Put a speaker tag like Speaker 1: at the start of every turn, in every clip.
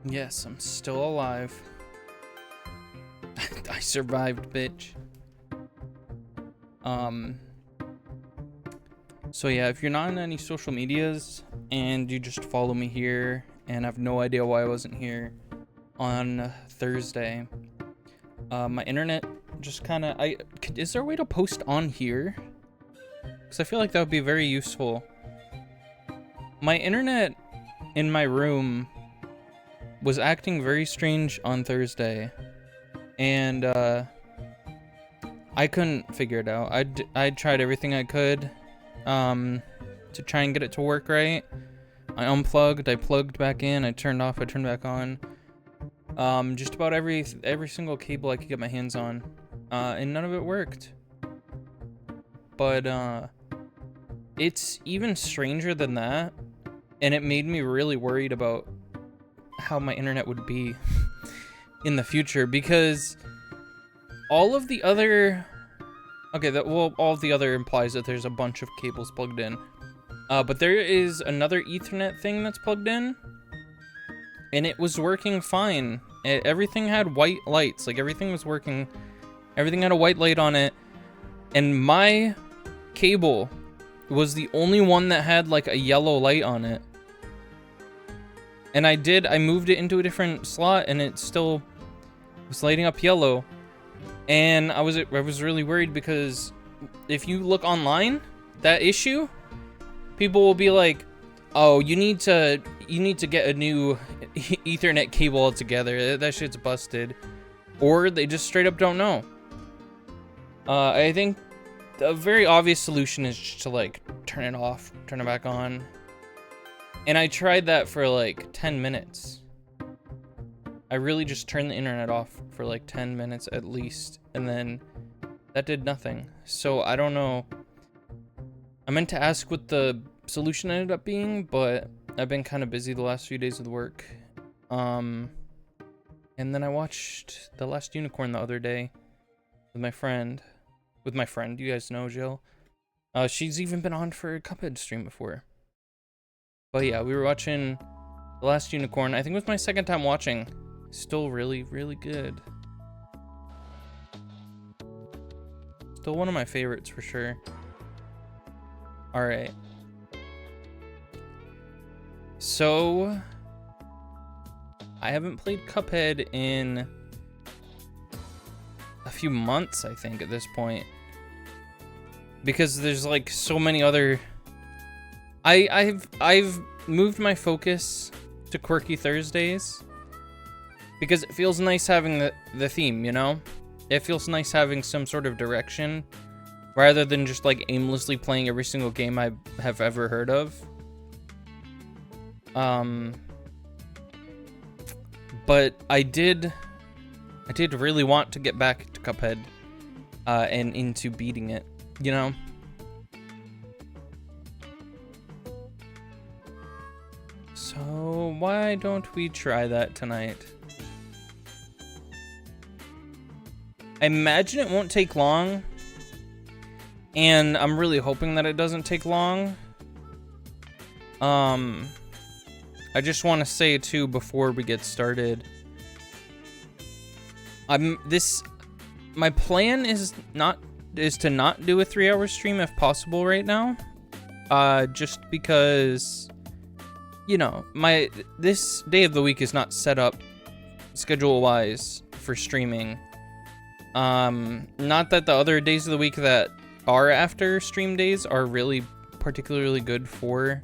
Speaker 1: Yes, I'm still alive. I survived, bitch. So yeah, if you're not on any social medias and you just follow me here and have no idea why I wasn't here on Thursday, my internet just kind of, is there a way to post on here? Because I feel like that would be very useful. My internet in my room was acting very strange on Thursday, and I couldn't figure it out. I tried everything I could to try and get it to work right. I unplugged, I plugged back in, I turned off, I turned back on. Just about every single cable I could get my hands on, and none of it worked. But it's even stranger than that, and it made me really worried about how my internet would be in the future, because all of the other all of the other implies that there's a bunch of cables plugged in, but there is another Ethernet thing that's plugged in, and it was working fine. Everything had white lights, like everything was working, everything had a white light on it, and my cable was the only one that had like a yellow light on it. And I moved it into a different slot, and it still was lighting up yellow. And I was really worried, because if you look online, that issue, people will be like, "Oh, you need to get a new Ethernet cable altogether. That shit's busted," or they just straight up don't know. I think a very obvious solution is just to like turn it off, turn it back on. And I tried that for like 10 minutes. I really just turned the internet off for like 10 minutes at least, and then that did nothing. So I don't know. I meant to ask what the solution ended up being, but I've been kind of busy the last few days with work. And then I watched The Last Unicorn the other day with my friend. You guys know Jill. She's even been on for a Cuphead stream before. But yeah, we were watching The Last Unicorn. I think it was my second time watching. Still really, really good. Still one of my favorites for sure. Alright. So, I haven't played Cuphead in a few months, I think, at this point. Because there's like so many other... I've moved my focus to Quirky Thursdays, because it feels nice having the theme, you know? It feels nice having some sort of direction, rather than just like aimlessly playing every single game I have ever heard of. But I did really want to get back to Cuphead, and into beating it, you know? So why don't we try that tonight? I imagine it won't take long, and I'm really hoping that it doesn't take long. I just want to say too, before we get started, my plan is to not do a 3-hour stream if possible right now, just because, you know, this day of the week is not set up schedule wise for streaming. Not that the other days of the week that are after stream days are really particularly good for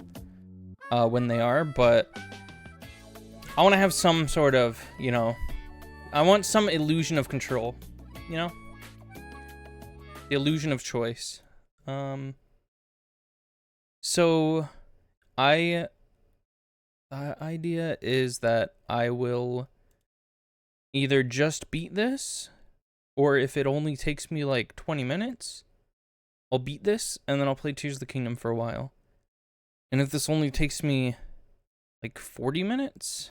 Speaker 1: when they are, but I want to have some sort of, you know, I want some illusion of control, you know? The illusion of choice. So the idea is that I will either just beat this, or if it only takes me like 20 minutes, I'll beat this, and then I'll play Tears of the Kingdom for a while. And if this only takes me like 40 minutes,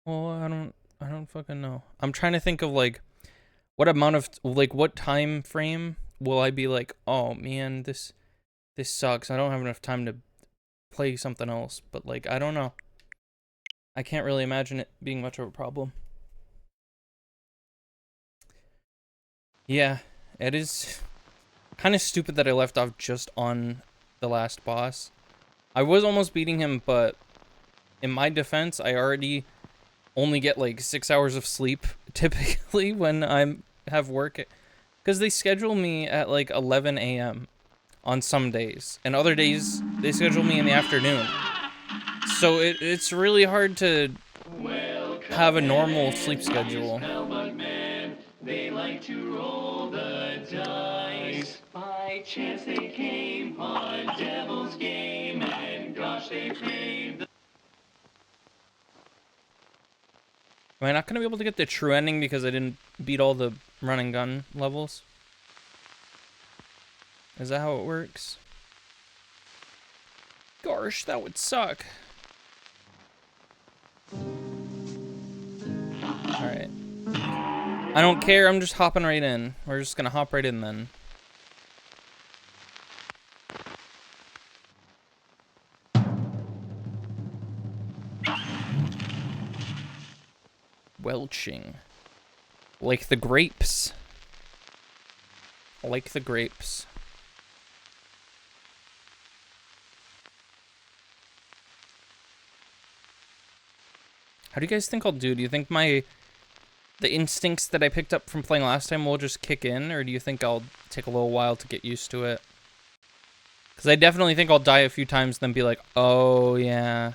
Speaker 1: well, I don't fucking know. I'm trying to think of like what amount of, like, what time frame will I be like, oh man, this sucks. I don't have enough time to play something else. But like, I don't know. I can't really imagine it being much of a problem. Yeah, it is kind of stupid that I left off just on the last boss. I was almost beating him, but in my defense, I already only get like 6 hours of sleep typically when I have work, because they schedule me at like 11 a.m. on some days, and other days they schedule me in the afternoon. So it's really hard to have a normal sleep schedule. They like to roll the dice. By chance they came on Devil's Game, and gosh, they played. Am I not gonna be able to get the true ending because I didn't beat all the run and gun levels? Is that how it works? Gosh, that would suck. Alright. I don't care, I'm just hopping right in. We're just gonna hop right in then. Welching. Like the grapes. Like the grapes. How do you guys think I'll do? Do you think the instincts that I picked up from playing last time will just kick in, or do you think I'll take a little while to get used to it? Because I definitely think I'll die a few times, then be like, oh yeah.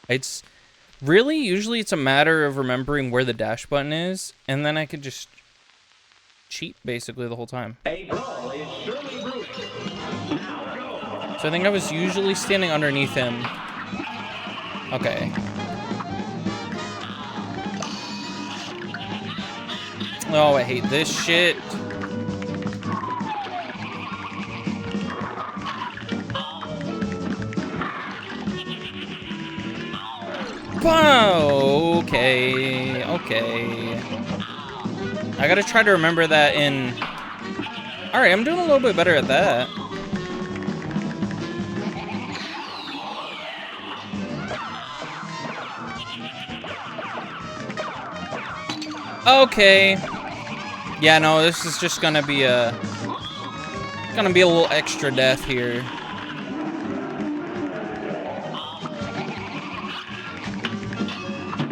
Speaker 1: It's really, usually it's a matter of remembering where the dash button is, and then I could just cheat basically the whole time. So I think I was usually standing underneath him. Okay. Oh, I hate this shit. Whoa, okay, okay. I gotta try to remember that in... Alright, I'm doing a little bit better at that. Okay. Yeah, no, this is just gonna be a little extra death here.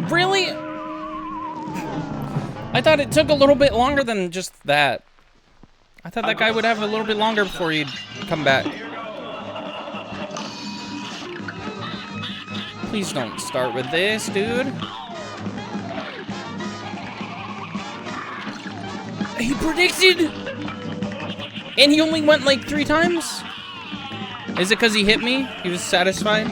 Speaker 1: Really? I thought it took a little bit longer than just that. I thought that guy would have a little bit longer before he'd come back. Please don't start with this, dude. He predicted! And he only went like 3 times? Is it because he hit me? He was satisfied?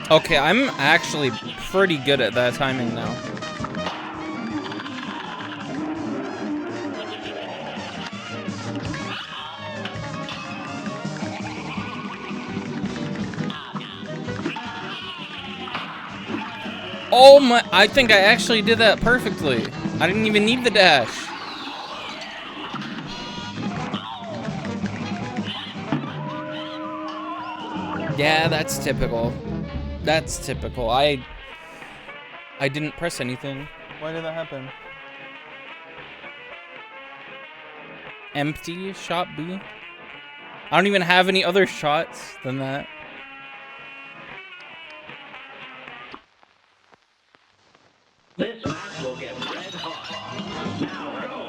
Speaker 1: Okay, I'm actually pretty good at that timing now. Oh my, I think I actually did that perfectly. I didn't even need the dash. Yeah, that's typical. That's typical. I didn't press anything. Why did that happen? Empty shot B? I don't even have any other shots than that. This match will get red hot. Now go.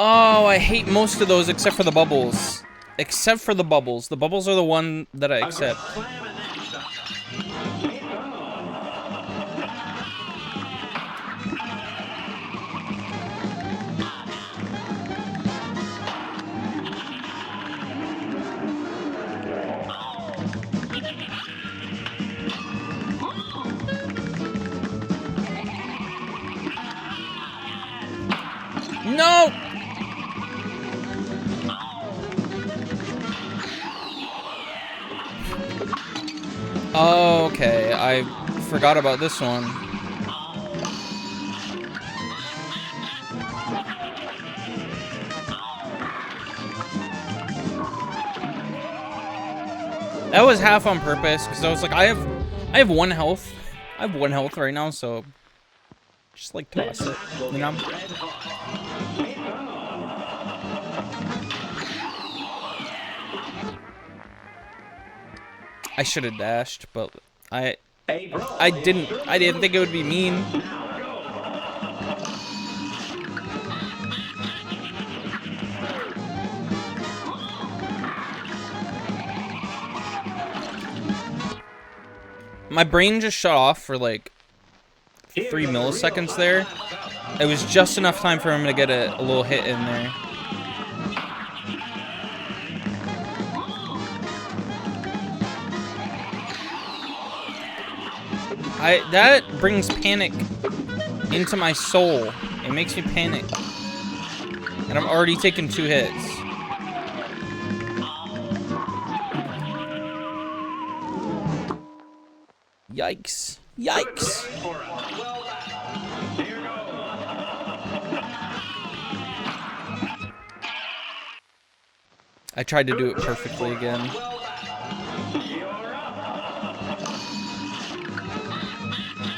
Speaker 1: Oh, I hate most of those except for the bubbles. Except for the bubbles. The bubbles are the one that I accept. No! Oh, okay, I forgot about this one. That was half on purpose, because I was like, I have 1 health. I have 1 health right now, so just like toss it, you know? I should have dashed, but I didn't think it would be mean. My brain just shut off for like 3 milliseconds there. It was just enough time for him to get a little hit in there. That brings panic into my soul. It makes me panic. And I'm already taking 2 hits. Yikes. Yikes. I tried to do it perfectly again.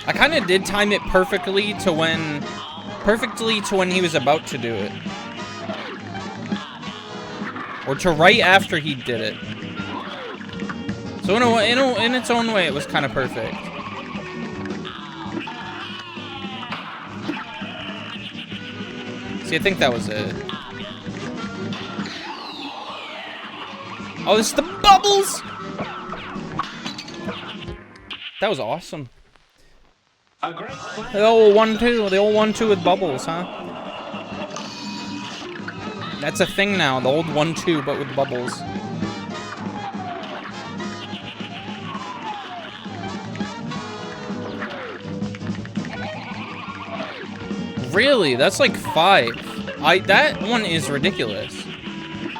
Speaker 1: I kind of did time it perfectly to when he was about to do it. Or to right after he did it. So in its own way, it was kind of perfect. See, I think that was it. Oh, it's the bubbles! That was awesome. The old 1-2, the old 1-2 with bubbles, huh? That's a thing now, the old 1-2, but with bubbles. Really? That's like 5. That one is ridiculous.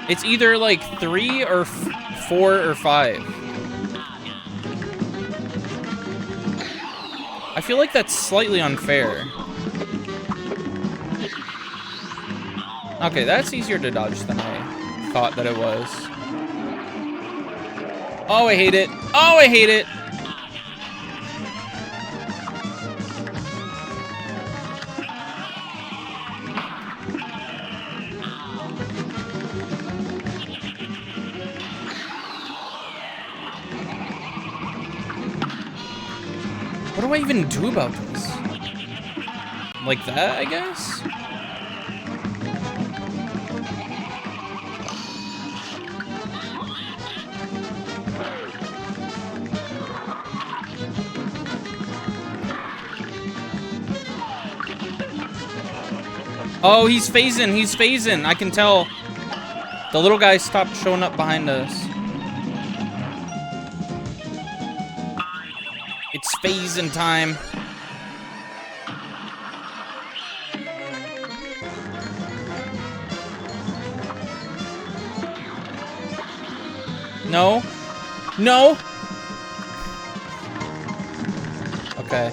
Speaker 1: It's either like 3 or 4 or 5. I feel like that's slightly unfair. Okay, that's easier to dodge than I thought that it was. Oh, I hate it. Oh, I hate it. What do I even do about this? Like that, I guess? Oh, he's phasing. He's phasing. I can tell. The little guy stopped showing up behind us. It's phasing time. No. No. Okay.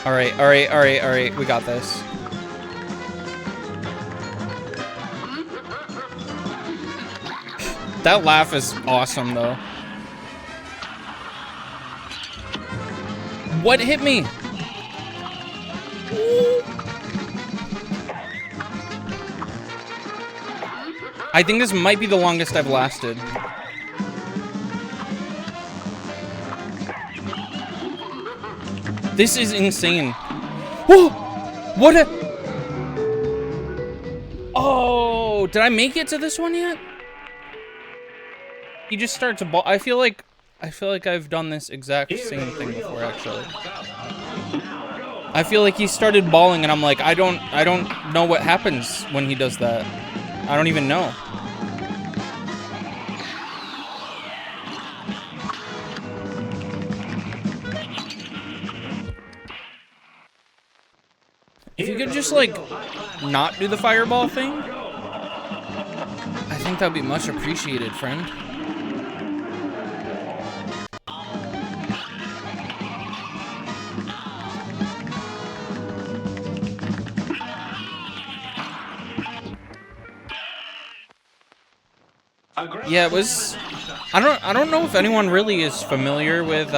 Speaker 1: All right. We got this. That laugh is awesome, though. What hit me? I think this might be the longest I've lasted. This is insane. Whoa! What a... Oh, did I make it to this one yet? He just starts to ball. I feel like I've done this exact same thing before, actually. I feel like he started balling and I'm like, I don't know what happens when he does that. I don't even know. If you could just, like, not do the fireball thing, I think that would be much appreciated, friend. Yeah, it was... I don't know if anyone really is familiar with,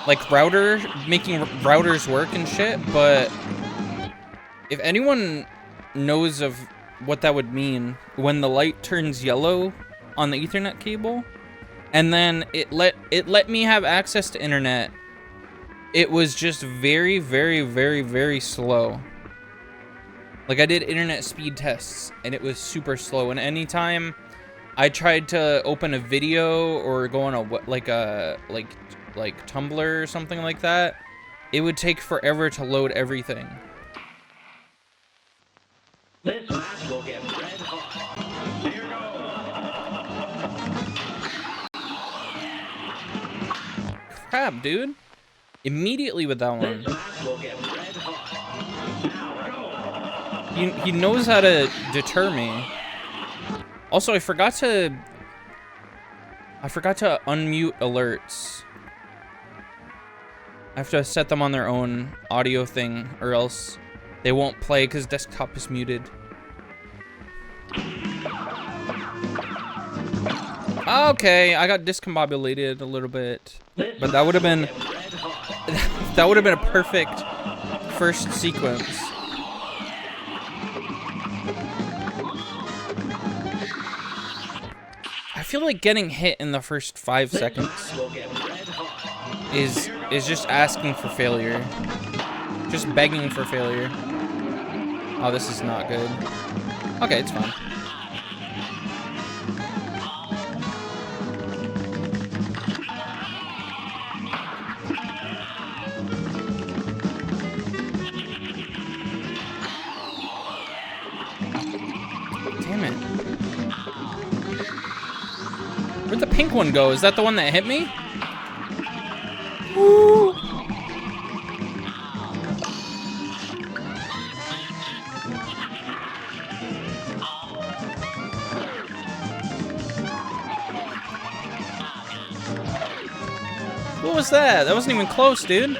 Speaker 1: like, making routers work and shit, but if anyone knows of what that would mean when the light turns yellow on the Ethernet cable, and then it let me have access to internet, it was just very, very, very, very slow. Like, I did internet speed tests, and it was super slow. And anytime I tried to open a video or go on like Tumblr or something like that, it would take forever to load everything.
Speaker 2: This match will get red hot. Here goes.
Speaker 1: Crap, dude. Immediately with that one.
Speaker 2: This match will get red hot.
Speaker 1: He knows how to deter me. Also, I forgot to unmute alerts. I have to set them on their own audio thing, or else they won't play because desktop is muted. Okay, I got discombobulated a little bit, but that would have been a perfect first sequence. I feel like getting hit in the first 5 seconds is just asking for failure. Just begging for failure. Oh, this is not good. Okay, it's fine. Damn it. Where'd the pink one go? Is that the one that hit me? Woo! What was that? That wasn't even close, dude.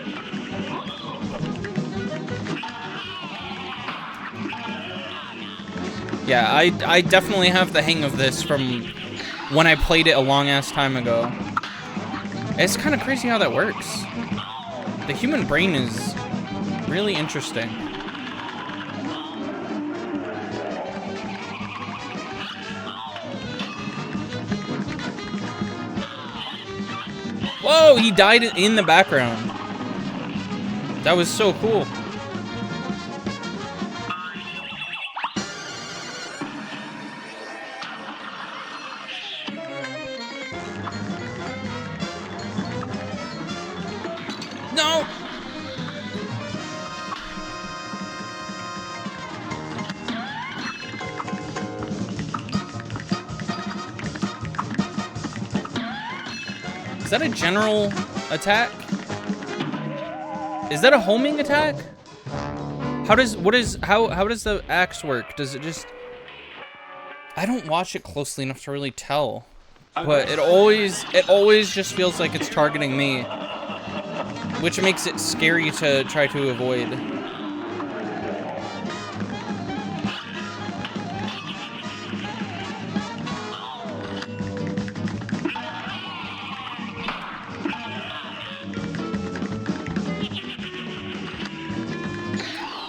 Speaker 1: Yeah, I definitely have the hang of this from when I played it a long-ass time ago. It's kind of crazy how that works. The human brain is really interesting. Whoa, he died in the background. That was so cool. No! Is that a general attack? Is that a homing attack? How does the axe work? Does it just... I don't watch it closely enough to really tell. But it always just feels like it's targeting me, which makes it scary to try to avoid.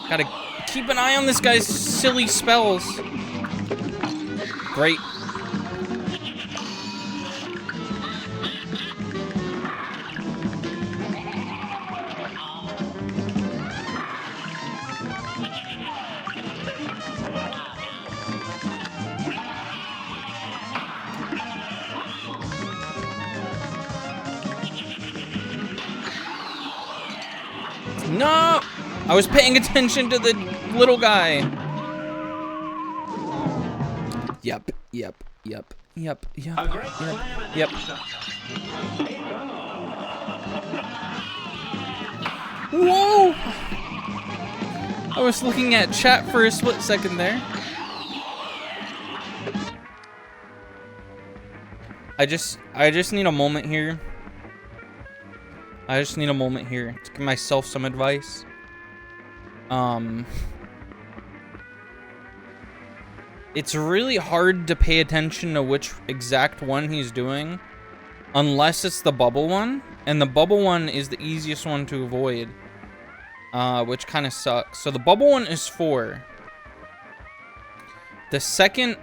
Speaker 1: Gotta keep an eye on this guy's silly spells. Great. No! I was paying attention to the little guy. Yep. Whoa! I was looking at chat for a split second there. I just need a moment here. I just need a moment here to give myself some advice. It's really hard to pay attention to which exact one he's doing, unless it's the bubble one, and the bubble one is the easiest one to avoid, which kind of sucks. So the bubble one is 4. The second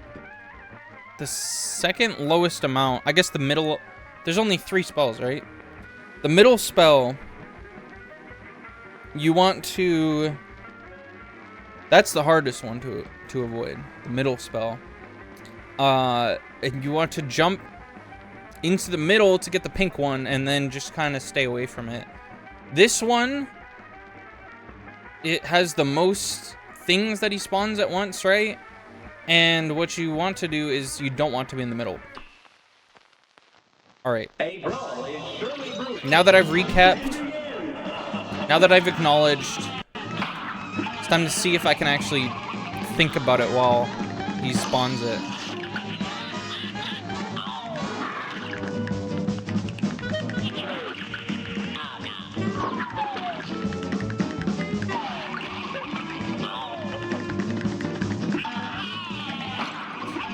Speaker 1: lowest amount, I guess the middle, there's only 3 spells, right? The middle spell, you want to, that's the hardest one to avoid, the middle spell. And you want to jump into the middle to get the pink one, and then just kind of stay away from it. This one, it has the most things that he spawns at once, right? And what you want to do is you don't want to be in the middle. Alright. Now that I've recapped, now that I've acknowledged, it's time to see if I can actually think about it while he spawns it.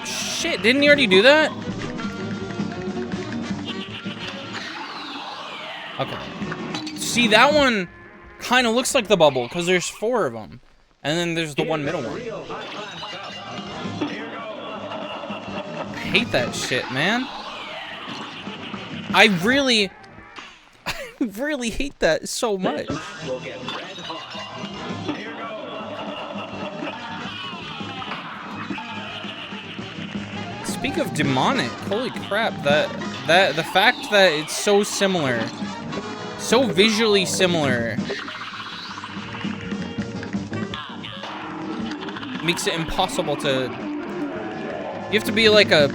Speaker 1: Shit, didn't he already do that? Okay. See, that one kind of looks like the bubble, because there's 4 of them. And then there's the one middle one. I hate that shit, man. I really hate that so much. Speak of demonic, holy crap, the fact that it's so similar, so visually similar, makes it impossible to, you have to be like a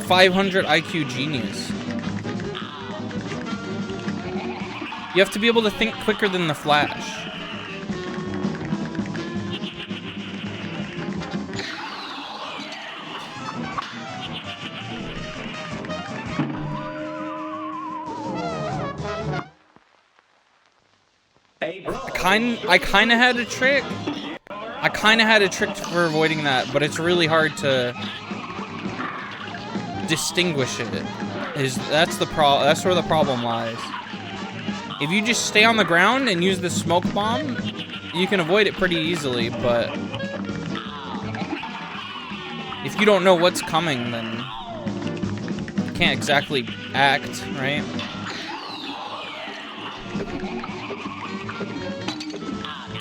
Speaker 1: 500 IQ genius. You have to be able to think quicker than the Flash. I kind of had a trick. I kind of had a trick for avoiding that, but it's really hard to distinguish it. That's where the problem lies. If you just stay on the ground and use the smoke bomb, you can avoid it pretty easily, but if you don't know what's coming, then you can't exactly act, right?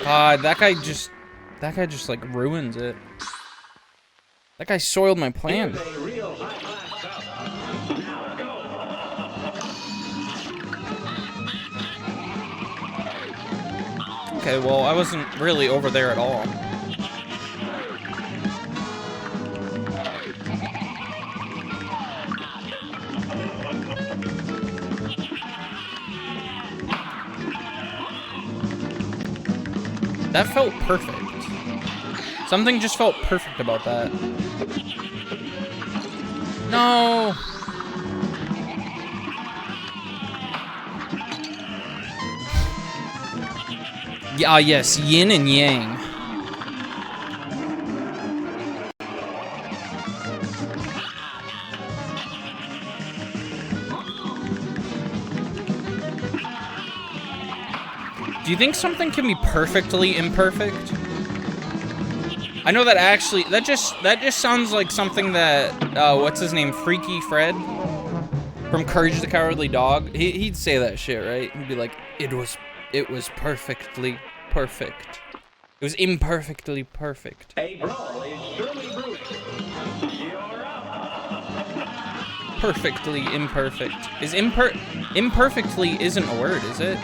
Speaker 1: God, that guy just like ruins it. That guy soiled my plan. Okay, well, I wasn't really over there at all. That felt perfect. Something just felt perfect about that. No! Yeah, yes, yin and yang. Do you think something can be perfectly imperfect? I know that actually, that just sounds like something that, what's his name, Freaky Fred from Courage the Cowardly Dog. He'd say that shit, right? He'd be like, it was perfectly perfect. It was imperfectly perfect.
Speaker 2: A brawl is surely brewing. You're up.
Speaker 1: Perfectly imperfect. Imperfectly isn't a word, is it?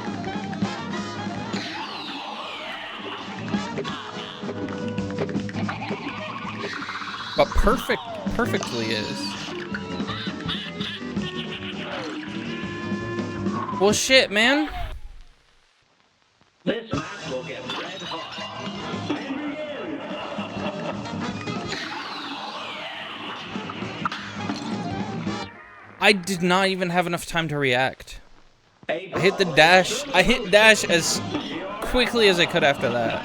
Speaker 1: But perfectly is. Well, shit, man.
Speaker 2: This match will get red hot. hot. And begin.
Speaker 1: I did not even have enough time to react.
Speaker 2: A
Speaker 1: I hit the
Speaker 2: brawl
Speaker 1: dash.
Speaker 2: is
Speaker 1: I hit dash as quickly as I could after that.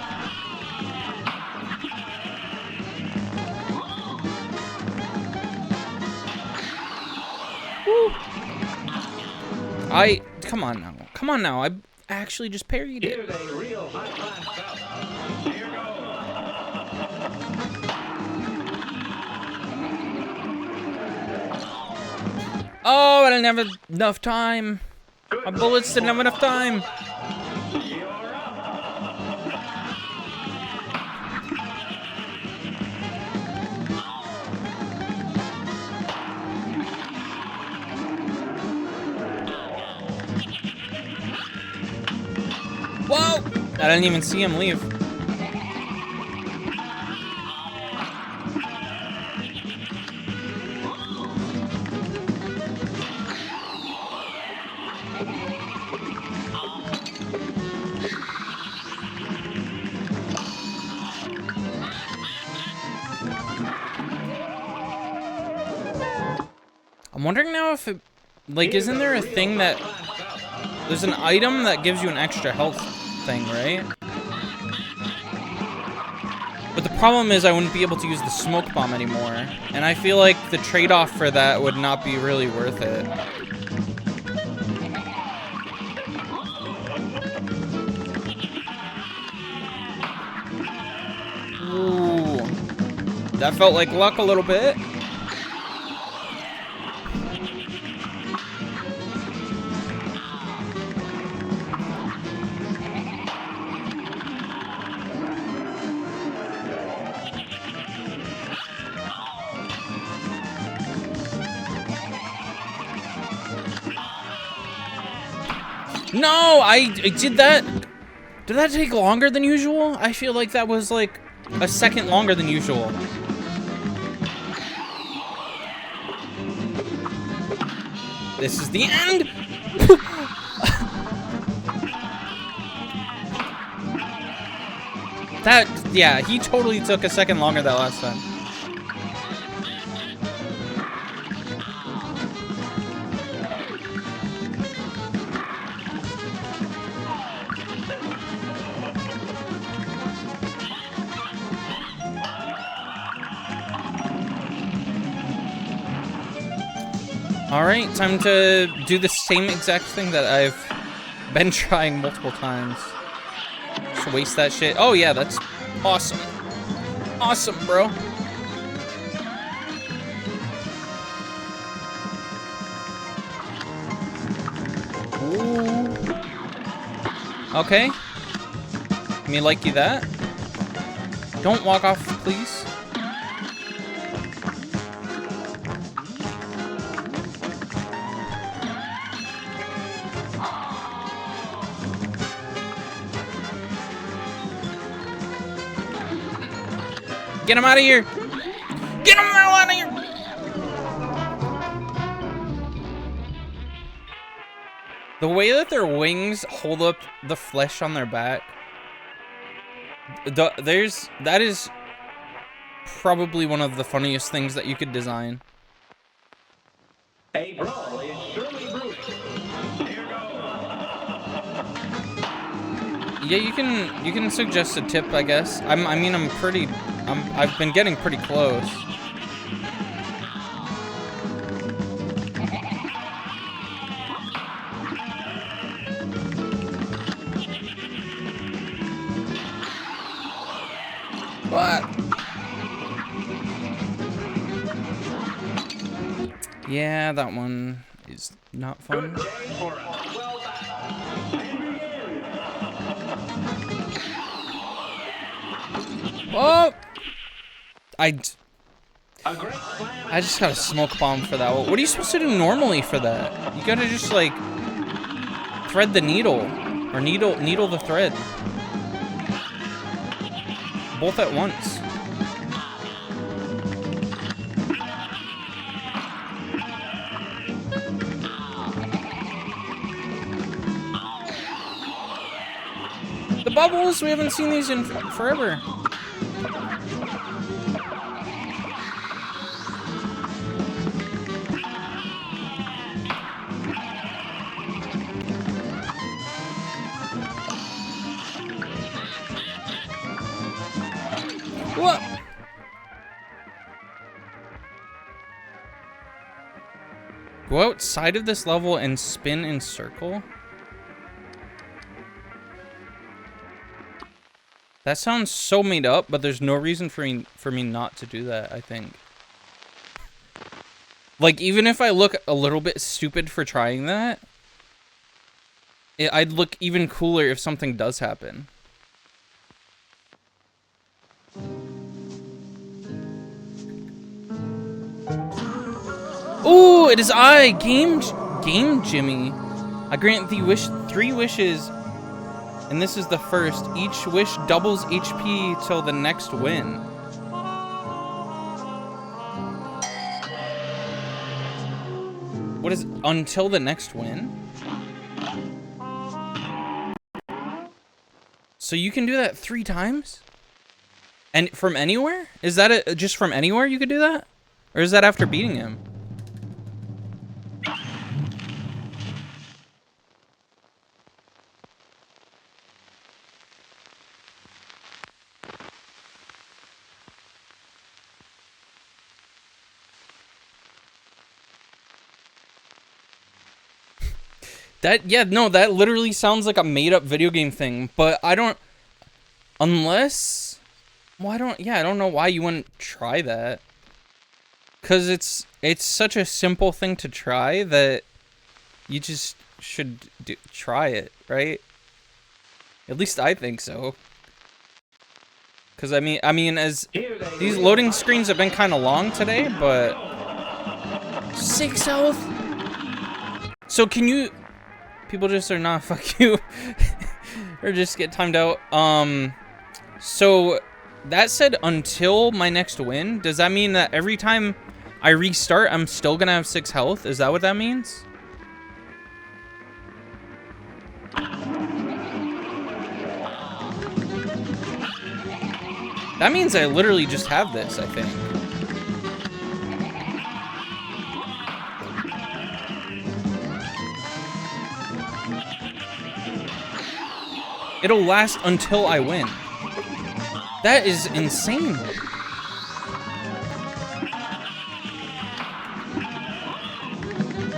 Speaker 1: Woo. Come on now. Come on now. I actually just parried it.
Speaker 2: Here's a real high-class bout. Here goes.
Speaker 1: Oh, I didn't have enough time. My bullets didn't have enough time.
Speaker 2: You're up.
Speaker 1: Whoa! I didn't even see him leave. I'm wondering now if it, like, isn't there a thing that, there's an item that gives you an extra health thing, right? But the problem is I wouldn't be able to use the smoke bomb anymore. And I feel like the trade-off for that would not be really worth it. Ooh. That felt like luck a little bit. No, I did that. Did that take longer than usual? I feel like that was like a second longer than usual. This is the end. That, yeah, he totally took a second longer that last time. Alright, time to do the same exact thing that I've been trying multiple times. Just waste that shit. Oh yeah, that's awesome. Awesome, bro. Ooh. Okay. Me like you that. Don't walk off, please. Get him out of here! Get him out of here! The way that their wings hold up the flesh on their back, that is probably one of the funniest things that you could design.
Speaker 2: A brawl is surely brewing. Here goes.
Speaker 1: Yeah, you can suggest a tip, I guess. I've been getting pretty close. What? Yeah, that one is not fun.
Speaker 2: Good day for us. Well done.
Speaker 1: Oh! I
Speaker 2: A great slam.
Speaker 1: just got a smoke bomb for that. What are you supposed to do normally for that? You gotta just like thread the needle or needle the thread, both at once. The bubbles! We haven't seen these in forever. What? Go outside of this level and spin in circle? That sounds so made up, but there's no reason for me not to do that, I think. Like, even if I look a little bit stupid for trying that, I'd look even cooler if something does happen. Ooh, it is I, Game Jimmy. I grant thee 3 wishes, and this is the first. Each wish doubles HP till the next win. What is until the next win? So you can do that 3 times? And from anywhere? Is that just from anywhere you could do that? Or is that after beating him? That literally sounds like a made-up video game thing, but I don't, unless, well, I don't know why you wouldn't try that, because it's such a simple thing to try that you just should try it, right? At least I think so. Because I mean, as these loading screens have been kind of long today, but 6 health. So can you? People just are not fuck you, or just get timed out. So that said until my next win. Does that mean that every time I restart, I'm still gonna have 6 health? Is that what that means? That means I literally just have this, I think. It'll last until I win. That is insane.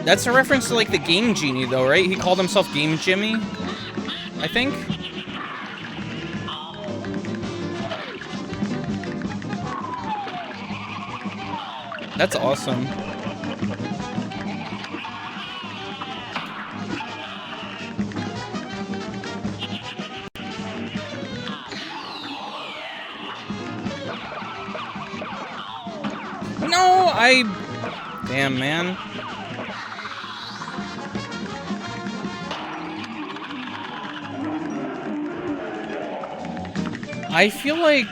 Speaker 1: That's a reference to like the Game Genie though, right? He called himself Game Jimmy, I think. That's awesome. No, damn, man. I feel like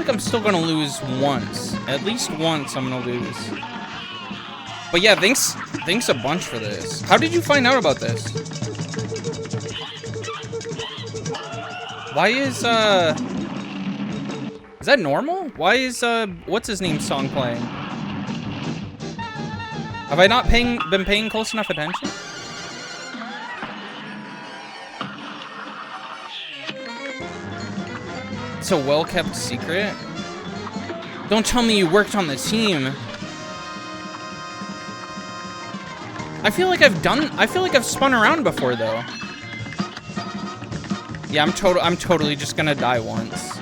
Speaker 1: I'm still gonna lose once. At least once I'm gonna lose. But yeah, thanks a bunch for this. How did you find out about this? Why is that normal? Why is what's his name song playing? Have I not been paying close enough attention? It's a well-kept secret. Don't tell me you worked on the team. I feel like I've spun around before though. Yeah, I'm totally just gonna die once.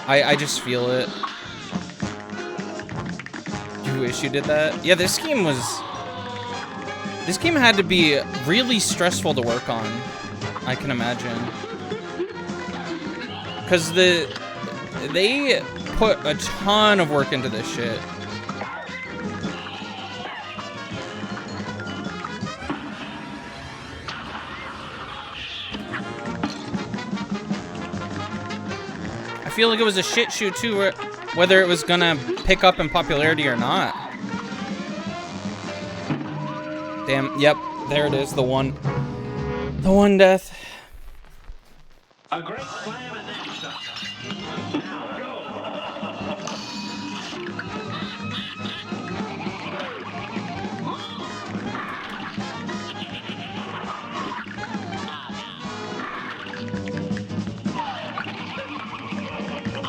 Speaker 1: I just feel it. You wish you did that? Yeah, this game had to be really stressful to work on. I can imagine. Because they put a ton of work into this shit. I feel like it was a shit shoot too, whether it was gonna pick up in popularity or not. Damn, yep, there it is, the one death.
Speaker 2: A great slam and then stop. Now go.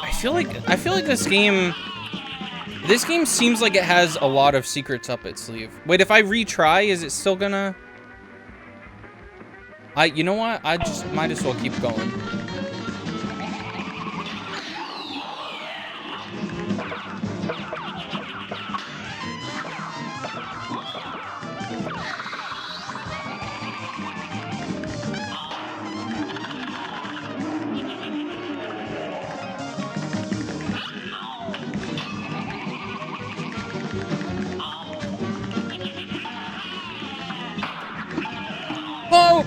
Speaker 1: I feel like this game seems like it has a lot of secrets up its sleeve. Wait, if I retry, is it still gonna? You know what? I just might as well keep going. Oh!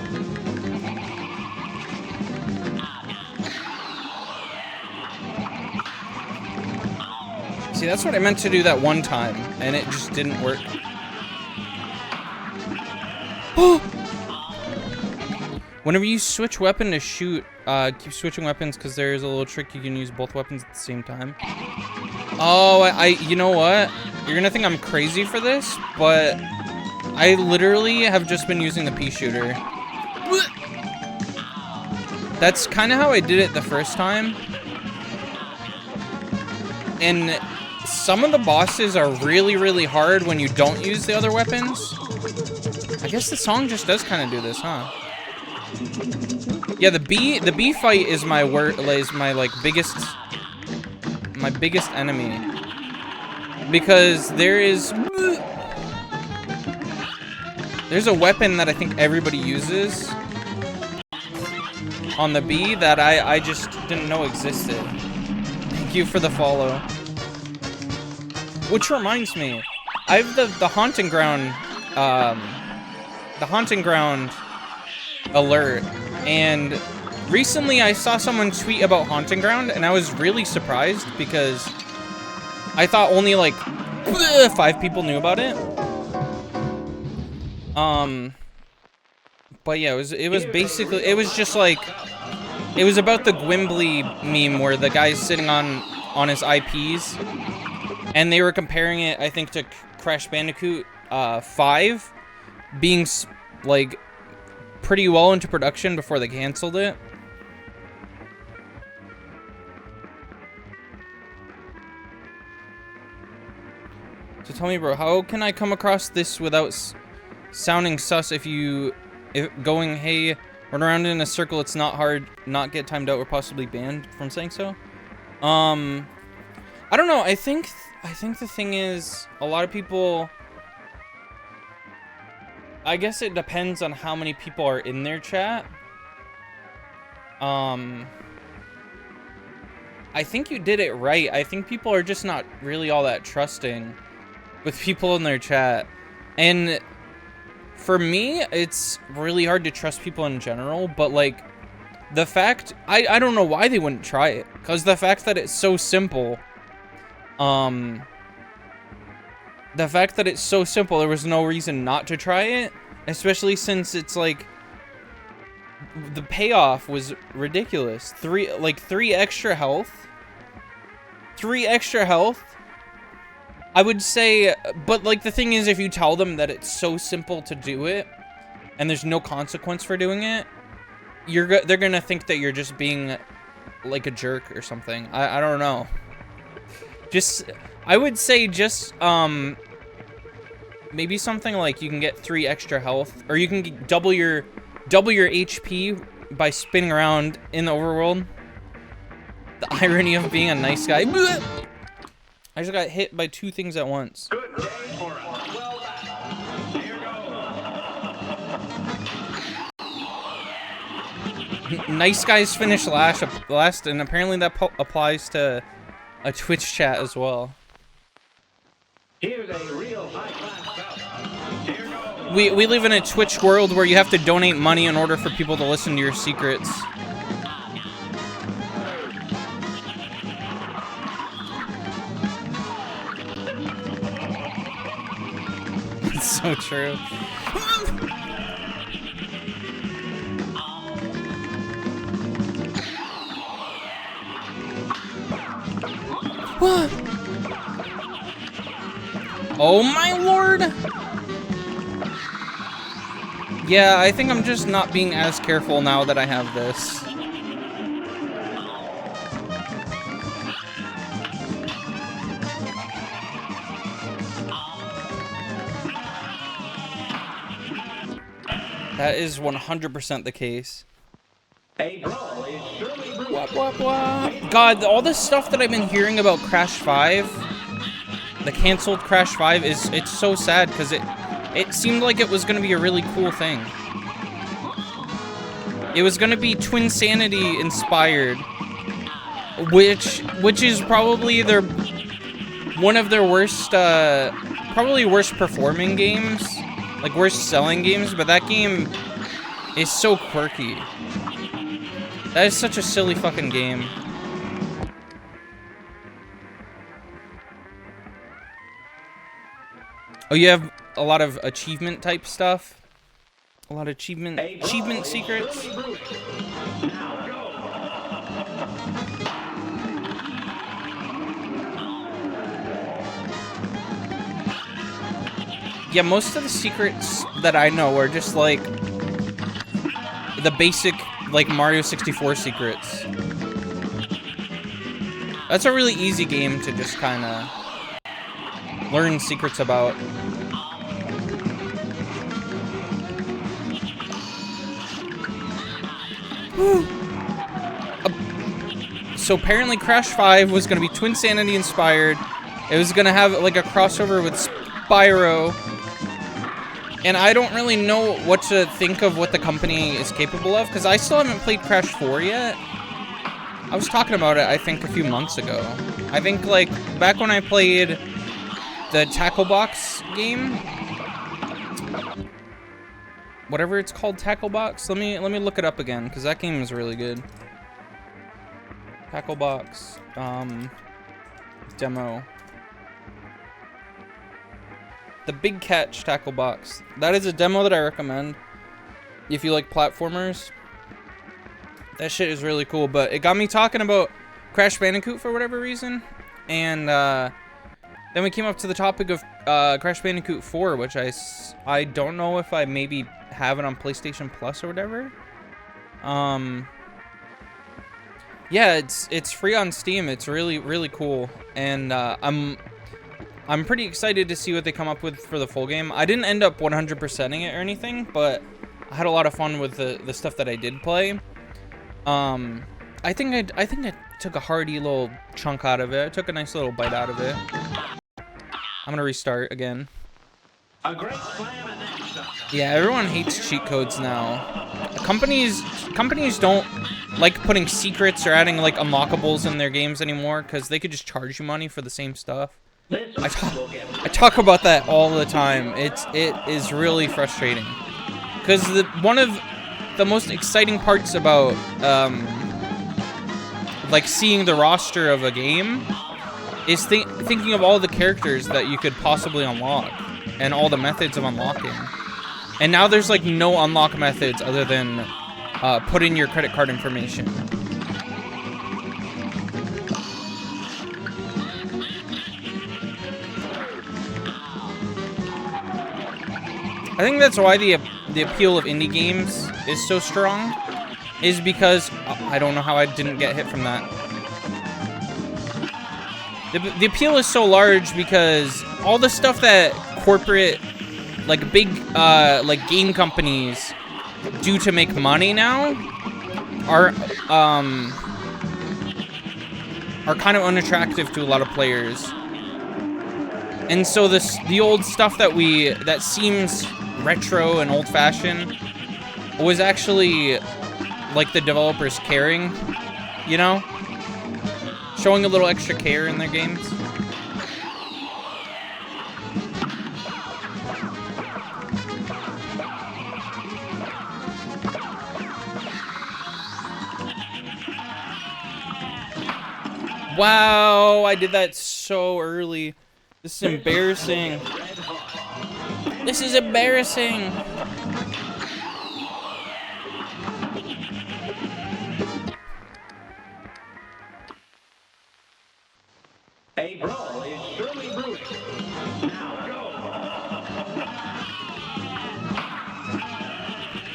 Speaker 1: See, that's what I meant to do that one time, and it just didn't work. Oh! Whenever you switch weapon to shoot, keep switching weapons because there's a little trick you can use both weapons at the same time. Oh, you know what? You're gonna think I'm crazy for this, but I literally have just been using the pea shooter. That's kind of how I did it the first time. And some of the bosses are really, really hard when you don't use the other weapons. I guess the song just does kind of do this, huh? Yeah, the bee fight is my biggest enemy, because there's a weapon that I think everybody uses on the bee that I just didn't know existed. Thank you for the follow. Which reminds me, I have the haunting ground alert, and recently I saw someone tweet about haunting ground, and I was really surprised because I thought only like 5 people knew about it. But yeah, it was basically, it was just like, it was about the Gwimbly meme where the guy's sitting on his IPs, and they were comparing it, I think, to Crash Bandicoot 5 being like pretty well into production before they canceled it. So tell me, bro, how can I come across this without sounding sus? If going, hey, run around in a circle, it's not hard, not get timed out or possibly banned from saying so? I don't know. I think the thing is, a lot of people, I guess it depends on how many people are in their chat. I think you did it right. I think people are just not really all that trusting with people in their chat. And for me, it's really hard to trust people in general, but like the fact, I don't know why they wouldn't try it, because the fact that it's so simple, there was no reason not to try it, especially since it's like the payoff was ridiculous. 3 extra health. 3 extra health. I would say, but like the thing is, if you tell them that it's so simple to do it and there's no consequence for doing it, they're gonna think that you're just being like a jerk or something. I don't know. I would say maybe something like you can get 3 extra health, or you can double your HP by spinning around in the overworld. The irony of being a nice guy. I just got hit by 2 things at once.
Speaker 2: Good day for us. Well done. Here goes.
Speaker 1: Nice guys finish last, and apparently that applies to a Twitch chat as well.
Speaker 2: Here's a real high-class bout. Here goes.
Speaker 1: We live in a Twitch world where you have to donate money in order for people to listen to your secrets. It's so true. Oh my lord! Yeah, I think I'm just not being as careful now that I have this. That is 100% the case. Wah, wah, wah. God, all this stuff that I've been hearing about Crash 5, the canceled Crash 5, it's so sad because it seemed like it was going to be a really cool thing. It was going to be Twinsanity inspired, which is probably one of their worst, probably worst performing games, like worst selling games, but that game is so quirky. That is such a silly fucking game. Oh, you have a lot of achievement type stuff? A lot of achievement secrets? Yeah, most of the secrets that I know are just like the basic like Mario 64 secrets. That's a really easy game to just kind of learn secrets about. So apparently Crash 5 was going to be Twinsanity inspired. It was going to have like a crossover with Spyro. And I don't really know what to think of what the company is capable of, because I still haven't played Crash 4 yet. I was talking about it, I think, a few months ago. I think, like, back when I played the Tackle Box game, whatever it's called, Tackle Box. Let me look it up again, because that game is really good. Tackle Box, demo. The Big Catch Tackle Box. That is a demo that I recommend if you like platformers. That shit is really cool, but it got me talking about Crash Bandicoot for whatever reason. And then we came up to the topic of Crash Bandicoot 4, which I don't know if I maybe have it on PlayStation Plus or whatever. Yeah, it's free on Steam. It's really, really cool. And I'm pretty excited to see what they come up with for the full game. I didn't end up 100%ing it or anything, but I had a lot of fun with the stuff that I did play. I think I took a hearty little chunk out of it. I took a nice little bite out of it. I'm gonna restart again.
Speaker 2: A great slam and then stuff.
Speaker 1: Yeah, everyone hates cheat codes now. Companies don't like putting secrets or adding like unlockables in their games anymore because they could just charge you money for the same stuff. I talk about that all the time. It is really frustrating because one of the most exciting parts about like seeing the roster of a game is thinking of all the characters that you could possibly unlock and all the methods of unlocking. And now there's like no unlock methods other than put in your credit card information. I think that's why the appeal of indie games is so strong, is because I don't know how I didn't get hit from that. The appeal is so large because all the stuff that corporate, like big, like game companies do to make money now are kind of unattractive to a lot of players. And so the old stuff that seems retro and old-fashioned was actually like the developers caring, you know? Showing a little extra care in their games. Wow, I did that so early. This is embarrassing. This is embarrassing.
Speaker 2: A brawl is surely brewing. Now go.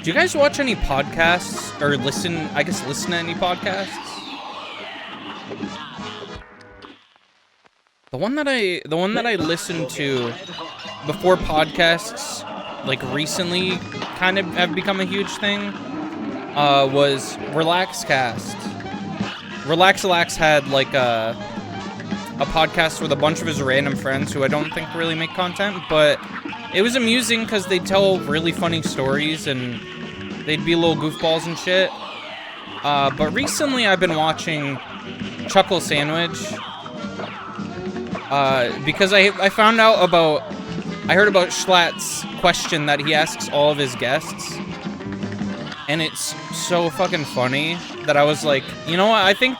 Speaker 1: Do you guys watch any podcasts or listen? I guess listen to any podcasts. The one that I listened to before podcasts, like recently, kind of have become a huge thing. Was Relaxcast. Relax had like a podcast with a bunch of his random friends who I don't think really make content, but it was amusing because they tell really funny stories and they'd be little goofballs and shit. But recently I've been watching Chuckle Sandwich because I heard about Schlatt's question that he asks all of his guests, and it's so fucking funny that I was like, you know what? I think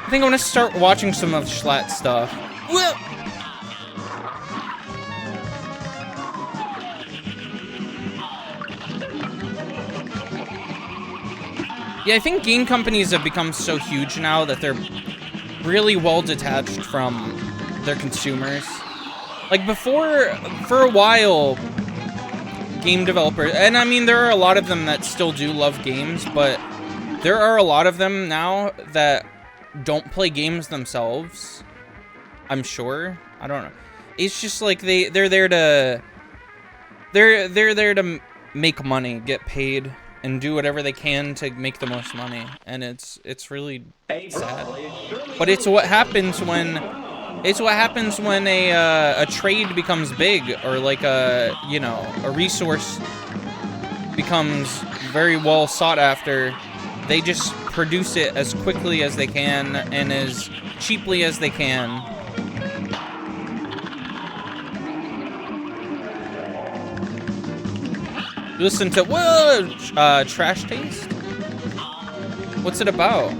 Speaker 1: I'm gonna start watching some of Schlatt's stuff. Yeah, I think game companies have become so huge now that they're really well detached from their consumers. Like before, for a while, game developers, and I mean there are a lot of them that still do love games, but there are a lot of them now that don't play games themselves. I'm sure. I don't know. It's just like they're there to make money, get paid, and do whatever they can to make the most money, and it's really sad. But it's what happens when a trade becomes big, or like a resource becomes very well sought after. They just produce it as quickly as they can and as cheaply as they can. Listen to Trash Taste? What's it about?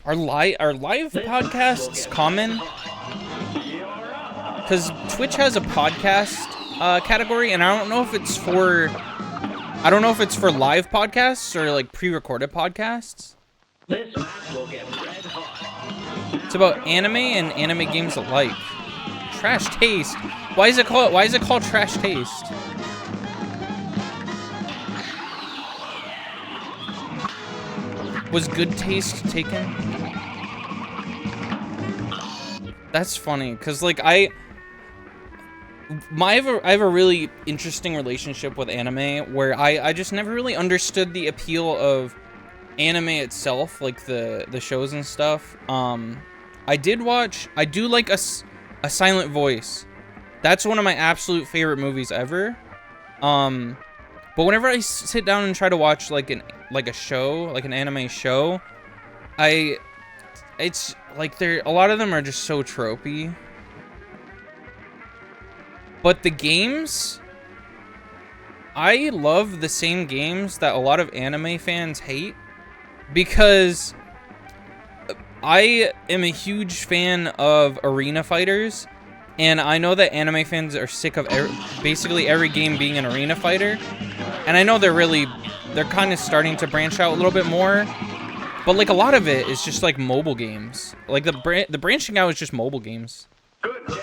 Speaker 1: Are live podcasts common? Because Twitch has a podcast category, and I don't know if it's for live podcasts or like pre-recorded podcasts.
Speaker 2: This match will get red hot.
Speaker 1: It's about anime and anime games alike. Trash Taste. Why is it called Trash Taste? Was Good Taste taken? That's funny, cause like I have a really interesting relationship with anime where I just never really understood the appeal of anime itself, like the shows and stuff. I do like a Silent Voice. That's one of my absolute favorite movies ever. But whenever I sit down and try to watch like a show, like an anime show, it's like a lot of them are just so tropey. But the games, I love the same games that a lot of anime fans hate, because I am a huge fan of arena fighters, and I know that anime fans are sick of basically every game being an arena fighter, and I know they're kind of starting to branch out a little bit more, but like a lot of it is just like mobile games. Like the branching out is just mobile games.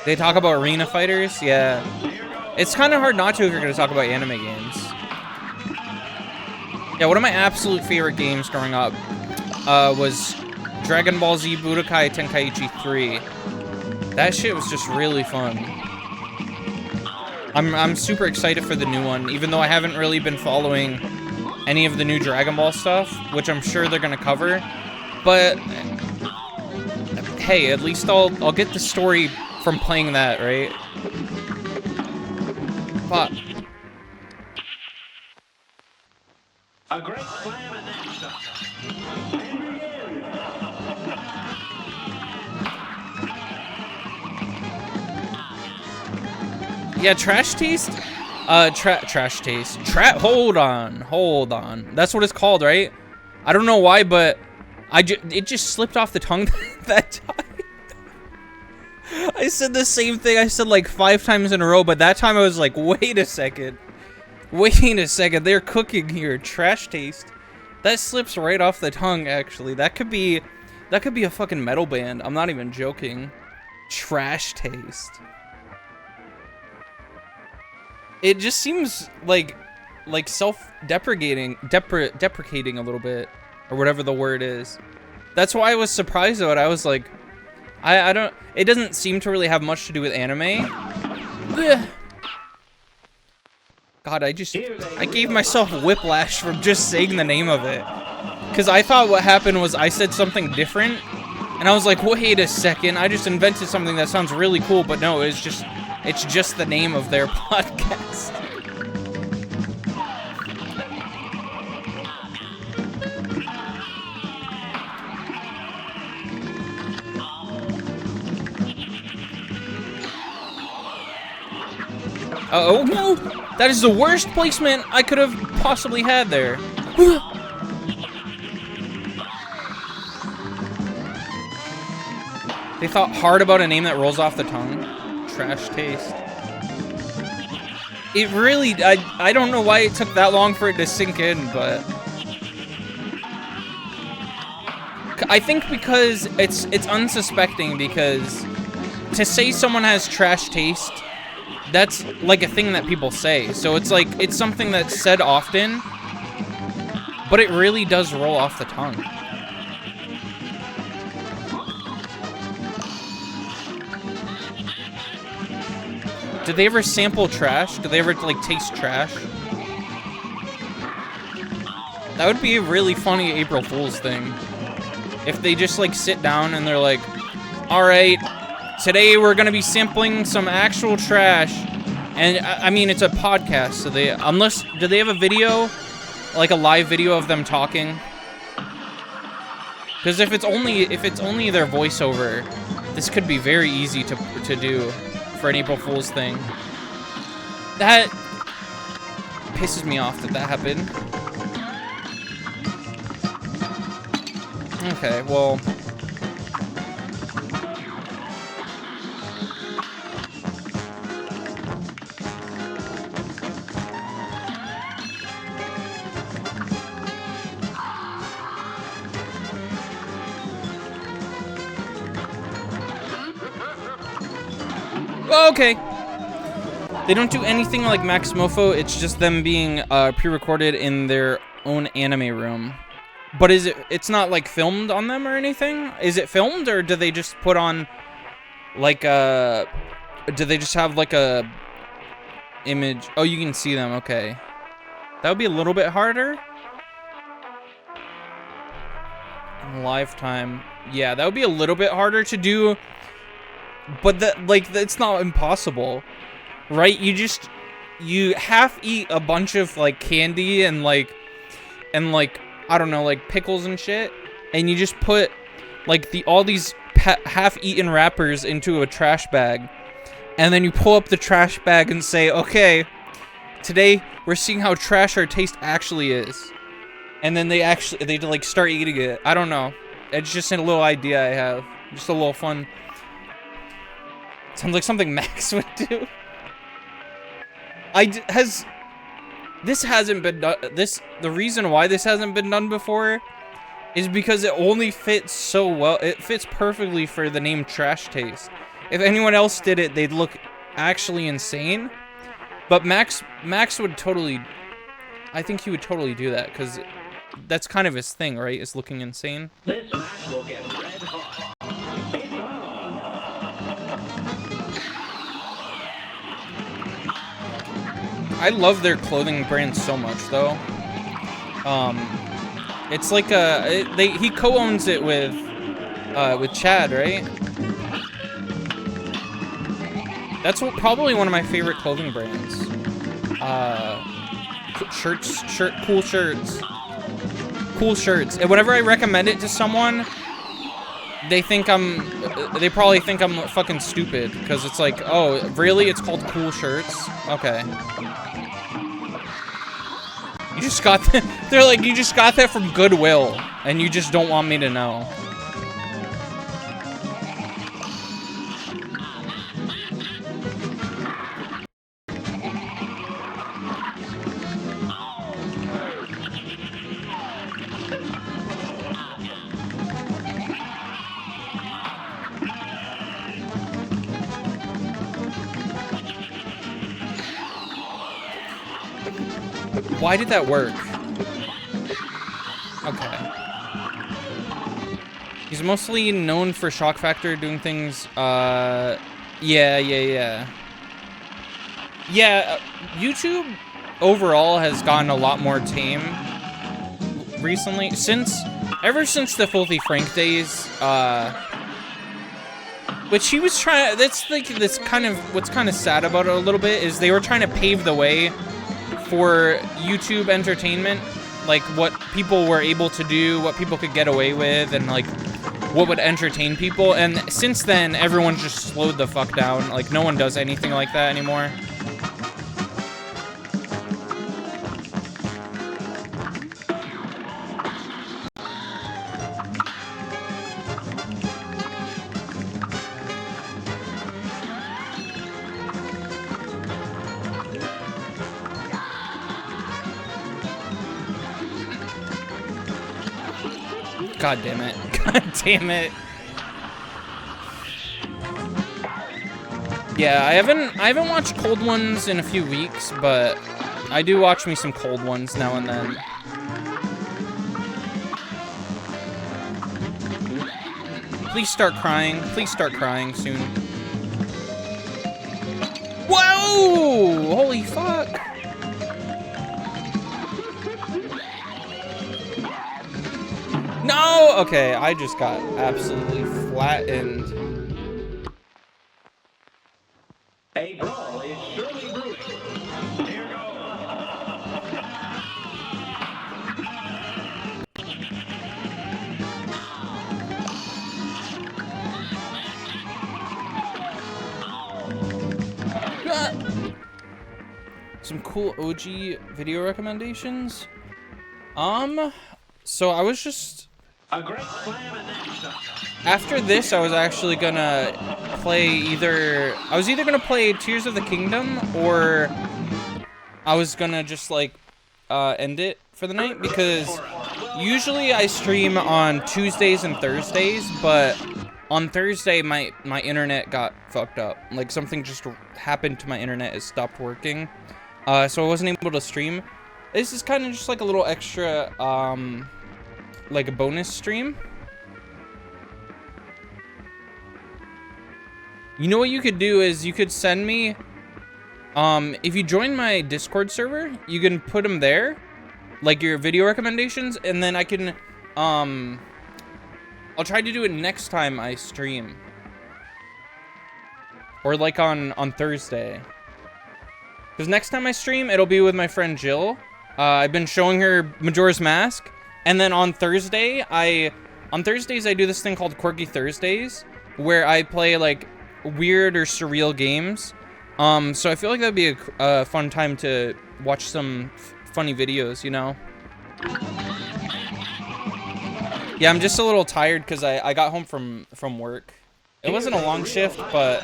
Speaker 1: They talk about arena fighters, yeah. It's kind of hard not to if you're going to talk about anime games. Yeah, one of my absolute favorite games growing up was Dragon Ball Z Budokai Tenkaichi 3. That shit was just really fun. I'm super excited for the new one, even though I haven't really been following any of the new Dragon Ball stuff, which I'm sure they're going to cover. But hey, at least I'll get the story from playing that, right? Fuck.
Speaker 2: A great slam and then stop.
Speaker 1: Yeah, Trash Taste? Trash Taste. Hold on. That's what it's called, right? I don't know why, but it just slipped off the tongue that time. I said the same thing I said like 5 times in a row, but that time I was like, wait a second. They're cooking here. Trash Taste. That slips right off the tongue, actually. That could be a fucking metal band. I'm not even joking. Trash taste. It just seems like self-deprecating, deprecating a little bit, or whatever the word is. That's why I was surprised though. I was like, I don't. It doesn't seem to really have much to do with anime. Ugh. God, I gave myself whiplash from just saying the name of it. Because I thought what happened was I said something different, and I was like, wait a second, I just invented something that sounds really cool, but no, it's just the name of their podcast. Oh no! That is the worst placement I could have possibly had there. They thought hard about a name that rolls off the tongue. Trash taste. It really, I don't know why it took that long for it to sink in, but I think because it's unsuspecting, because to say someone has trash taste, that's like a thing that people say. So it's like, it's something that's said often, but it really does roll off the tongue. Did they ever sample trash? Did they ever, like, taste trash? That would be a really funny April Fool's thing. If they just, like, sit down and they're like, alright, today we're gonna be sampling some actual trash. And, I mean, it's a podcast, so they, do they have a video? Like a live video of them talking? Because if it's only their voiceover, this could be very easy to do for an April Fool's thing. That pisses me off that happened. Okay, well. Okay. They don't do anything like Max Mofo, it's just them being pre-recorded in their own anime room. But it's not like filmed on them or anything? Is it filmed, or do they just put on like do they just have like a image? Oh, you can see them, okay. That would be a little bit harder. In live time. Yeah, that would be a little bit harder to do. But it's not impossible, right? You half eat a bunch of like candy and like I don't know, like pickles and shit, and you just put like all these half-eaten wrappers into a trash bag, and then you pull up the trash bag and say, okay, today we're seeing how trash our taste actually is, and then they like start eating it. I don't know. It's just a little idea I have, just a little fun. Sounds like something Max would do. This hasn't been done. The reason why this hasn't been done before is because it only fits so well. It fits perfectly for the name Trash Taste. If anyone else did it, they'd look actually insane. But Max would totally. I think he would totally do that, because that's kind of his thing, right? Is looking insane.
Speaker 2: This match will get red hot.
Speaker 1: I love their clothing brand so much, though. It's like he co-owns it with Chad, right? That's probably one of my favorite clothing brands. Cool shirts. And whenever I recommend it to someone, they probably think I'm fucking stupid, because it's like, oh, really? It's called Cool Shirts? Okay. You just got they're like, you just got that from Goodwill, and you just don't want me to know. Why did that work? Okay. He's mostly known for shock factor, doing things, yeah. Yeah, YouTube overall has gotten a lot more tame recently. Ever since the Filthy Frank days, which he was trying, that's like, this kind of, what's kind of sad about it a little bit is they were trying to pave the way for YouTube entertainment, like what people were able to do, what people could get away with, and like what would entertain people. And since then, everyone's just slowed the fuck down. Like no one does anything like that anymore. God damn it. God damn it. Yeah, I haven't watched Cold Ones in a few weeks, but I do watch me some Cold Ones now and then. Please start crying. Please start crying soon. Whoa! Holy fuck. No! Okay, I just got absolutely flattened.
Speaker 2: A brawl is surely brewing. Here goes.
Speaker 1: Some cool OG video recommendations. So I was just...
Speaker 2: A great slam and then some.
Speaker 1: After this, I was actually gonna play I was either gonna play Tears of the Kingdom, or I was gonna just, like, end it for the night, because usually I stream on Tuesdays and Thursdays, but on Thursday, my internet got fucked up. Like, something just happened to my internet, it stopped working, so I wasn't able to stream. This is kind of just like a little extra, like a bonus stream. You know what you could do is you could send me, if you join my Discord server, you can put them there, like your video recommendations, and then I can, I'll try to do it next time I stream. Or like on Thursday. Because next time I stream, it'll be with my friend Jill. I've been showing her Majora's Mask. And then on Thursdays, I do this thing called Quirky Thursdays, where I play, like, weird or surreal games. So I feel like that'd be a fun time to watch some funny videos, you know? Yeah, I'm just a little tired because I got home from work. It wasn't a long shift, but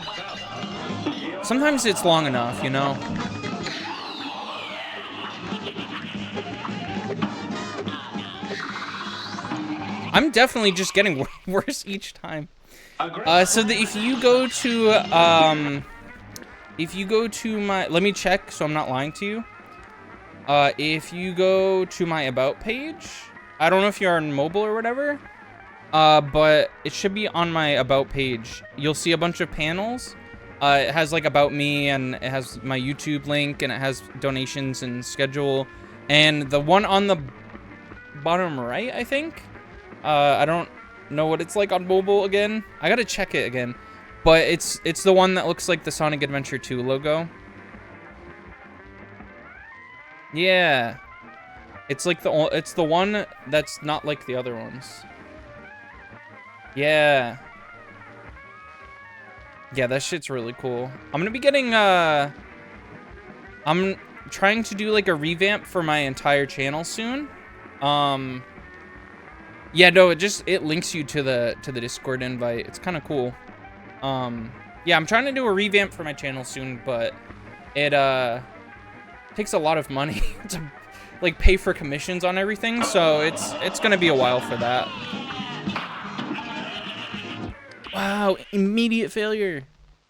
Speaker 1: sometimes it's long enough, you know? I'm definitely just getting worse each time. So if you go to my, let me check so I'm not lying to you. If you go to my About page, I don't know if you're on mobile or whatever, but it should be on my About page. You'll see a bunch of panels. It has like About Me, and it has my YouTube link, and it has donations and schedule. And the one on the bottom right, I think, I don't know what it's like on mobile again. I gotta check it again. But it's the one that looks like the Sonic Adventure 2 logo. Yeah. It's like it's the one that's not like the other ones. Yeah. Yeah, that shit's really cool. I'm gonna be getting I'm trying to do like a revamp for my entire channel soon. Yeah, no, it links you to the Discord invite. It's kind of cool. Yeah, I'm trying to do a revamp for my channel soon, but it takes a lot of money to like pay for commissions on everything, so it's gonna be a while for that. Wow, immediate failure.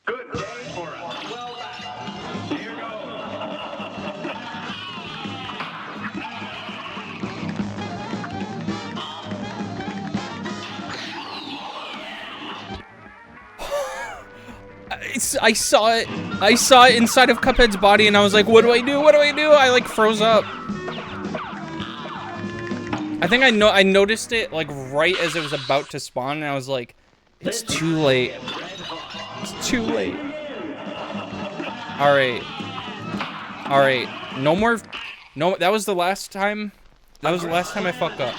Speaker 2: Good day for us. Well back. Here goes.
Speaker 1: I saw it. I saw it inside of Cuphead's body, and I was like, what do I do? What do I do? I like froze up. I think I noticed it like right as it was about to spawn, and I was like, it's too late. It's too late. All right. All right. No more. No, that was the last time. That was the last time I fuck up.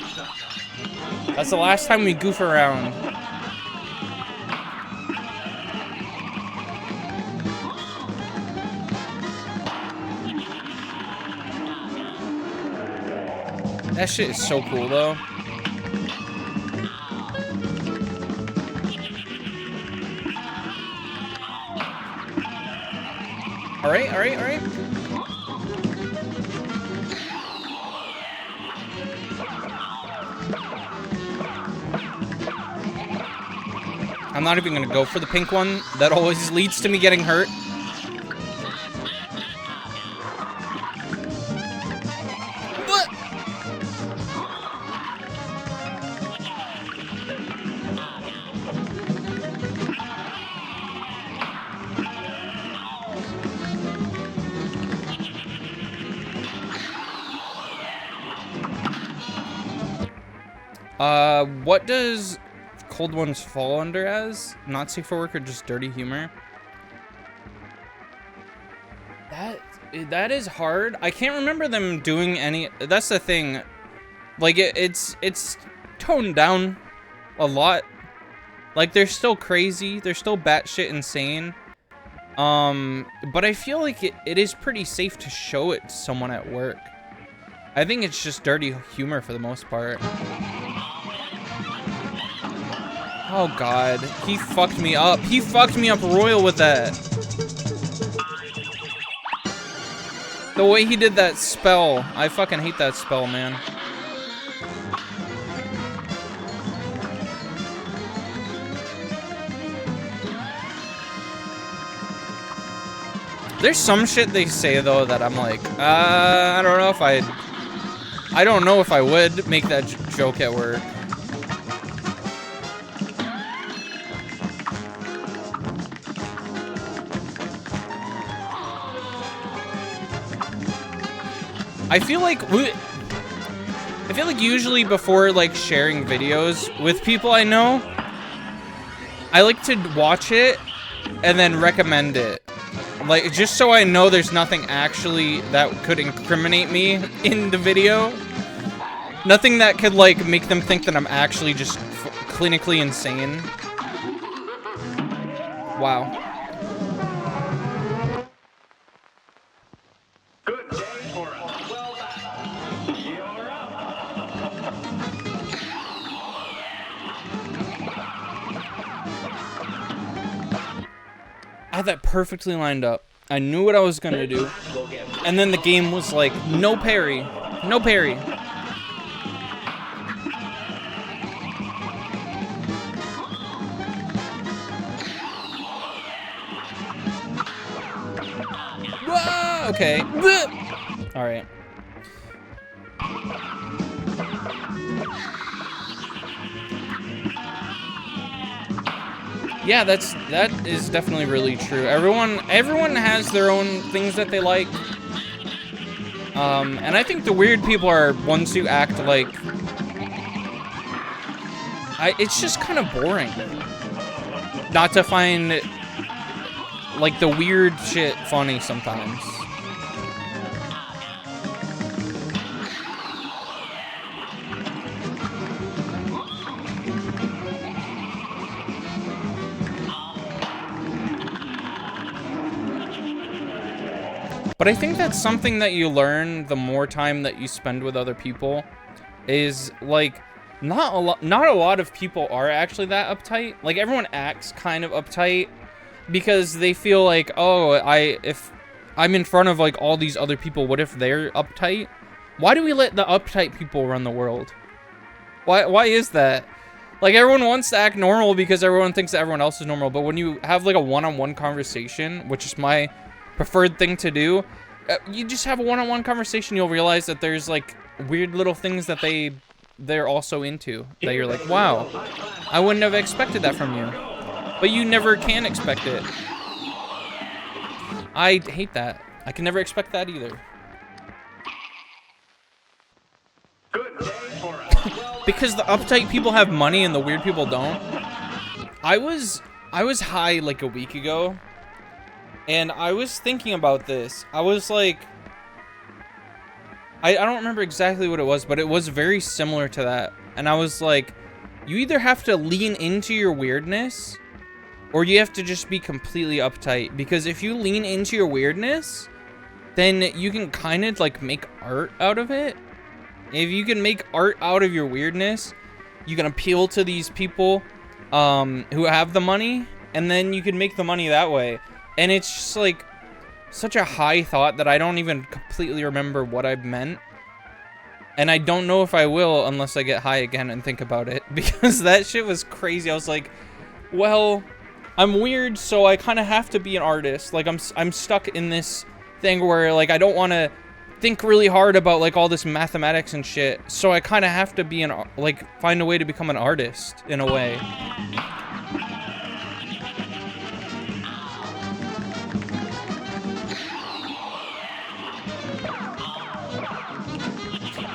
Speaker 1: That's the last time we goof around. That shit is so cool, though. All right, all right, all right. I'm not even gonna go for the pink one. That always leads to me getting hurt. What does cold ones fall under as? Not safe for work or just dirty humor? That is hard. I can't remember them doing any. That's the thing. Like it's toned down a lot. Like they're still crazy. They're still batshit insane. But I feel like it is pretty safe to show it to someone at work. I think it's just dirty humor for the most part. Oh god, he fucked me up. He fucked me up royal with that. The way he did that spell, I fucking hate that spell, man. There's some shit they say though that I'm like, I don't know if I don't know if I would make that joke at work. I feel like usually before like sharing videos with people I know, I like to watch it and then recommend it. Like just so I know there's nothing actually that could incriminate me in the video. Nothing that could like make them think that I'm actually just clinically insane. Wow.
Speaker 2: Good day for us. Well done. You're up.
Speaker 1: I had that perfectly lined up. I knew what I was gonna do. And then the game was like, no parry. No parry. Whoa, okay. All right. Yeah, that is definitely really true. Everyone has their own things that they like. And I think the weird people are ones who act like it's just kind of boring not to find like the weird shit funny sometimes. But I think that's something that you learn the more time that you spend with other people is like not a lot of people are actually that uptight. Like everyone acts kind of uptight because they feel like, oh, if I'm in front of like all these other people, what if they're uptight? Why do we let the uptight people run the world? Why is that? Like everyone wants to act normal because everyone thinks that everyone else is normal, but when you have like a one-on-one conversation, which is my preferred thing to do, you just have a one-on-one conversation, you'll realize that there's like weird little things that they're also into that you're like, wow, I wouldn't have expected that from you, but you never can expect it. I hate that. I can never expect that either.
Speaker 2: Good day for us.
Speaker 1: Because the uptight people have money and the weird people don't. I was high like a week ago, and I was thinking about this. I was like, I don't remember exactly what it was, but it was very similar to that. And I was like, you either have to lean into your weirdness, or you have to just be completely uptight. Because if you lean into your weirdness, then you can kind of like make art out of it. If you can make art out of your weirdness, you can appeal to these people who have the money, and then you can make the money that way. And it's just like such a high thought that I don't even completely remember what I meant. And I don't know if I will unless I get high again and think about it, because that shit was crazy. I was like, well, I'm weird, so I kind of have to be an artist. Like I'm stuck in this thing where like I don't want to think really hard about like all this mathematics and shit, so I kind of have to be like find a way to become an artist in a way.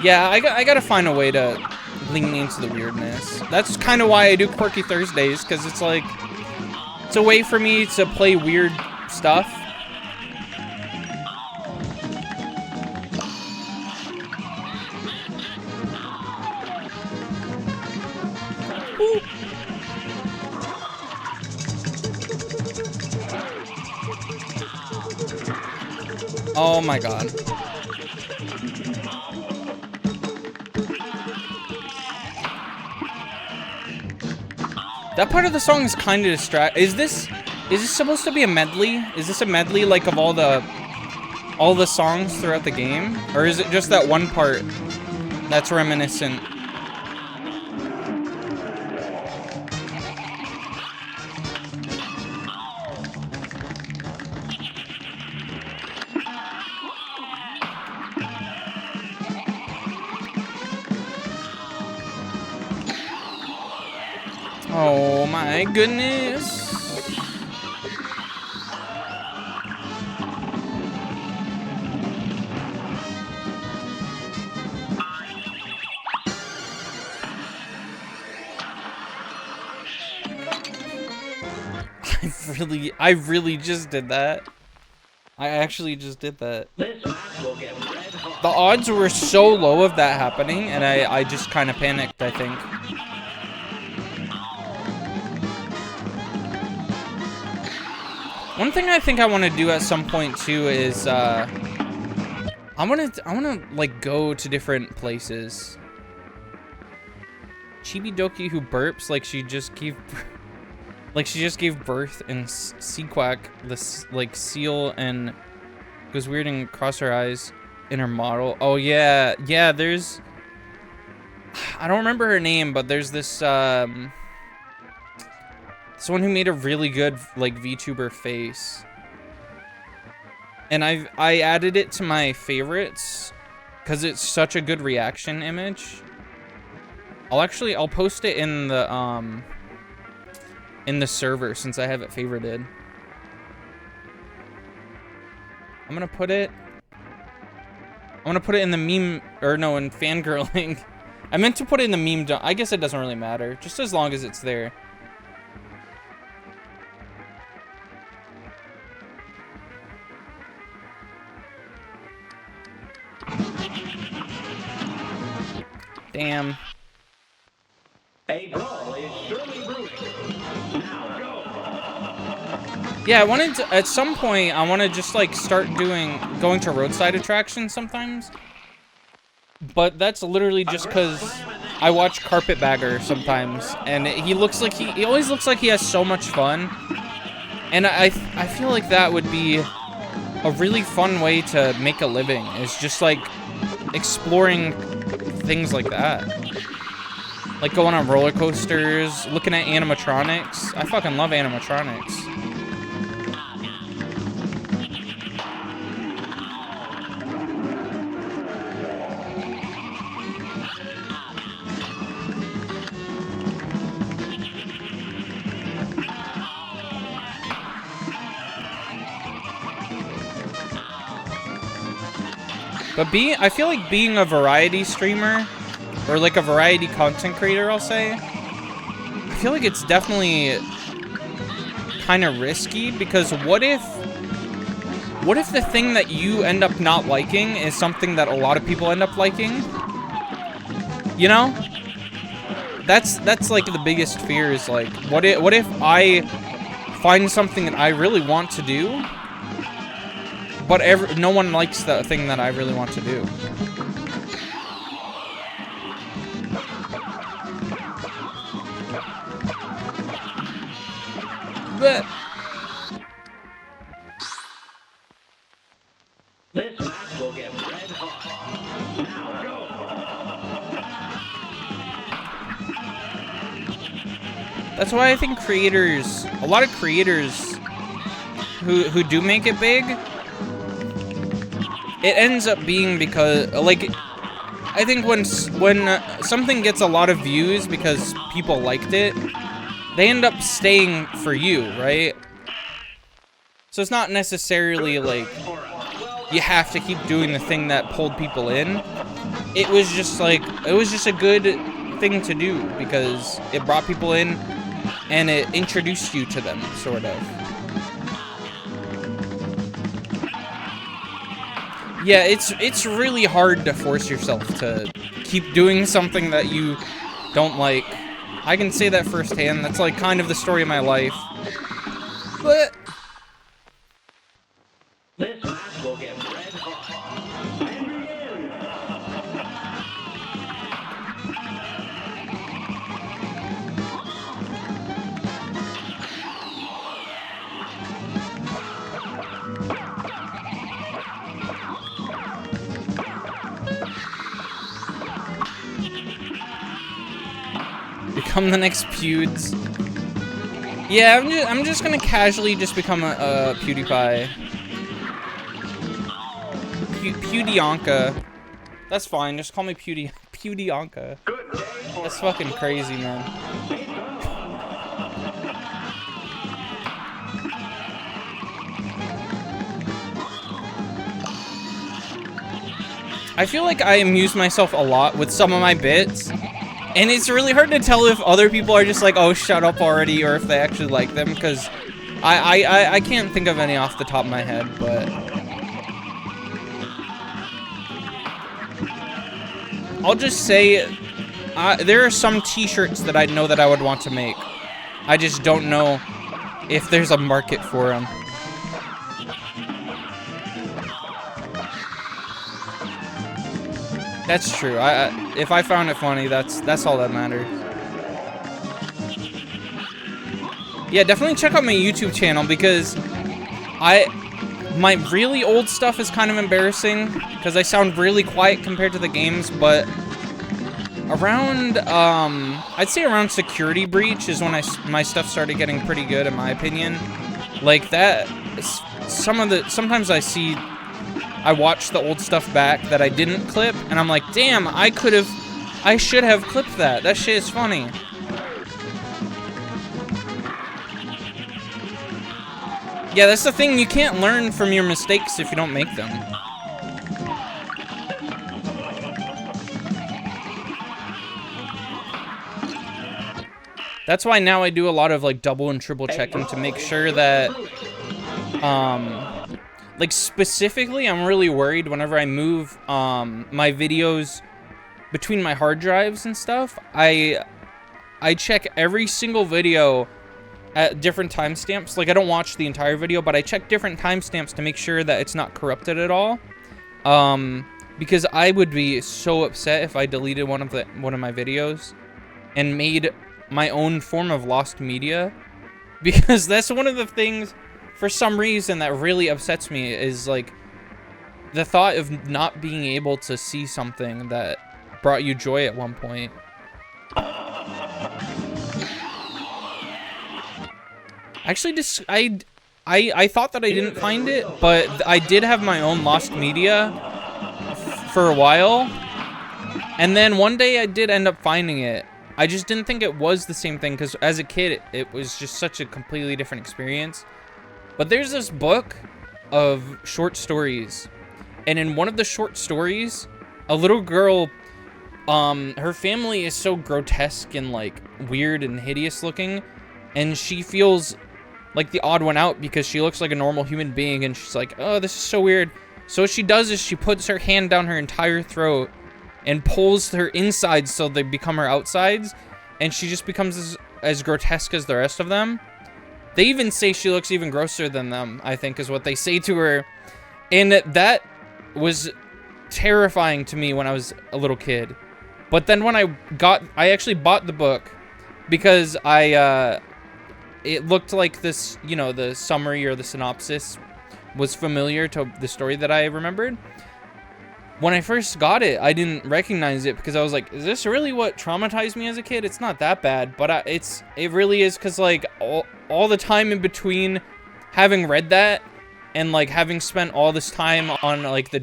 Speaker 1: Yeah, I gotta find a way to lean into the weirdness. That's kind of why I do Quirky Thursdays, because it's like it's a way for me to play weird stuff. Oh my god. That part of the song is kind of Is this supposed to be a medley? Is this a medley like of all the songs throughout the game? Or is it just that one part that's reminiscent? Oh my goodness. I really just did that. I actually just did that.
Speaker 2: This match will get red hot.
Speaker 1: The odds were so low of that happening, and I just kind of panicked, I think. One thing I think I want to do at some point too is I want to like go to different places. Chibidoki who burps like she just gave birth, and Sequack, this like seal, and goes weird and cross her eyes in her model. Oh yeah, there's, I don't remember her name, but there's this someone who made a really good like VTuber face, and I added it to my favorites because it's such a good reaction image. I'll post it in the server since I have it favorited. I'm gonna put it in the meme, or no, in fangirling. I meant to put it in the meme. I guess it doesn't really matter, just as long as it's there. Damn.
Speaker 2: A brawl is surely brewing. Now go.
Speaker 1: Yeah, I wanted to, at some point, I want to just like start going to roadside attractions sometimes. But that's literally just because I watch Carpetbagger sometimes, and he always looks like he has so much fun. And I feel like that would be a really fun way to make a living, is just like exploring things like that. Like going on roller coasters, looking at animatronics. I fucking love animatronics. But I feel like being a variety streamer, or like a variety content creator, I'll say, I feel like it's definitely kind of risky, because what if the thing that you end up not liking is something that a lot of people end up liking? You know? That's like the biggest fear, is like, what if I find something that I really want to do, but no one likes the thing that I really want to do? But
Speaker 2: This match will get red hot. Now go.
Speaker 1: that's why I think a lot of creators who do make it big, it ends up being because, like, I think when something gets a lot of views because people liked it, they end up staying for you, right? So it's not necessarily like you have to keep doing the thing that pulled people in. It was just a good thing to do because it brought people in and it introduced you to them, sort of. Yeah, it's really hard to force yourself to keep doing something that you don't like. I can say that firsthand. That's like kind of the story of my life. But
Speaker 2: This match will get red hot. And begin.
Speaker 1: become the next Pewds. Yeah, I'm just gonna casually just become a PewDiePie. Bianca. That's fine. Just call me Bianca. That's fucking crazy, man. I feel like I amuse myself a lot with some of my bits, and it's really hard to tell if other people are just like, oh, shut up already, or if they actually like them, because I can't think of any off the top of my head, but I'll just say there are some t-shirts that I know that I would want to make. I just don't know if there's a market for them. That's true. If I found it funny, that's all that matters. Yeah, definitely check out my YouTube channel, because my really old stuff is kind of embarrassing because I sound really quiet compared to the games, but around I'd say around Security Breach is when my stuff started getting pretty good, in my opinion. Like that, sometimes I watch the old stuff back that I didn't clip, and I'm like, damn, I should have clipped that. That shit is funny. Yeah, that's the thing. You can't learn from your mistakes if you don't make them. That's why now I do a lot of like double and triple checking to make sure that, like specifically, I'm really worried whenever I move my videos between my hard drives and stuff. I check every single video at different timestamps. Like, I don't watch the entire video, but I check different timestamps to make sure that it's not corrupted at all. Because I would be so upset if I deleted one of my videos and made my own form of lost media. Because that's one of the things, for some reason, that really upsets me, is like the thought of not being able to see something that brought you joy at one point. Actually, I thought that I didn't find it, but I did have my own lost media for a while, and then one day I did end up finding it. I just didn't think it was the same thing, because as a kid, it was just such a completely different experience. But there's this book of short stories, And in one of the short stories, a little girl, her family is so grotesque and like weird and hideous looking, and she feels like the odd one out because she looks like a normal human being, and she's like, oh, this is so weird. So what she does is she puts her hand down her entire throat and pulls her insides so they become her outsides, and she just becomes as grotesque as the rest of them. They even say she looks even grosser than them, I think is what they say to her. And that was terrifying to me when I was a little kid. But then when I actually bought the book because it looked like this, you know, the summary or the synopsis was familiar to the story that I remembered. When I first got it, I didn't recognize it because I was like, is this really what traumatized me as a kid? It's not that bad, but it really is, because like all the time in between having read that and like having spent all this time on like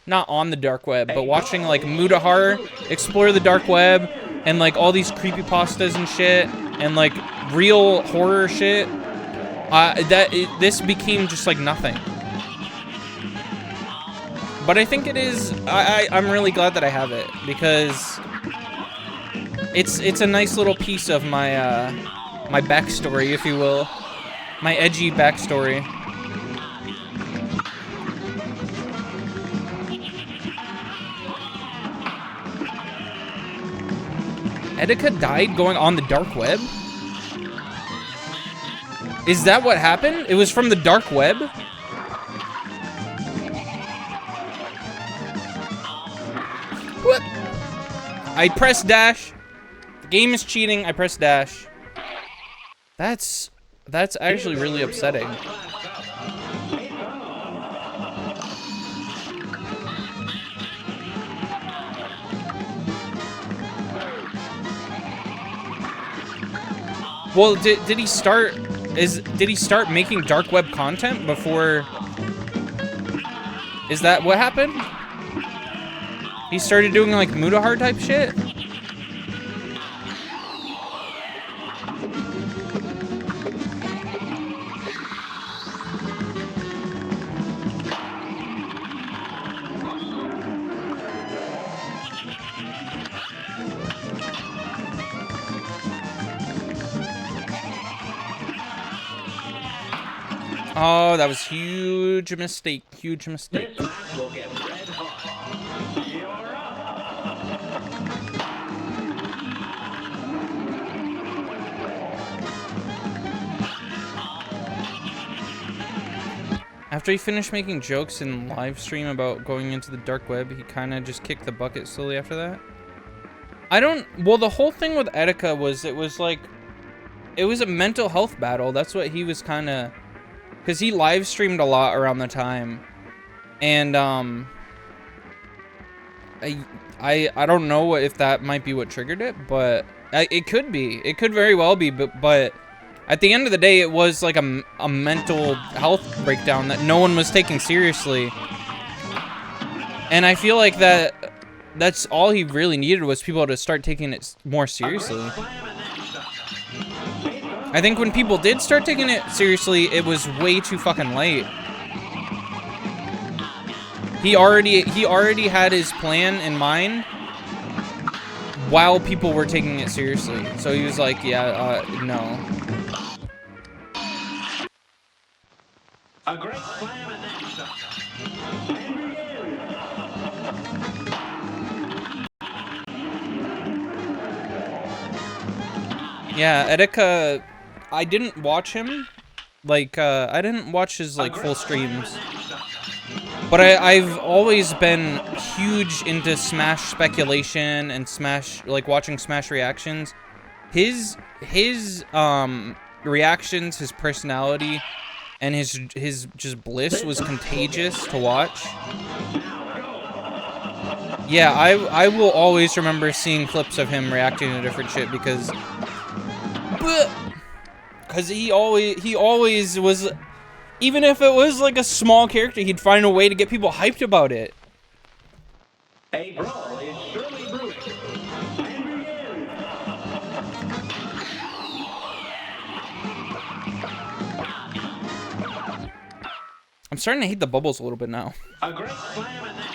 Speaker 1: not on the dark web, but watching like Mutahar explore the dark web and like all these creepypastas and shit and like real horror shit, this became just like nothing. But I think it is, I'm really glad that I have it, because it's a nice little piece of my my backstory, if you will. My edgy backstory. Etika died going on the dark web? Is that what happened? It was from the dark web? What? I pressed dash. The game is cheating. I pressed dash. That's actually really upsetting. Well, did he start making dark web content before? Is that what happened? He started doing like Mutahar type shit? Oh, that was huge mistake. Huge mistake.
Speaker 2: This match will get red hot. You're up.
Speaker 1: After he finished making jokes in live stream about going into the dark web, he kind of just kicked the bucket slowly after that. Well, the whole thing with Etika was, it was a mental health battle. That's what he was kind of, because he live streamed a lot around the time, and I don't know if that might be what triggered it, but it could be. It could very well be, but at the end of the day, it was like a mental health breakdown that no one was taking seriously. And I feel like that's all he really needed, was people to start taking it more seriously. I think when people did start taking it seriously, it was way too fucking late. He already had his plan in mind while people were taking it seriously. So he was like, yeah, no.
Speaker 2: A great slam and then stop.
Speaker 1: Yeah, Etika, I didn't watch him. Like, I didn't watch his, like, full streams. But I've always been huge into Smash speculation and Smash, like, watching Smash reactions. His reactions, his personality, and his just bliss was contagious to watch. Yeah, I will always remember seeing clips of him reacting to different shit, because he always was, even if it was like a small character, he'd find a way to get people hyped about it.
Speaker 2: A brawl is surely brewing.
Speaker 1: I'm starting to hate the bubbles a little bit now.
Speaker 2: A great slam and then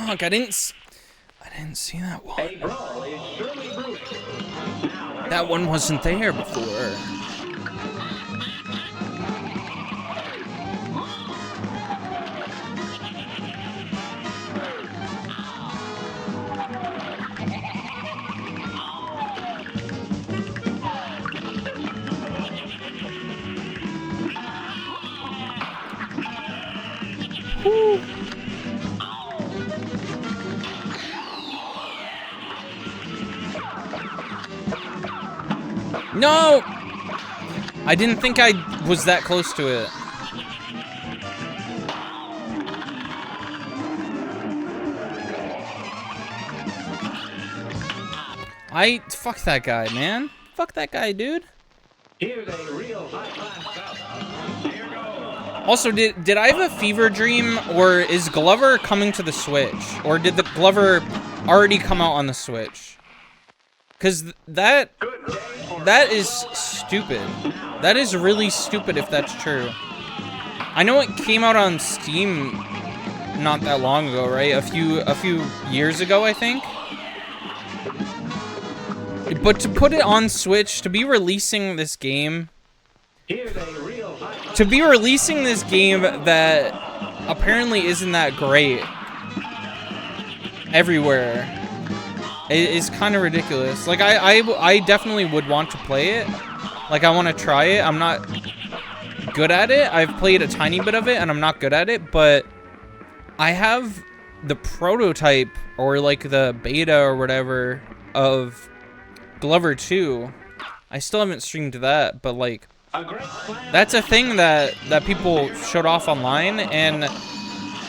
Speaker 1: Fuck, I didn't see that one.
Speaker 2: A brawl is surely brewing. Now
Speaker 1: That one wasn't there before. Woo. No! I didn't think I was that close to it. Fuck that guy, man. Fuck that guy, dude.
Speaker 2: here's a real high-class bout. Here goes.
Speaker 1: Also, did I have a fever dream, or is Glover coming to the Switch? Or did the Glover already come out on the Switch? Because that is stupid. That is really stupid if that's true. I know it came out on Steam not that long ago, right? A few years ago, I think. But to put it on Switch, to be releasing this game, that apparently isn't that great everywhere, is kind of ridiculous. Like, I definitely would want to play it. Like, I want to try it. I'm not good at it. I've played a tiny bit of it, and I'm not good at it, but I have the prototype, or like the beta or whatever, of Glover 2. I still haven't streamed that, but like, that's a thing that people showed off online, and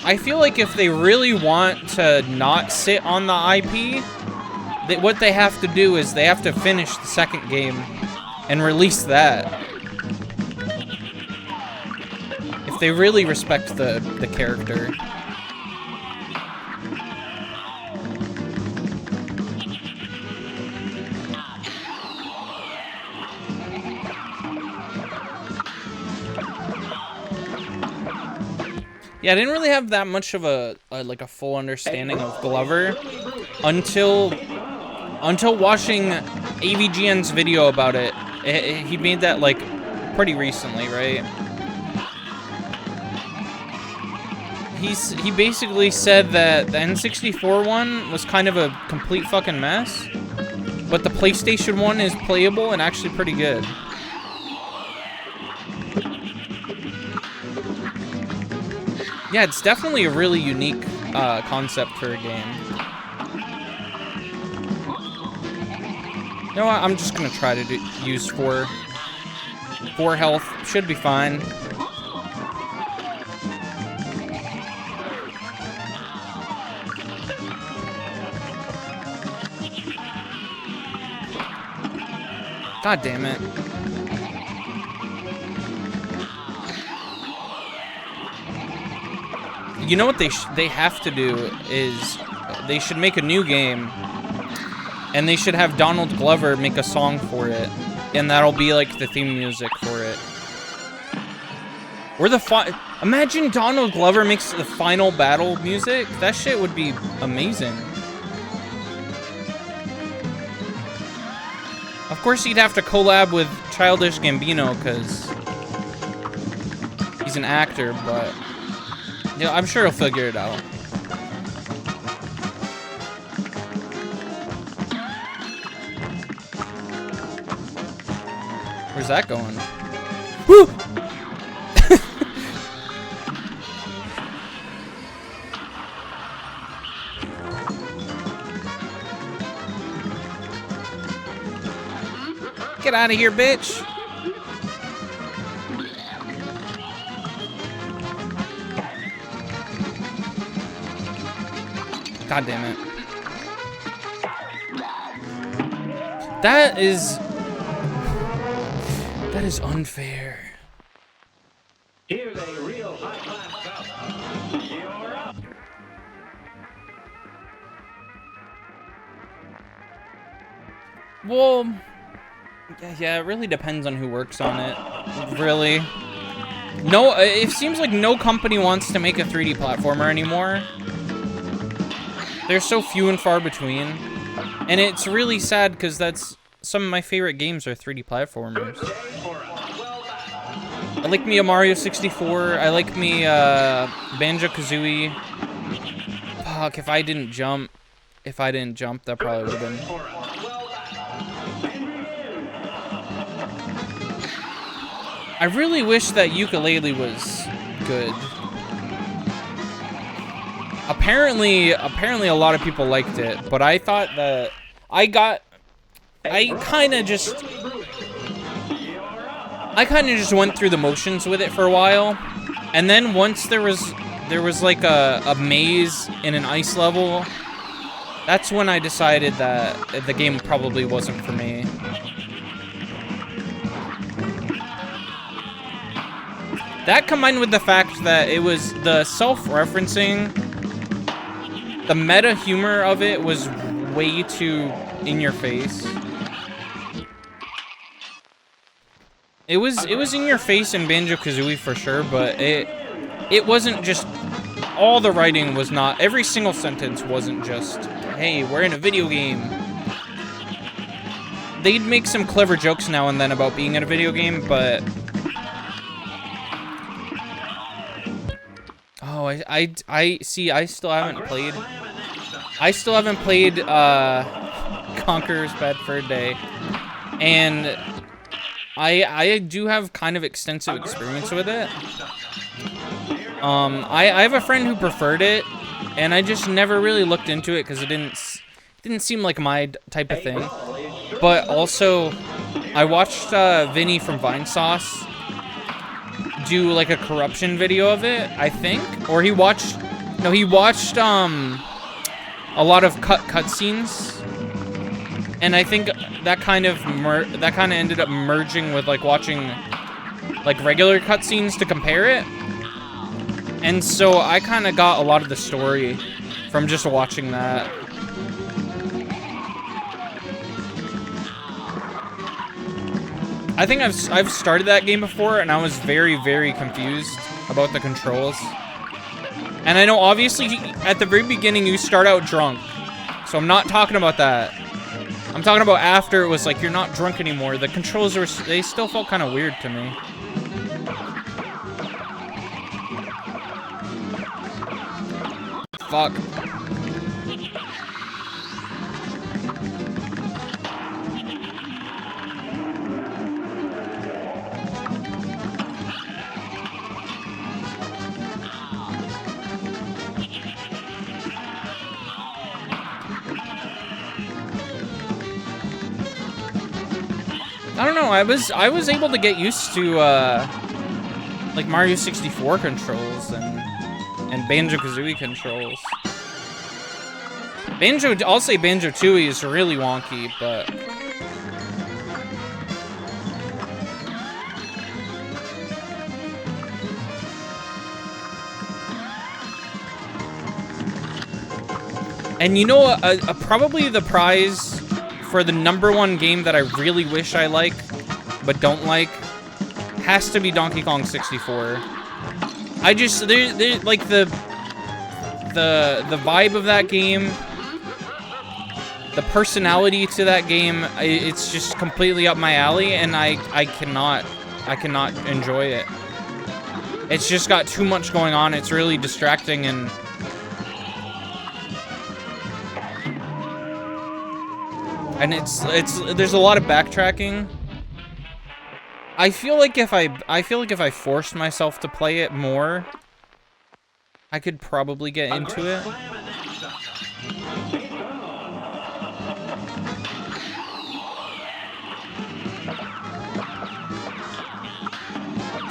Speaker 1: I feel like if they really want to not sit on the IP, what they have to do is they have to finish the second game and release that. If they really respect the character. Yeah, I didn't really have that much of a full understanding of Glover until watching AVGN's video about it. He made that like pretty recently, right? He basically said that the N64 one was kind of a complete fucking mess, but the PlayStation one is playable and actually pretty good. Yeah, it's definitely a really unique concept for a game. You know what? I'm just gonna try to use 4 health. Should be fine. God damn it. You know what they have to do is they should make a new game, and they should have Donald Glover make a song for it, and that'll be like the theme music for it. Or imagine Donald Glover makes the final battle music. That shit would be amazing. Of course, he'd have to collab with Childish Gambino because he's an actor, but yeah, I'm sure he'll figure it out. Where's that going? Woo! Get out of here, bitch! God damn it. That is unfair.
Speaker 2: Here's a real high-class bout. You're up.
Speaker 1: Well, yeah, it really depends on who works on it. Really. No, it seems like no company wants to make a 3D platformer anymore. they're so few and far between. And it's really sad because that's some of my favorite games are 3D platformers. I like me a Mario 64. I like me Banjo-Kazooie. Fuck, if I didn't jump, that probably would have been. I really wish that Yooka-Laylee was good. Apparently a lot of people liked it, but I thought that I kind of just went through the motions with it for a while, and then once there was like a maze in an ice level, that's when I decided that the game probably wasn't for me. That combined with the fact that it was the self-referencing, the meta humor of it was way too in your face. It was in your face in Banjo-Kazooie for sure, but it wasn't just, all the writing was not, every single sentence wasn't just, hey, we're in a video game. They'd make some clever jokes now and then about being in a video game, but oh, I see, I still haven't played Conker's Bad Fur Day, and I do have kind of extensive experience with it. I have a friend who preferred it, and I just never really looked into it because it didn't seem like my type of thing. But also, I watched Vinny from Vinesauce do like a corruption video of it, I think, or he watched a lot of cutscenes. And I think that kind of ended up merging with like watching like regular cutscenes to compare it. And so I kind of got a lot of the story from just watching that. I think I've started that game before and I was very, very confused about the controls. And I know obviously at the very beginning you start out drunk. So I'm not talking about that. I'm talking about after it was like, you're not drunk anymore. The controls they still felt kind of weird to me. Fuck. I don't know, I was able to get used to like Mario 64 controls and Banjo-Kazooie controls. I'll say Banjo-Tooie is really wonky, but and you know, probably the prize for the #1 game that I really wish I like, but don't like, has to be Donkey Kong 64. I just, they're like the vibe of that game, the personality to that game, it's just completely up my alley, and I cannot enjoy it. It's just got too much going on. It's really distracting, and there's a lot of backtracking. I feel like if I forced myself to play it more, I could probably get into it.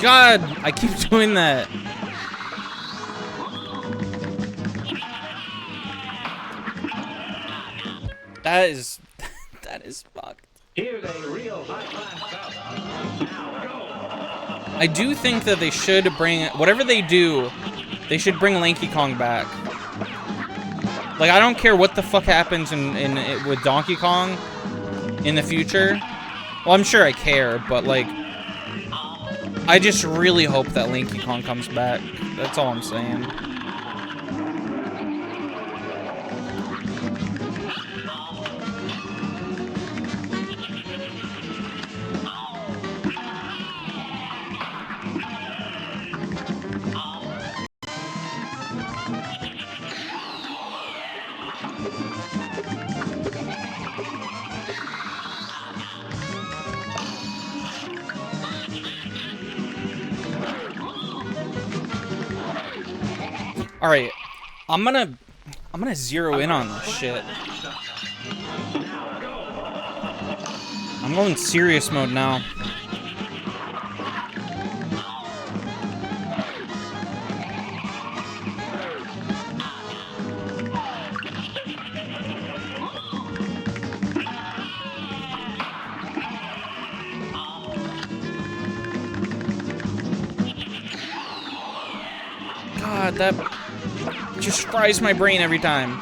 Speaker 1: God, I keep doing that. That is fucked.
Speaker 2: Here's a real high-class bout. Now go.
Speaker 1: I do think that they should bring, whatever they do, they should bring Lanky Kong back. Like, I don't care what the fuck happens with Donkey Kong in the future. Well, I'm sure I care, but like, I just really hope that Lanky Kong comes back. That's all I'm saying. All right, I'm gonna zero in on this shit. I'm going serious mode now. God, that just fries my brain every time.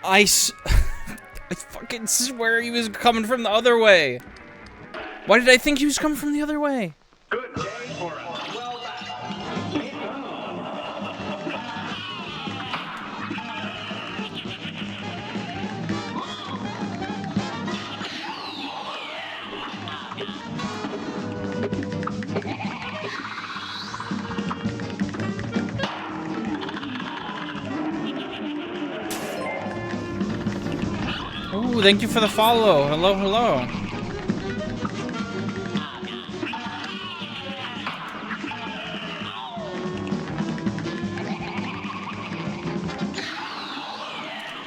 Speaker 1: I fucking swear he was coming from the other way. Why did I think he was coming from the other way?
Speaker 2: Good day for us. Well
Speaker 1: Ooh, thank you for the follow. Hello, hello.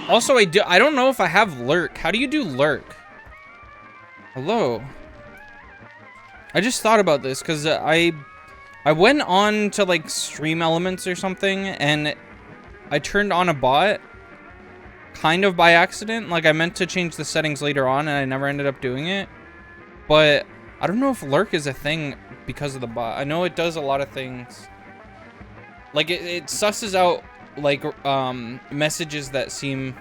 Speaker 1: Also, I don't know if I have lurk. How do you do lurk? Hello. I just thought about this because I went on to like Stream Elements or something and I turned on a bot kind of by accident. Like I meant to change the settings later on and I never ended up doing it. But I don't know if lurk is a thing because of the bot. I know it does a lot of things. Like it susses out like messages that seem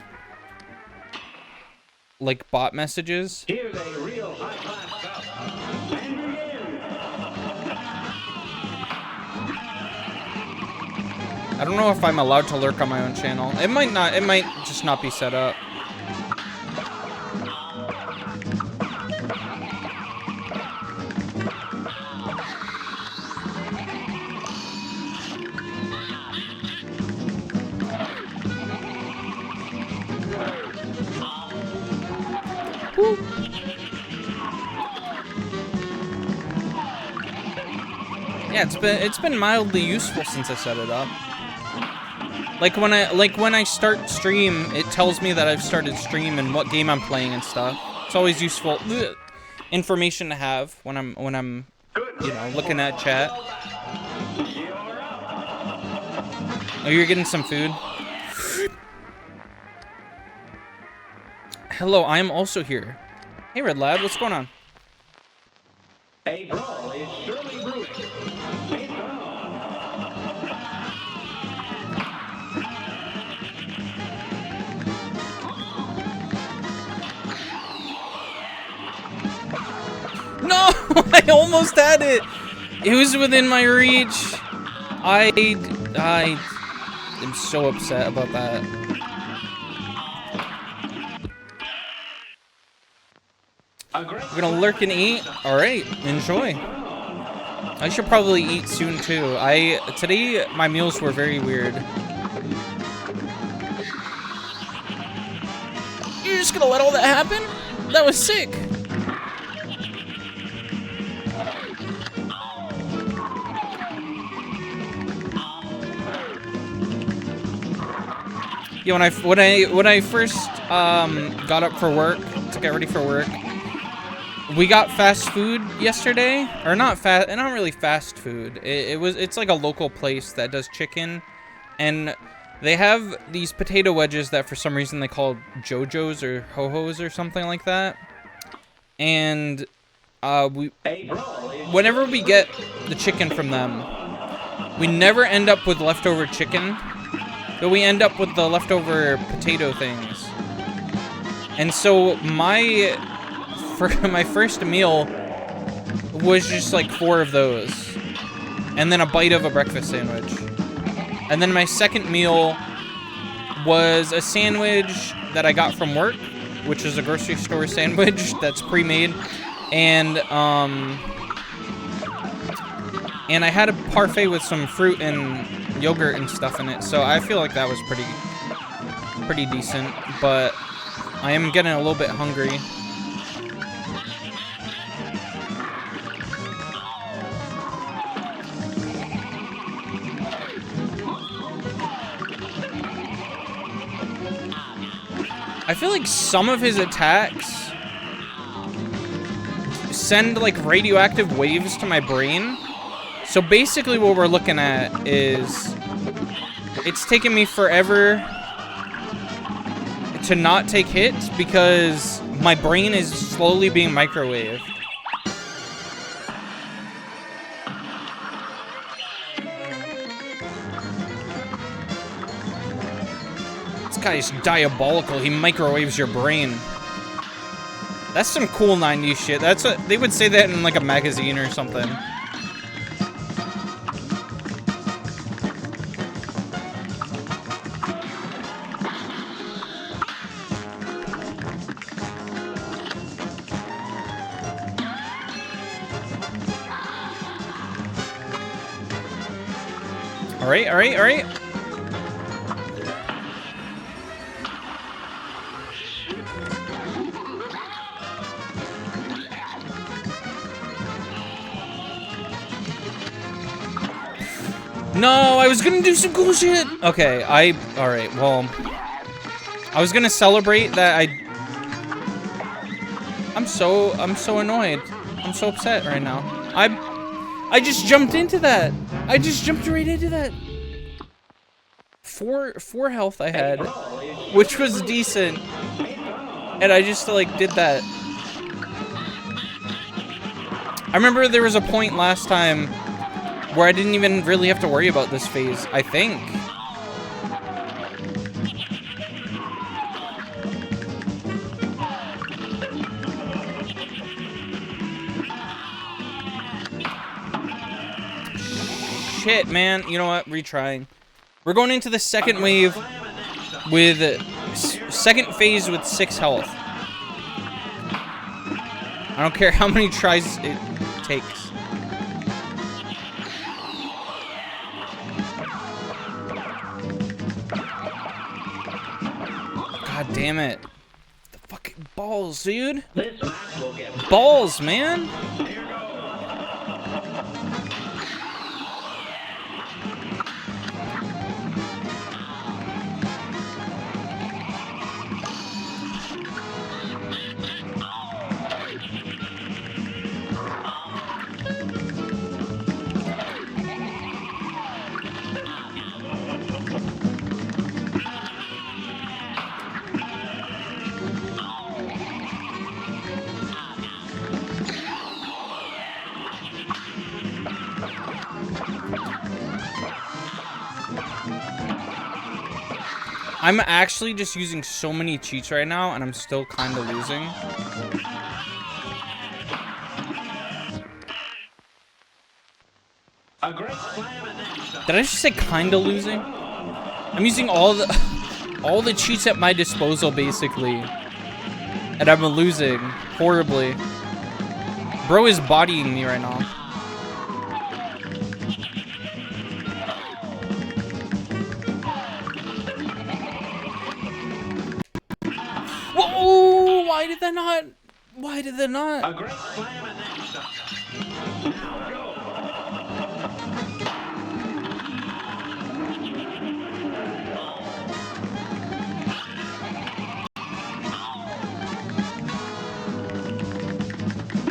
Speaker 1: like bot messages.
Speaker 2: here's a real high-class cup. And begin.
Speaker 1: I don't know if I'm allowed to lurk on my own channel. It might not. It might just not be set up. Woo. Yeah, it's been mildly useful since I set it up. Like when I start stream, it tells me that I've started stream and what game I'm playing and stuff. It's always useful information to have when I'm you know, looking at chat. Oh, you're getting some food? Hello, I am also here. Hey, Red Lad, what's going on?
Speaker 2: A brawl is surely brewing. It's on.
Speaker 1: No, I almost had it. It was within my reach. I am so upset about that. We're gonna lurk and eat. All right, enjoy. I should probably eat soon too. Today my meals were very weird. You're just gonna let all that happen? That was sick. Yeah, when I first got up for work to get ready for work, we got fast food yesterday, or not really fast food. It's like a local place that does chicken, and they have these potato wedges that for some reason they call JoJo's or Ho-Ho's or something like that. And whenever we get the chicken from them, we never end up with leftover chicken, but we end up with the leftover potato things. And so my first meal was just like 4 of those, and then a bite of a breakfast sandwich. And then my second meal was a sandwich that I got from work, which is a grocery store sandwich that's pre-made, and I had a parfait with some fruit and yogurt and stuff in it, so I feel like that was pretty decent. But I am getting a little bit hungry. I feel like some of his attacks send like radioactive waves to my brain. So basically what we're looking at is it's taken me forever to not take hits because my brain is slowly being microwaved. This guy is diabolical. He microwaves your brain. That's some cool 90s shit. That's what they would say that in like a magazine or something. All right, all right, all right. No, I was gonna do some cool shit. Okay, all right, well, I was gonna celebrate that I'm so annoyed. I'm so upset right now. I just jumped into that. I just jumped right into that. Four health I had, which was decent, and I just like did that. I remember there was a point last time where I didn't even really have to worry about this phase, I think. Shit, man. You know what? Retrying. We're going into the second wave with second phase with 6 health. I don't care how many tries it takes. God damn it. The fucking balls, dude. Balls, man. I'm actually just using so many cheats right now, and I'm still kind of losing. Did I just say kind of losing? I'm using all the cheats at my disposal, basically, and I'm losing horribly. Bro is bodying me right now. Whoa! Why did that not? Why did that not?
Speaker 2: A great slam and then stop. Now go.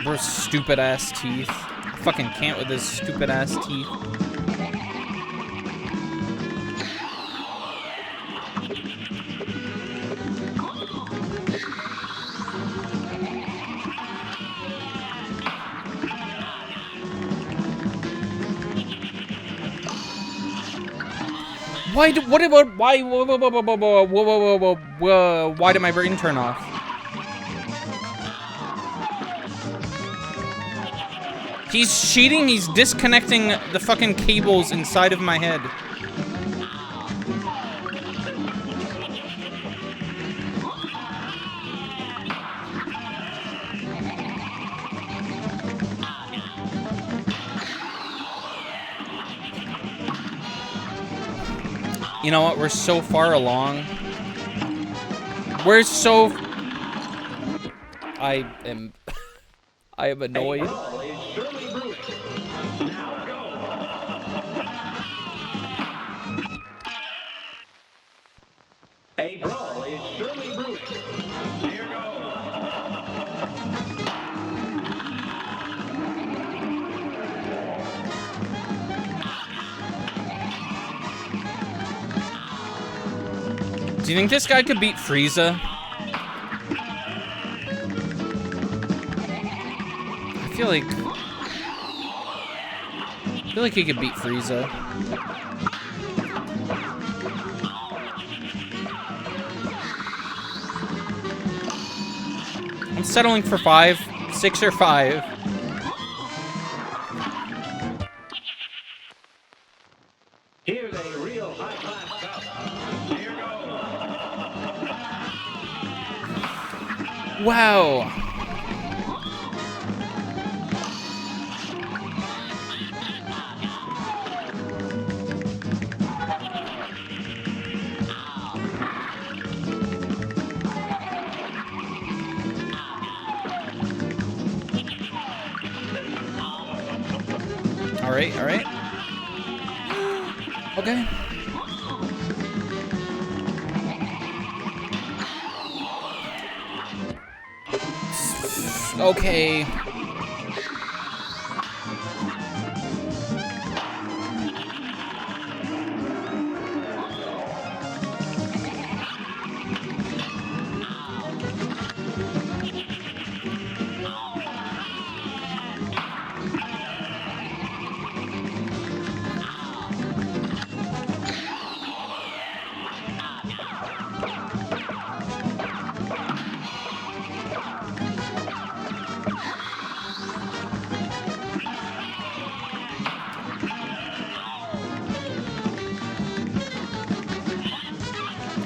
Speaker 1: Bro's stupid ass teeth. I fucking can't with his stupid ass teeth. Why did my brain turn off? He's cheating, he's disconnecting the fucking cables inside of my head. You know what? We're so far along. We're so... I am annoyed.
Speaker 2: A brawl is surely brewing. Now go. A brawl is surely brewing. Here goes.
Speaker 1: Do you think this guy could beat Frieza? I feel like he could beat Frieza. I'm settling for 5, 6 or 5.
Speaker 2: Here's a real high-class bout. Here goes.
Speaker 1: Wow. All right. Okay. Okay.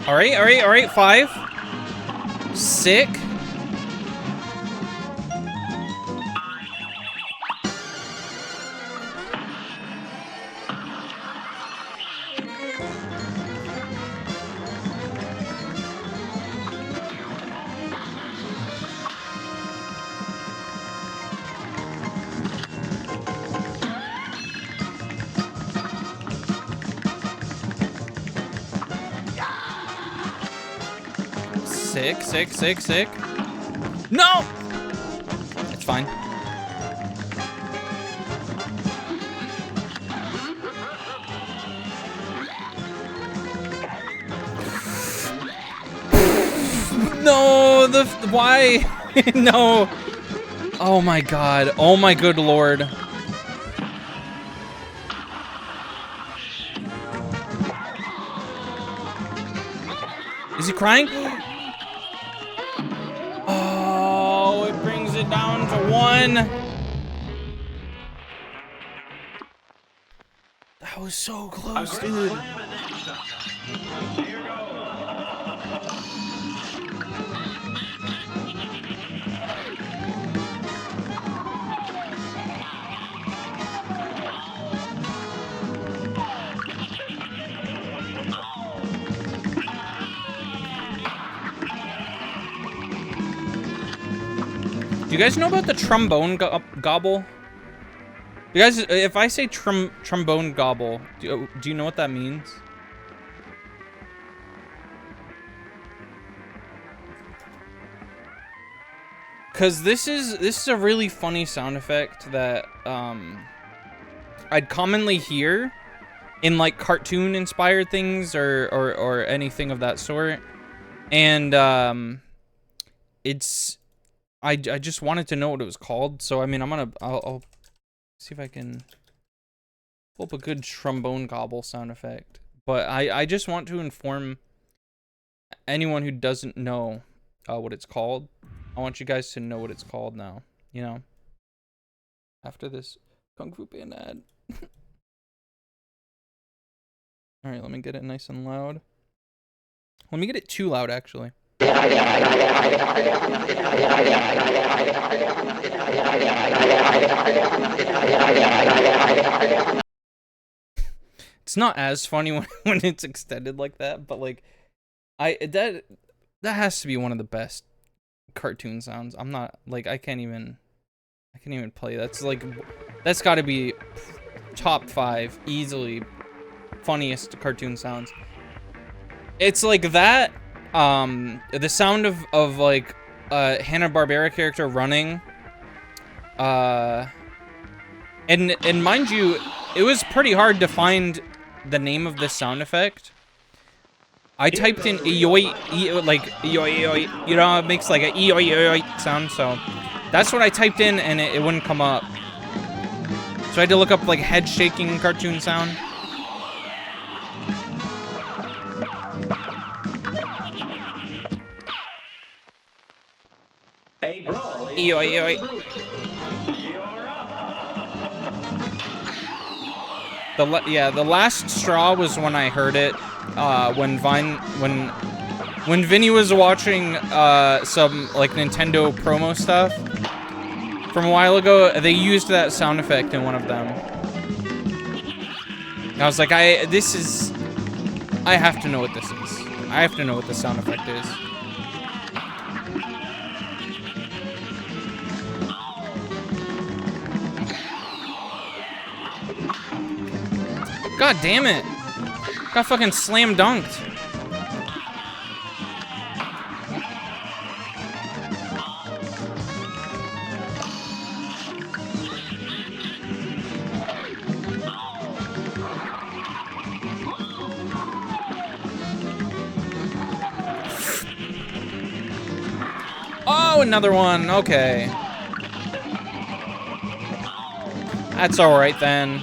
Speaker 1: All right. 5. Sick. Sick. No! It's fine. No, why? No. Oh my god. Oh my good lord. Is he crying? Oh, it brings it down to 1. That was so close, dude. Do you guys know about the trombone gobble? You guys, if I say trombone gobble, do you know what that means? Cause this is a really funny sound effect that I'd commonly hear in like cartoon inspired things or anything of that sort, and it's. I just wanted to know what it was called, so I mean I'll see if I can pull up a good trombone gobble sound effect. But I just want to inform anyone who doesn't know what it's called. I want you guys to know what it's called now, you know? After this Kung Fu Panda ad. Alright, let me get it nice and loud. Let me get it too loud, actually. It's not as funny when it's extended like that, but like that has to be one of the best cartoon sounds. I'm not like I can't even play. That's got to be top 5 easily funniest cartoon sounds. It's like that the sound of like Hanna-Barbera character running and mind you, it was pretty hard to find the name of this sound effect. I typed in eoi, like eoi, you know, it makes like a eoi sound, so that's what I typed in and it wouldn't come up. So I had to look up like head shaking cartoon sound. Eoi, eoi. The last straw was when I heard it, when Vinny was watching some like Nintendo promo stuff from a while ago. They used that sound effect in one of them. And I was like, I have to know what this is. I have to know what the sound effect is. God damn it. Got fucking slam dunked. Oh, another one. Okay. That's alright then.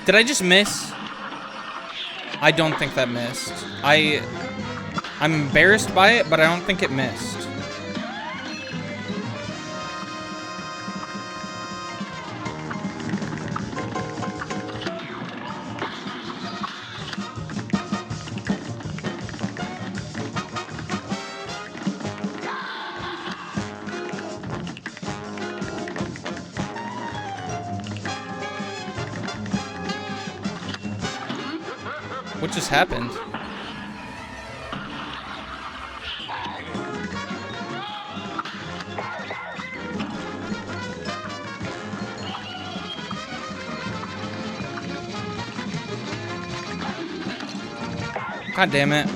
Speaker 1: Did I just miss? I don't think that missed. I'm embarrassed by it, but I don't think it missed. What just happened? God damn it.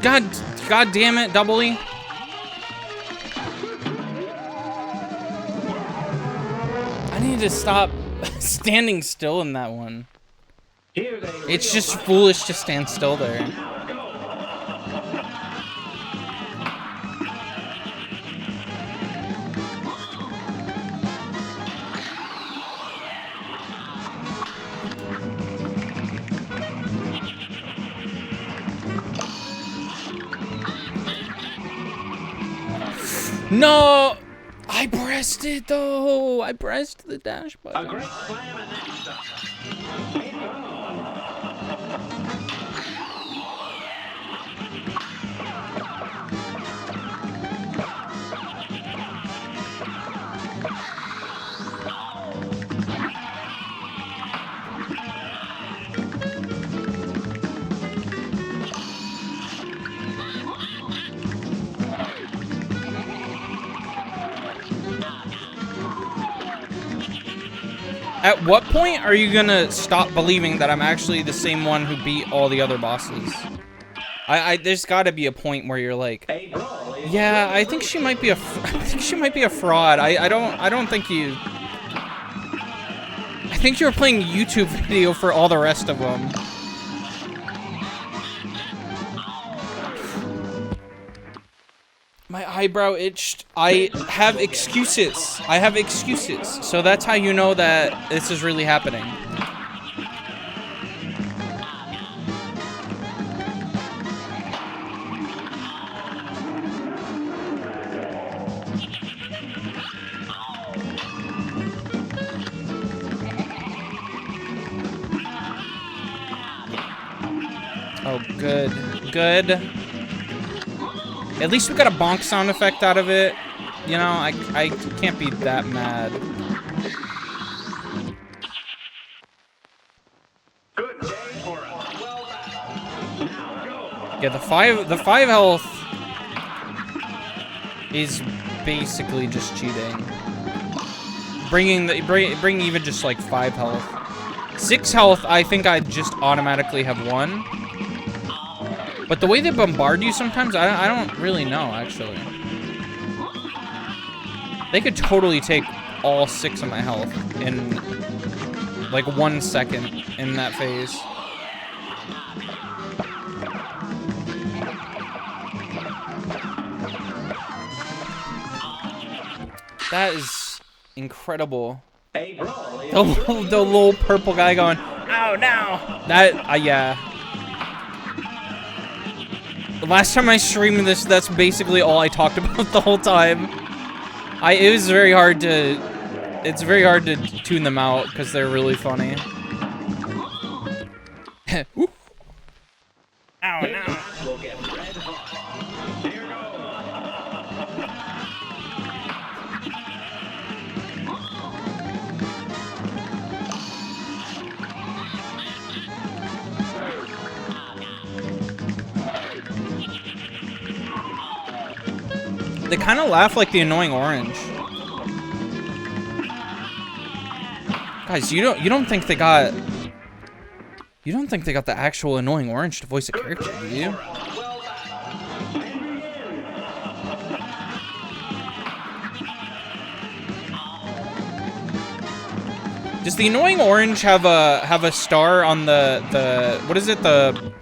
Speaker 1: God damn it, Double E. I need to stop standing still in that one. It's just foolish to stand still there. No! I pressed it though! I pressed the dash button.
Speaker 2: A great slam and then stop.
Speaker 1: At what point are you gonna stop believing that I'm actually the same one who beat all the other bosses? There's gotta be a point where you're like, yeah, I think she might be a fraud. I don't think you. I think you were playing a YouTube video for all the rest of them. My eyebrow itched. I have excuses. So that's how you know that this is really happening. Oh, good. Good. At least we got a bonk sound effect out of it. You know, I can't be that mad.
Speaker 2: Good day for us. Well done. Now go.
Speaker 1: Yeah, the 5 health is basically just cheating. Bring even just like 5 health. 6 health, I think I'd just automatically have won. But the way they bombard you sometimes, I don't really know, actually. They could totally take all 6 of my health in like 1 second in that phase. That is incredible. The little purple guy going, "Oh no!" That, yeah. The last time I streamed this, that's basically all I talked about the whole time. It was very hard to, it's very hard to tune them out because they're really funny. Ow, no.
Speaker 2: We'll get red hot. Here
Speaker 1: They kind of laugh like the annoying orange. Guys, you don't think they got the actual annoying orange to voice a character, do you? Does the annoying orange have a star on the what is it, the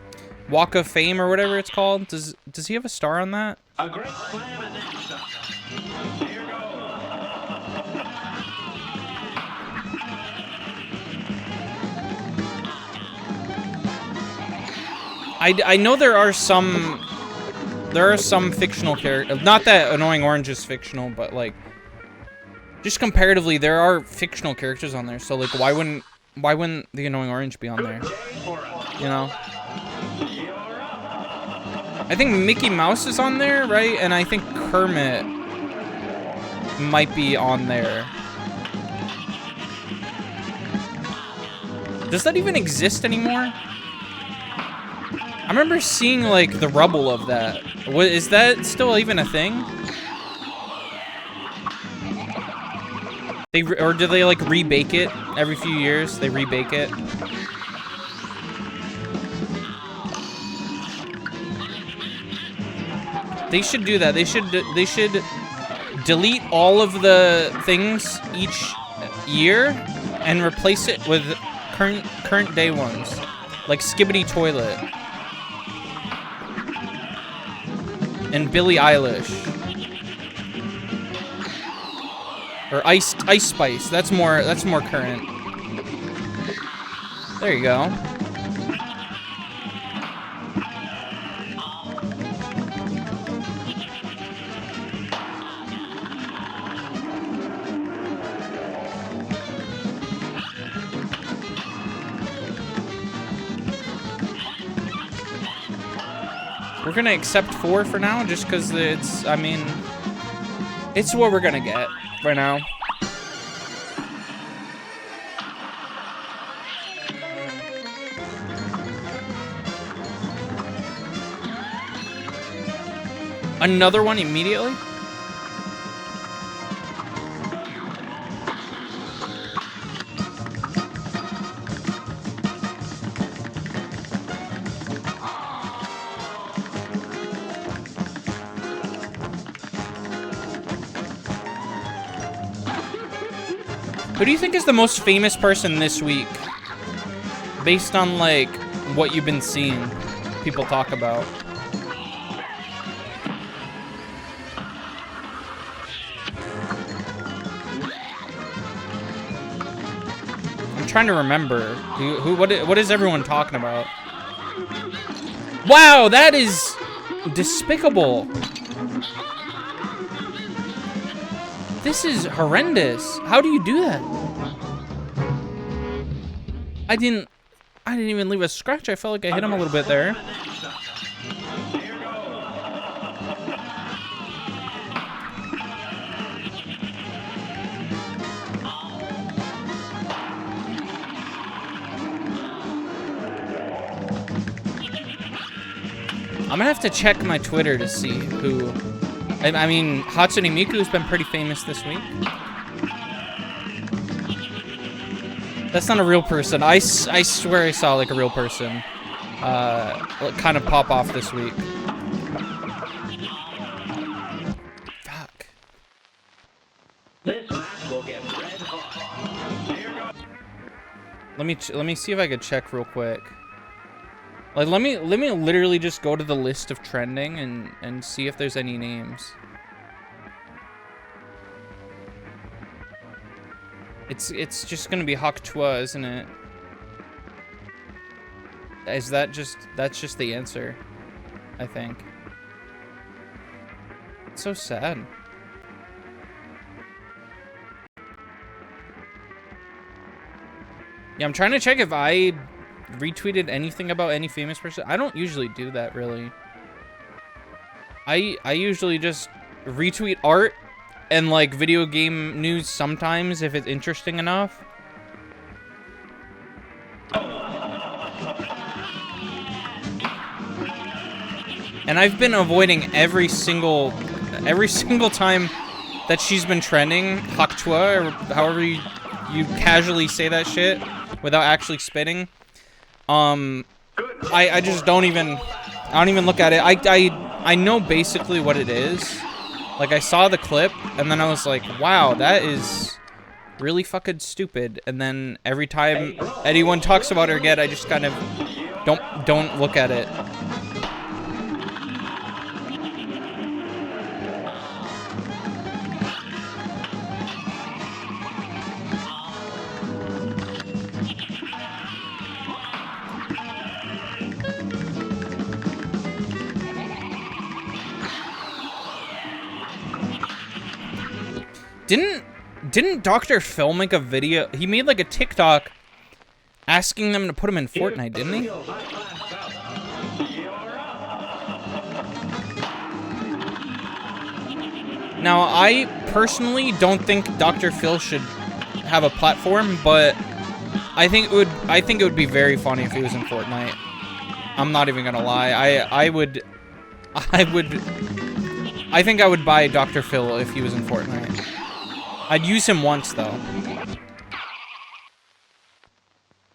Speaker 1: Walk of Fame or whatever it's called? Does he have a star on that?
Speaker 2: A great slam and then stop. Here
Speaker 1: I know there are some fictional characters. Not that annoying orange is fictional, but like just comparatively, there are fictional characters on there. So like, why wouldn't the annoying orange be on there? You know. I think Mickey Mouse is on there, right? And I think Kermit might be on there. Does that even exist anymore? I remember seeing like the rubble of that. Is that still even a thing? Or do they like rebake it every few years? They rebake it. They should do that. They should delete all of the things each year and replace it with current day ones, like Skibbity Toilet and Billie Eilish or Ice Spice. That's more current. There you go. We're gonna accept 4 for now, just because it's, I mean, it's what we're gonna get right now. Another one immediately? Who do you think is the most famous person this week? Based on, like, what you've been seeing people talk about. I'm trying to remember. What is everyone talking about? Wow, that is despicable. This is horrendous. How do you do that? I didn't even leave a scratch. I felt like I hit him a little bit there. I'm gonna have to check my Twitter to see who... I mean, Hatsune Miku's been pretty famous this week. That's not a real person. I swear I saw, like, a real person kind of pop off this week. Fuck.
Speaker 2: This match will get red hot.
Speaker 1: Let me see if I could check real quick. Like, let me literally just go to the list of trending and see if there's any names. It's just gonna be Hawk-Tua, isn't it? Is that just... That's just the answer, I think. It's so sad. Yeah, I'm trying to check if I retweeted anything about any famous person. I don't usually do that, really. I usually just retweet art and, like, video game news sometimes if it's interesting enough. And I've been avoiding every single time that she's been trending, Hawk-Tua, or however you casually say that shit without actually spitting. I just don't even look at it. I know basically what it is. Like, I saw the clip and then I was like, wow, that is really fucking stupid. And then every time anyone talks about her again, I just kind of don't look at it. Didn't Dr. Phil make a video? He made like a TikTok asking them to put him in Fortnite, didn't he? Now, I personally don't think Dr. Phil should have a platform, but I think it would be very funny if he was in Fortnite. I'm not even gonna lie. I think I would buy Dr. Phil if he was in Fortnite. I'd use him once, though.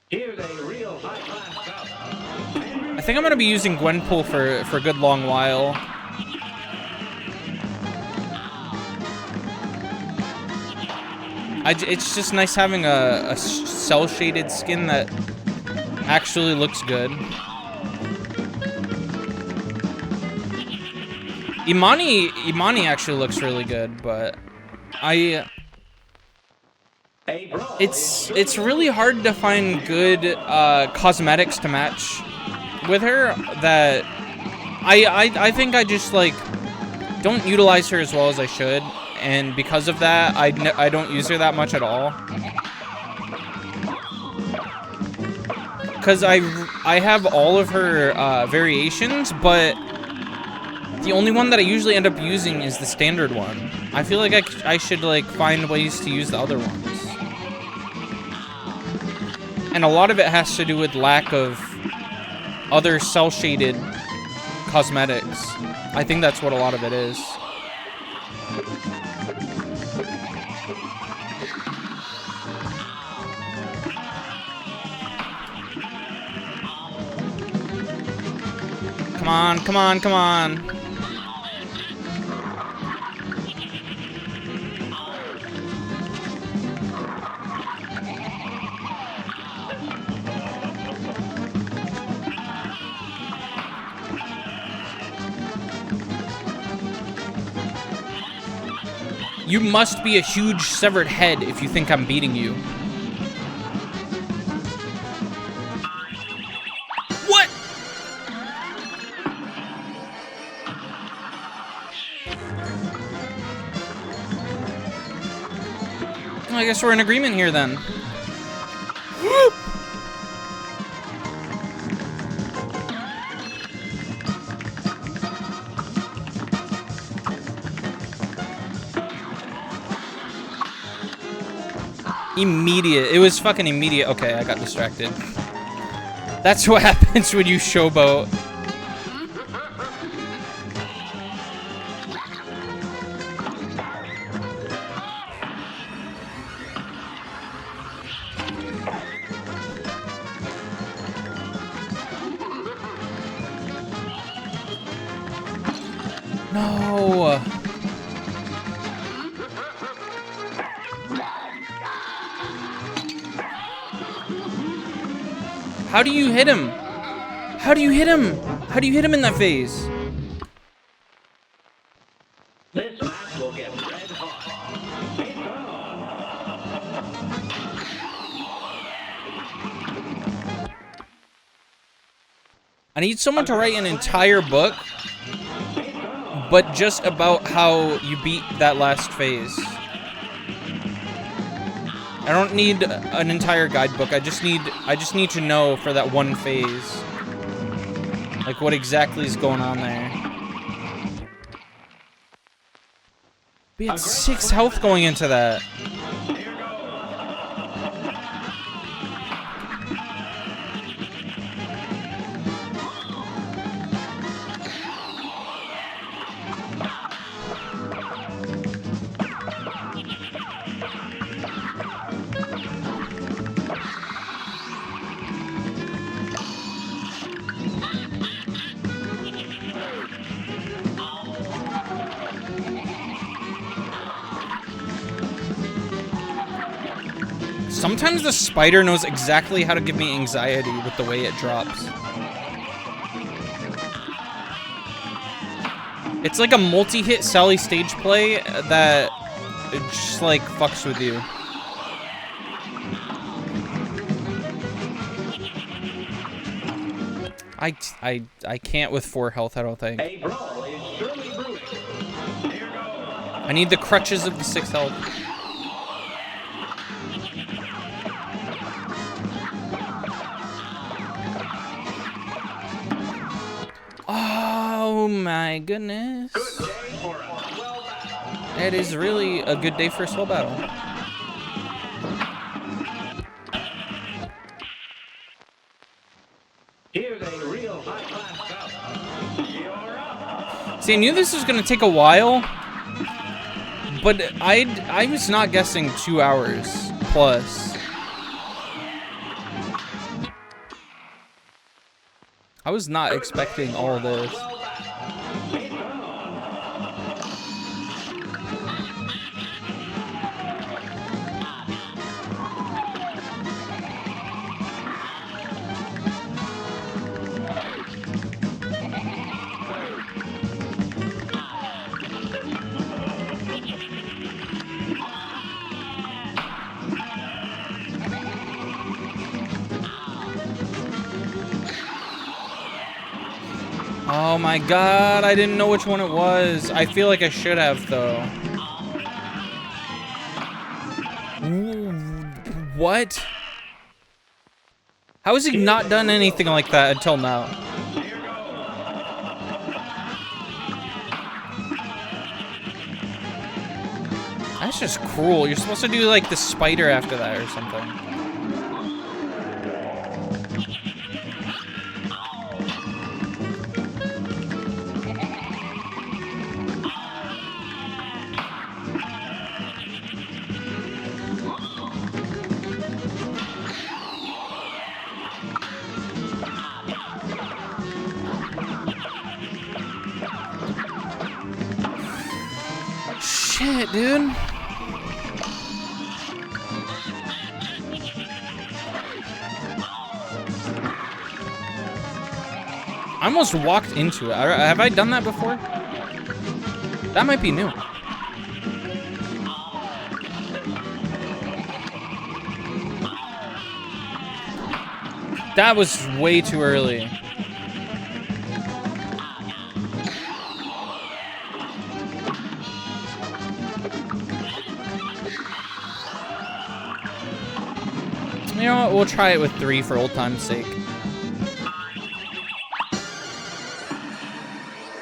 Speaker 2: Here's a real high-class bout.
Speaker 1: I think I'm gonna be using Gwenpool for a good long while. It's just nice having a cell-shaded skin that actually looks good. Imani actually looks really good, but it's really hard to find good cosmetics to match with her that I think I just like don't utilize her as well as I should, and because of that I don't use her that much at all, because I have all of her variations, but the only one that I usually end up using is the standard one. I feel like I should like find ways to use the other ones. And a lot of it has to do with lack of other cell-shaded cosmetics. I think that's what a lot of it is. Come on, come on, come on. You must be a huge severed head if you think I'm beating you. What? Well, I guess we're in agreement here then. Immediate. It was fucking immediate. Okay, I got distracted. That's what happens when you showboat. No. How do you hit him? How do you hit him? How do you hit him in that phase?
Speaker 2: This match will get red hot. It's on.
Speaker 1: I need someone to write an entire book, but just about how you beat that last phase. I don't need an entire guidebook. I just need to know for that one phase, like what exactly is going on there. We had 6 health going into that. Sometimes the spider knows exactly how to give me anxiety with the way it drops. It's like a multi-hit Sally stage play that it just like fucks with you. I can't with 4 health, I don't think.
Speaker 2: A brawl is surely brewing. Here goes.
Speaker 1: I need the crutches of the 6 health. Oh my goodness.
Speaker 2: Good day for a swell battle.
Speaker 1: It is really a good day for a swell battle.
Speaker 2: Here's a real high-class bout. You're up.
Speaker 1: See, I knew this was gonna take a while, but I was not guessing 2 hours plus. I was not expecting all of this. Oh my god, I didn't know which one it was. I feel like I should have, though. What? How has he not done anything like that until now? That's just cruel. You're supposed to do like the spider after that or something. Shit, dude. I almost walked into it. Have I done that before? That might be new. That was way too early. You know what? We'll try it with 3 for old time's sake.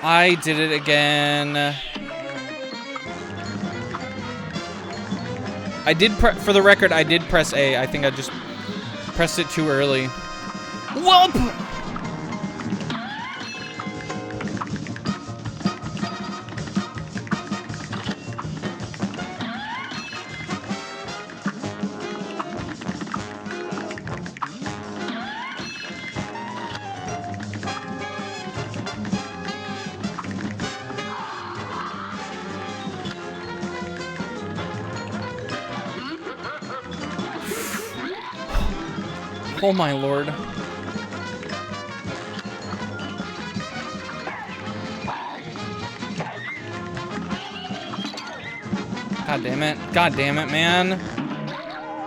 Speaker 1: I did it again. I did, for the record, I did press A. I think I just pressed it too early. Whoop! Oh my lord. God damn it. God damn it, man.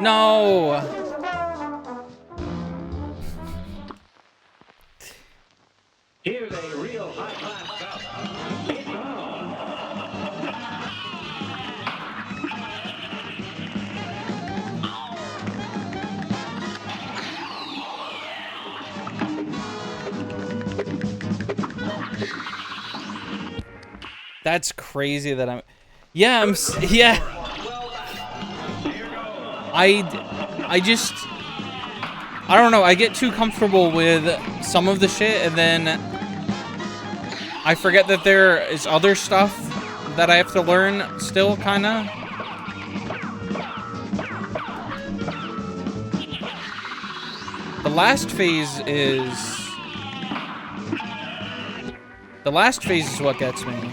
Speaker 1: No!
Speaker 2: Here's a real high-class cup. It's on.
Speaker 1: That's crazy that I'm... Yeah, yeah. I just... I don't know, I get too comfortable with some of the shit, and then I forget that there is other stuff that I have to learn still, kinda. The last phase is... The last phase is what gets me.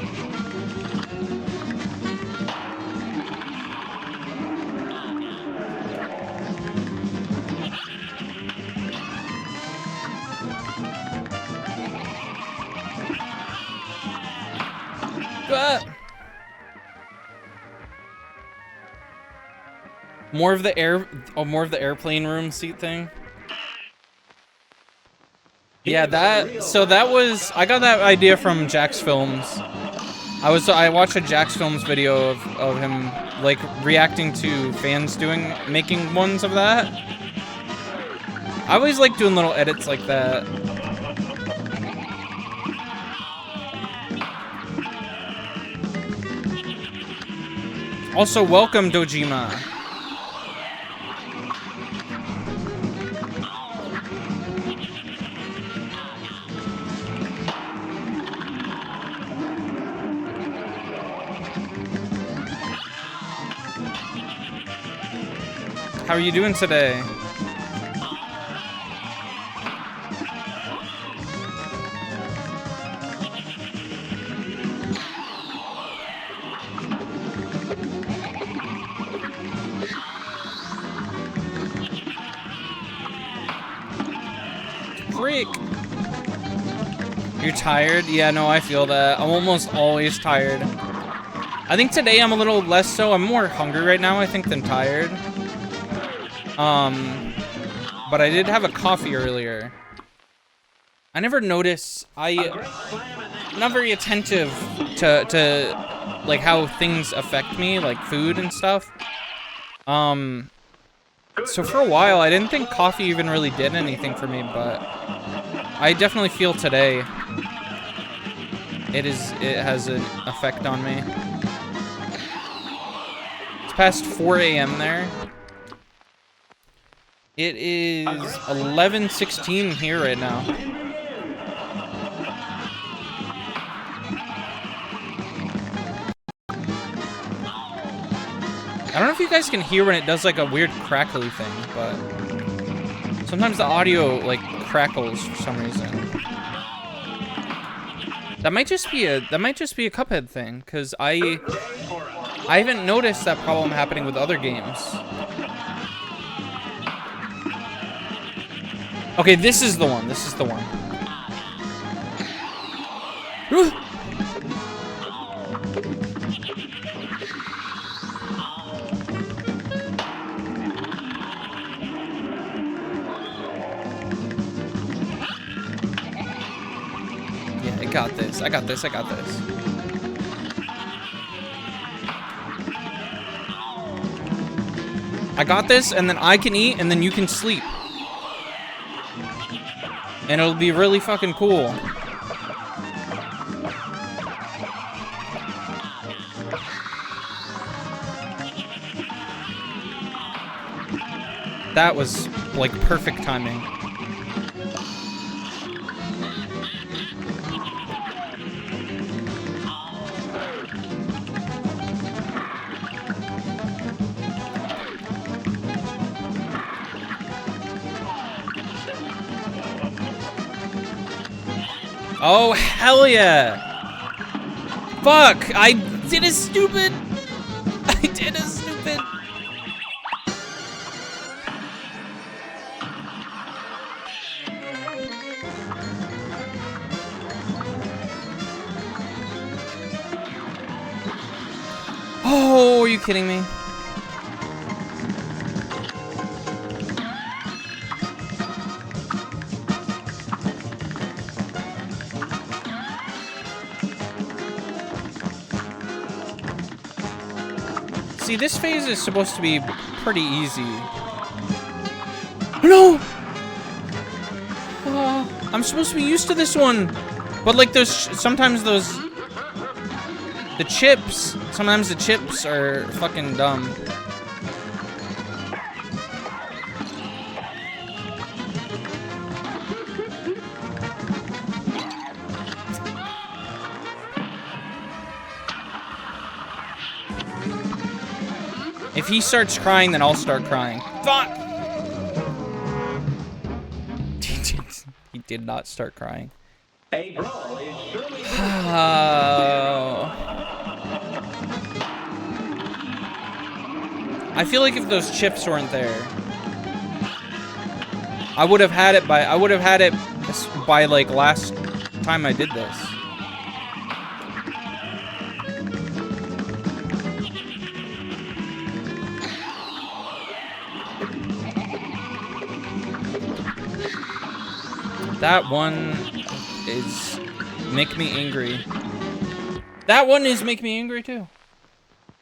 Speaker 1: More of the airplane room seat thing. Yeah, that was, I got that idea from Jack's Films. I watched a Jack's Films video of him like reacting to fans making ones of that. I always like doing little edits like that. Also, welcome, Dojima. How are you doing today? Freak. You're tired? Yeah, no, I feel that. I'm almost always tired. I think today I'm a little less so. I'm more hungry right now, I think, than tired. But I did have a coffee earlier. I never notice. I'm not very attentive to like how things affect me, like food and stuff. So for a while, I didn't think coffee even really did anything for me, but I definitely feel today it has an effect on me. It's past 4 a.m. there. It is 11:16 here right now. I don't know if you guys can hear when it does like a weird crackly thing, but sometimes the audio like crackles for some reason. That might just be a Cuphead thing, because I haven't noticed that problem happening with other games. Okay, this is the one. This is the one. Yeah, I got this. I got this. I got this. I got this, and then I can eat, and then you can sleep. And it'll be really fucking cool. that was like perfect timing. Oh, hell yeah! Fuck! I did a stupid... I did a stupid... Oh, are you kidding me? See, this phase is supposed to be pretty easy. No! I'm supposed to be used to this one. But like sometimes the chips are fucking dumb. If he starts crying, then I'll start crying. Fuck! He did not start crying.
Speaker 2: A brawl is surely
Speaker 1: I feel like if those chips weren't there, I would have had it by like last time I did this. That one is make me angry. That one is make me angry too.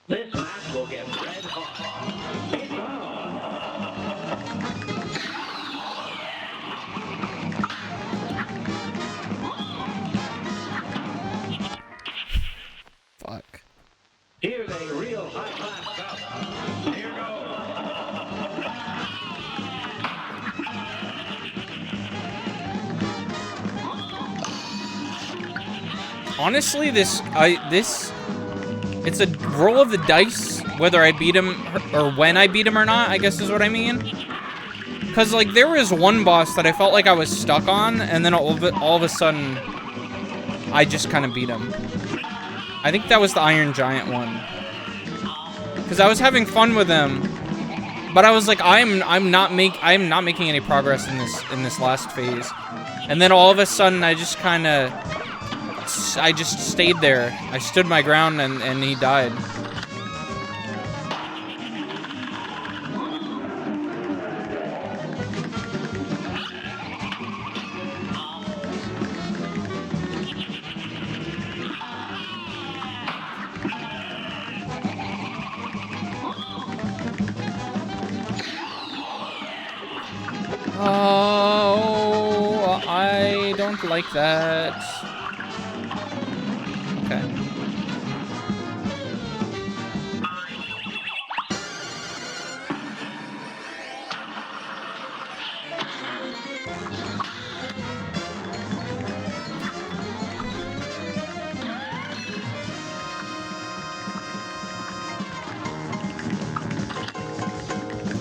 Speaker 2: This match will get red hot. It's on.
Speaker 1: Fuck.
Speaker 2: Here's a real high-class bout. Here goes.
Speaker 1: Honestly, it's a roll of the dice whether I beat him or when I beat him or not, I guess is what I mean. Cause like there was one boss that I felt like I was stuck on, and then all of a sudden, I just kind of beat him. I think that was the Iron Giant one. Cause I was having fun with him, but I was like, I'm not making any progress in this last phase, and then all of a sudden I just stayed there. I stood my ground and he died. Oh, I don't like that. Okay.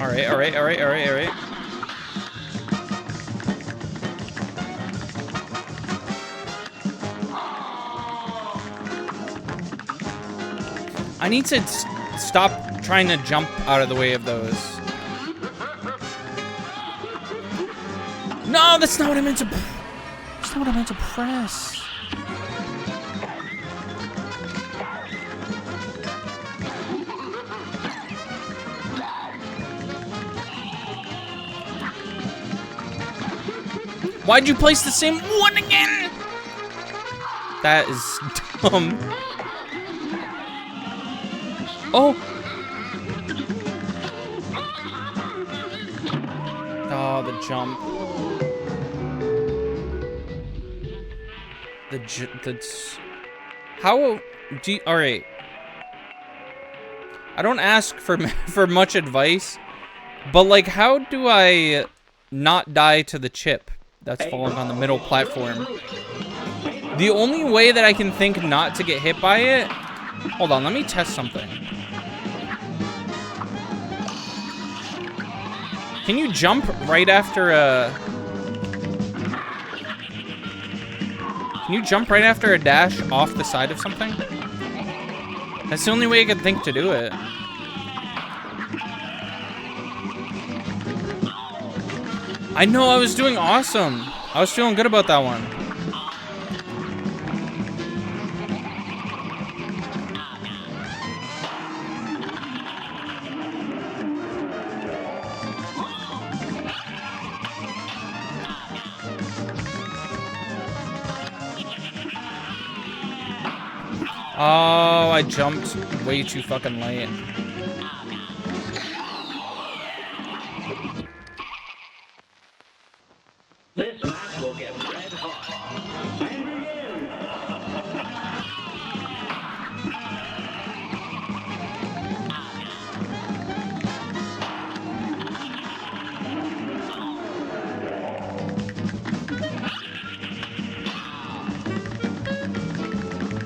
Speaker 1: All right. I need to stop trying to jump out of the way of those. No, that's not what I meant to. That's not what I meant to press. Why'd you place the same one again? That is dumb. Oh! Oh, the jump. How do you, alright. I don't ask for much advice, But, like, how do I not die to the chip that's falling on the middle platform? The only way that I can think not to get hit by it... Hold on, let me test something. Can you jump right after a... Can you jump right after a dash off the side of something? That's the only way I could think to do it. I know, I was doing awesome. I was feeling good about that one. Oh, I jumped way too fucking late.
Speaker 2: This match will get red hot. And begin.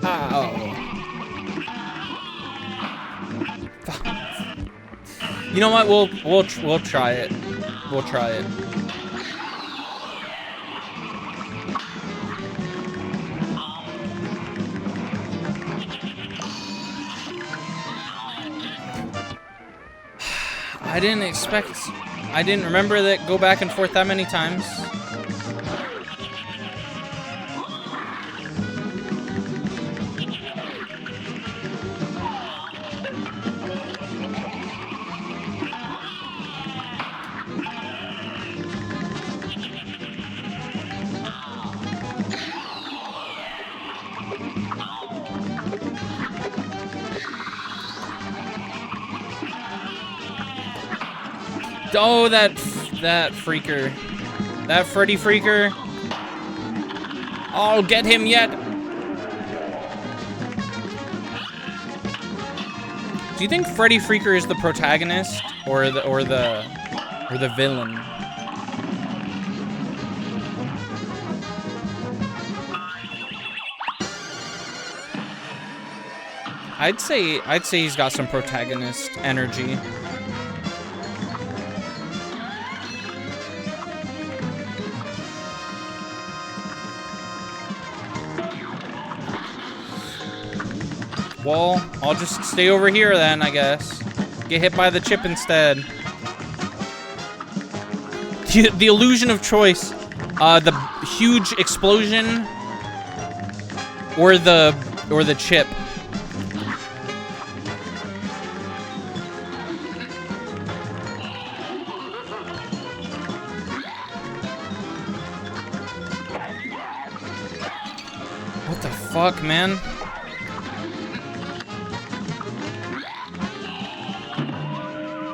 Speaker 1: Oh. You know what? We'll try it. We'll try it. I didn't remember that go back and forth that many times. Oh, that freaker. That Freddy freaker. I'll get him yet. Do you think Freddy Freaker is the protagonist or the villain? I'd say he's got some protagonist energy. Well, I'll just stay over here then, I guess. Get hit by the chip instead. The illusion of choice. The huge explosion or the chip. What the fuck, man?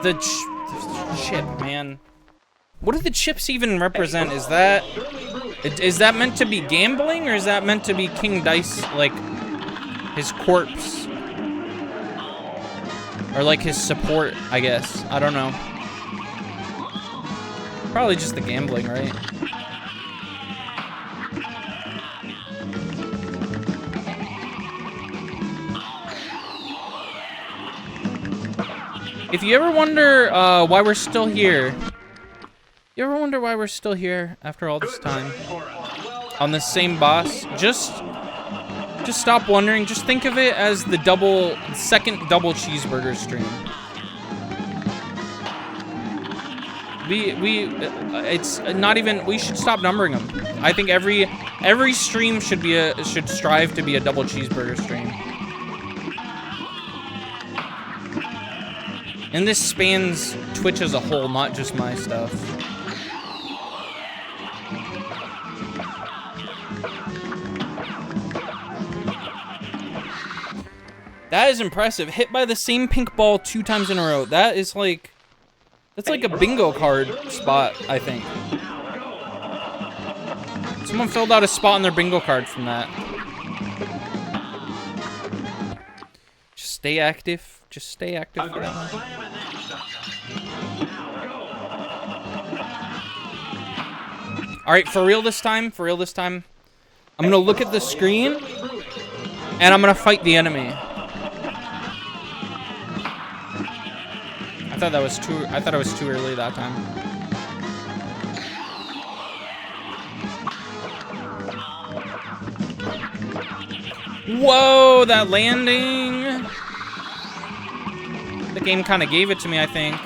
Speaker 1: The chip, man. What do the chips even represent? Is that meant to be gambling, or is that meant to be King Dice, like his corpse, or like his support? I guess I don't know. Probably just the gambling, right? If you ever wonder why we're still here, after all this time on the same boss, just stop wondering. Just think of it as the second double cheeseburger stream. It's not even. We should stop numbering them. I think every stream should strive to be a double cheeseburger stream. And this spans Twitch as a whole, not just my stuff. That is impressive. Hit by the same pink ball 2 times in a row. That's like a bingo card spot, I think. Someone filled out a spot on their bingo card from that. Just stay active. Just stay active for that one. All right, for real this time. For real this time. I'm gonna look at the screen, and I'm gonna fight the enemy. I thought that was too. I thought it was too early that time. Whoa, that landing! The game kind of gave it to me, I think.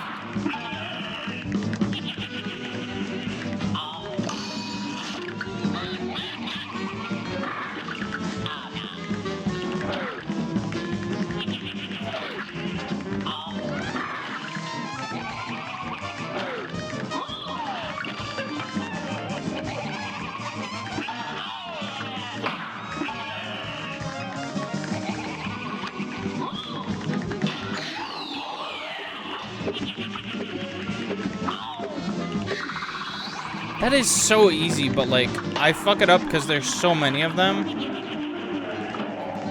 Speaker 1: That is so easy, but like, I fuck it up because there's so many of them.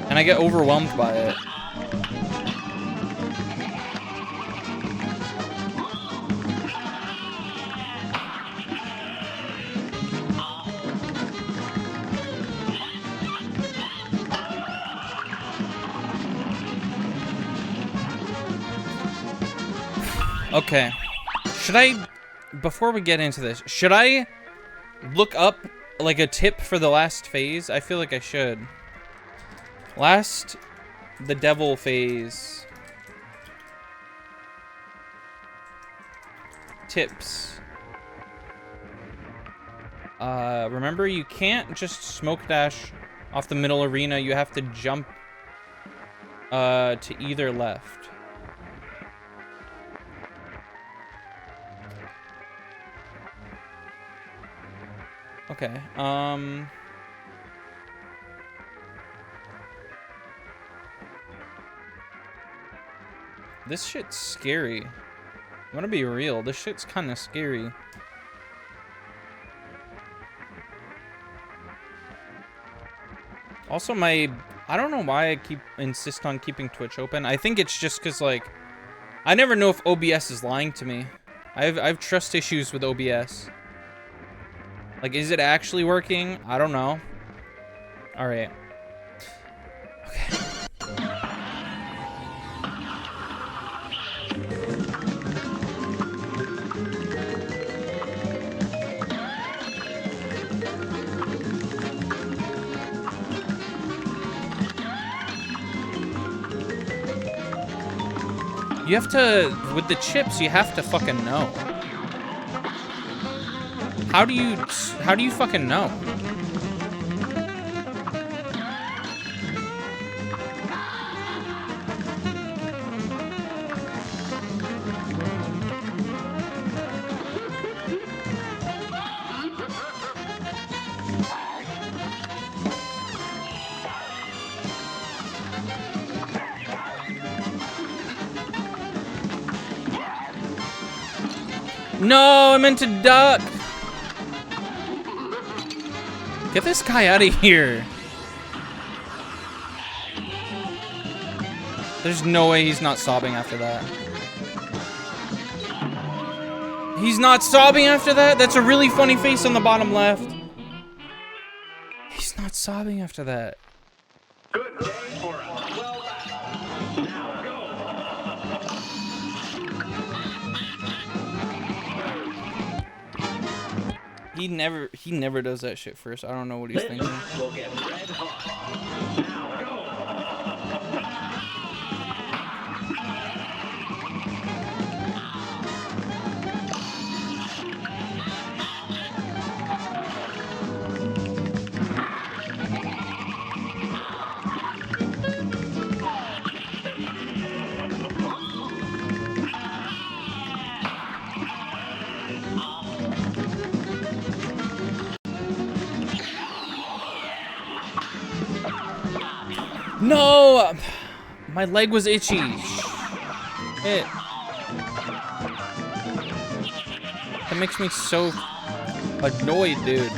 Speaker 1: And I get overwhelmed by it. Okay. Should I... Before we get into this, should I look up like a tip for the last phase? I feel like I should. The devil phase. Tips. Remember, you can't just smoke dash off the middle arena. You have to jump to either left. Okay, this shit's scary. I'm gonna be real, this shit's kinda scary. Also, I don't know why I insist on keeping Twitch open. I think it's just cause like, I never know if OBS is lying to me. I have trust issues with OBS. Like, is it actually working? I don't know. All right. Okay. You have to, with the chips, you have to fucking know. How do you fucking know? No, I meant to duck. Get this guy out of here. There's no way he's not sobbing after that. He's not sobbing after that? That's a really funny face on the bottom left. He's not sobbing after that.
Speaker 2: Good day for us. Well done. Now go.
Speaker 1: He never does that shit first. I don't know what he's thinking.
Speaker 2: We'll get red hot. Now go.
Speaker 1: No! My leg was itchy. Shit. That makes me so annoyed, dude.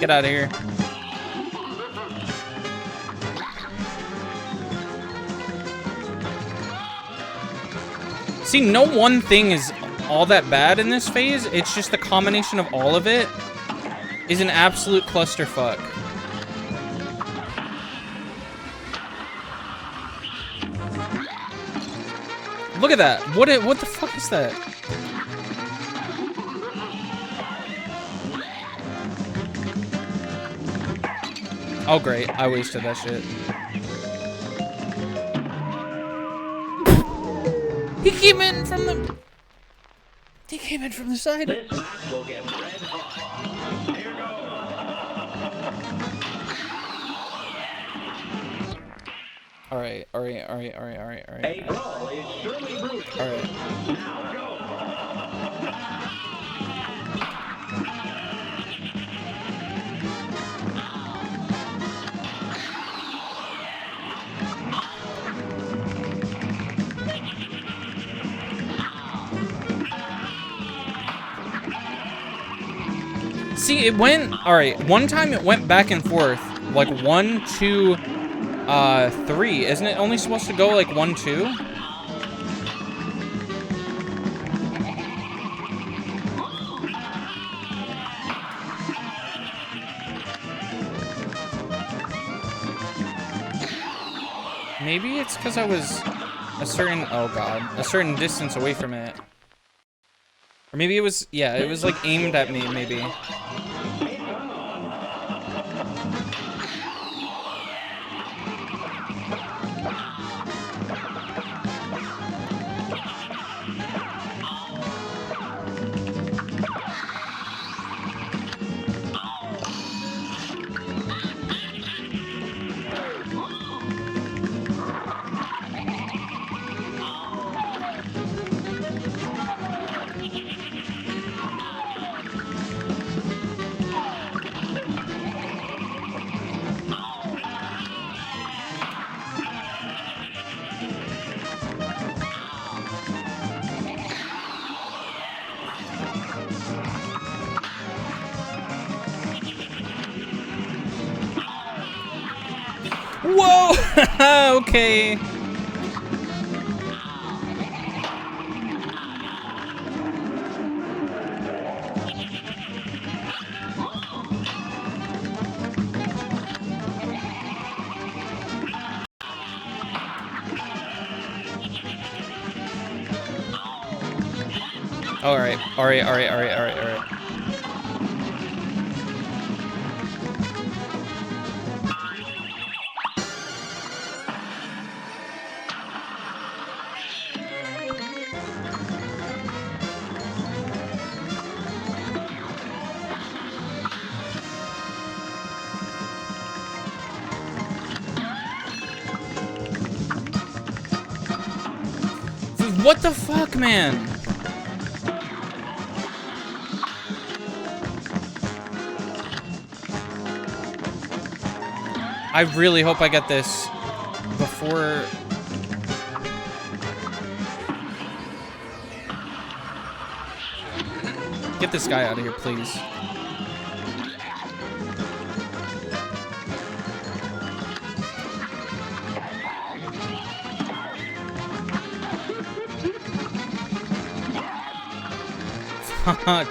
Speaker 1: Get out of here. See, no one thing is all that bad in this phase. It's just the combination of all of it is an absolute clusterfuck. Look at that. What the fuck is that? Oh great, I wasted that shit. He came in from the side.
Speaker 2: This match will get red hot. Here goes.
Speaker 1: Alright.
Speaker 2: A brawl is surely brewing.
Speaker 1: Alright.
Speaker 2: Now go.
Speaker 1: See, it went, alright, one time it went back and forth, like 1, 2, 3. Isn't it only supposed to go like 1, 2? Maybe it's because I was a certain, oh god, a certain distance away from it. Or maybe it was, yeah, it was like aimed at me, maybe. Whoa! Okay. Alright. What the fuck, man? I really hope I get this before... Get this guy out of here, please. Fuck.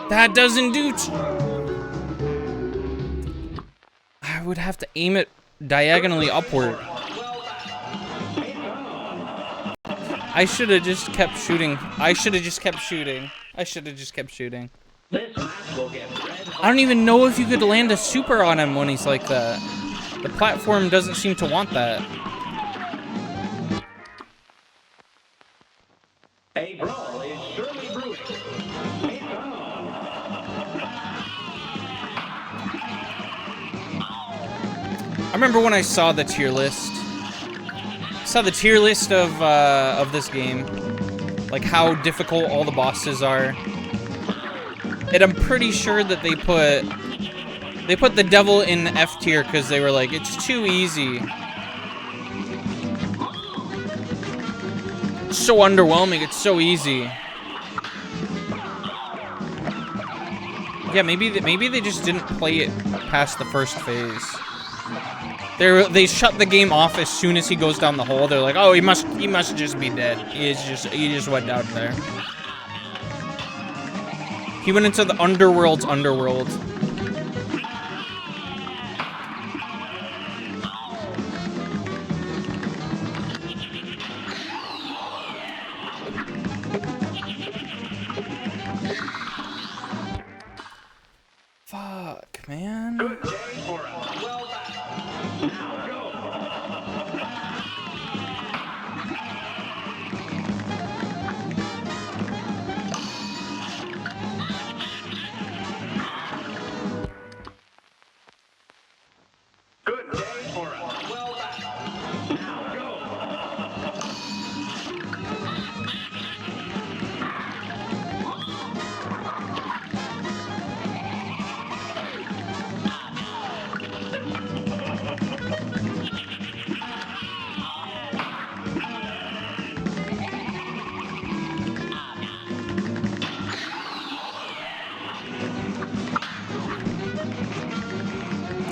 Speaker 1: That doesn't do I would have to aim it diagonally upward. I should have just kept shooting. I should have just kept shooting.
Speaker 2: This match will get red hot.
Speaker 1: I don't even know if you could land a super on him when he's like that. The platform doesn't seem to want that.
Speaker 2: A brawl is surely brewing.
Speaker 1: I remember when I saw the tier list. Of this game, like how difficult all the bosses are, and I'm pretty sure that they put They put the devil in F tier because they were like, it's too easy. It's so underwhelming. It's so easy. Yeah, maybe they just didn't play it past the first phase. They shut the game off as soon as he goes down the hole. They're like, oh, he must just be dead. He just went down there. He went into the underworld's underworld. Fuck, man.
Speaker 2: Good day for us. Well done. Now go. Good day for us. Well done. Now go.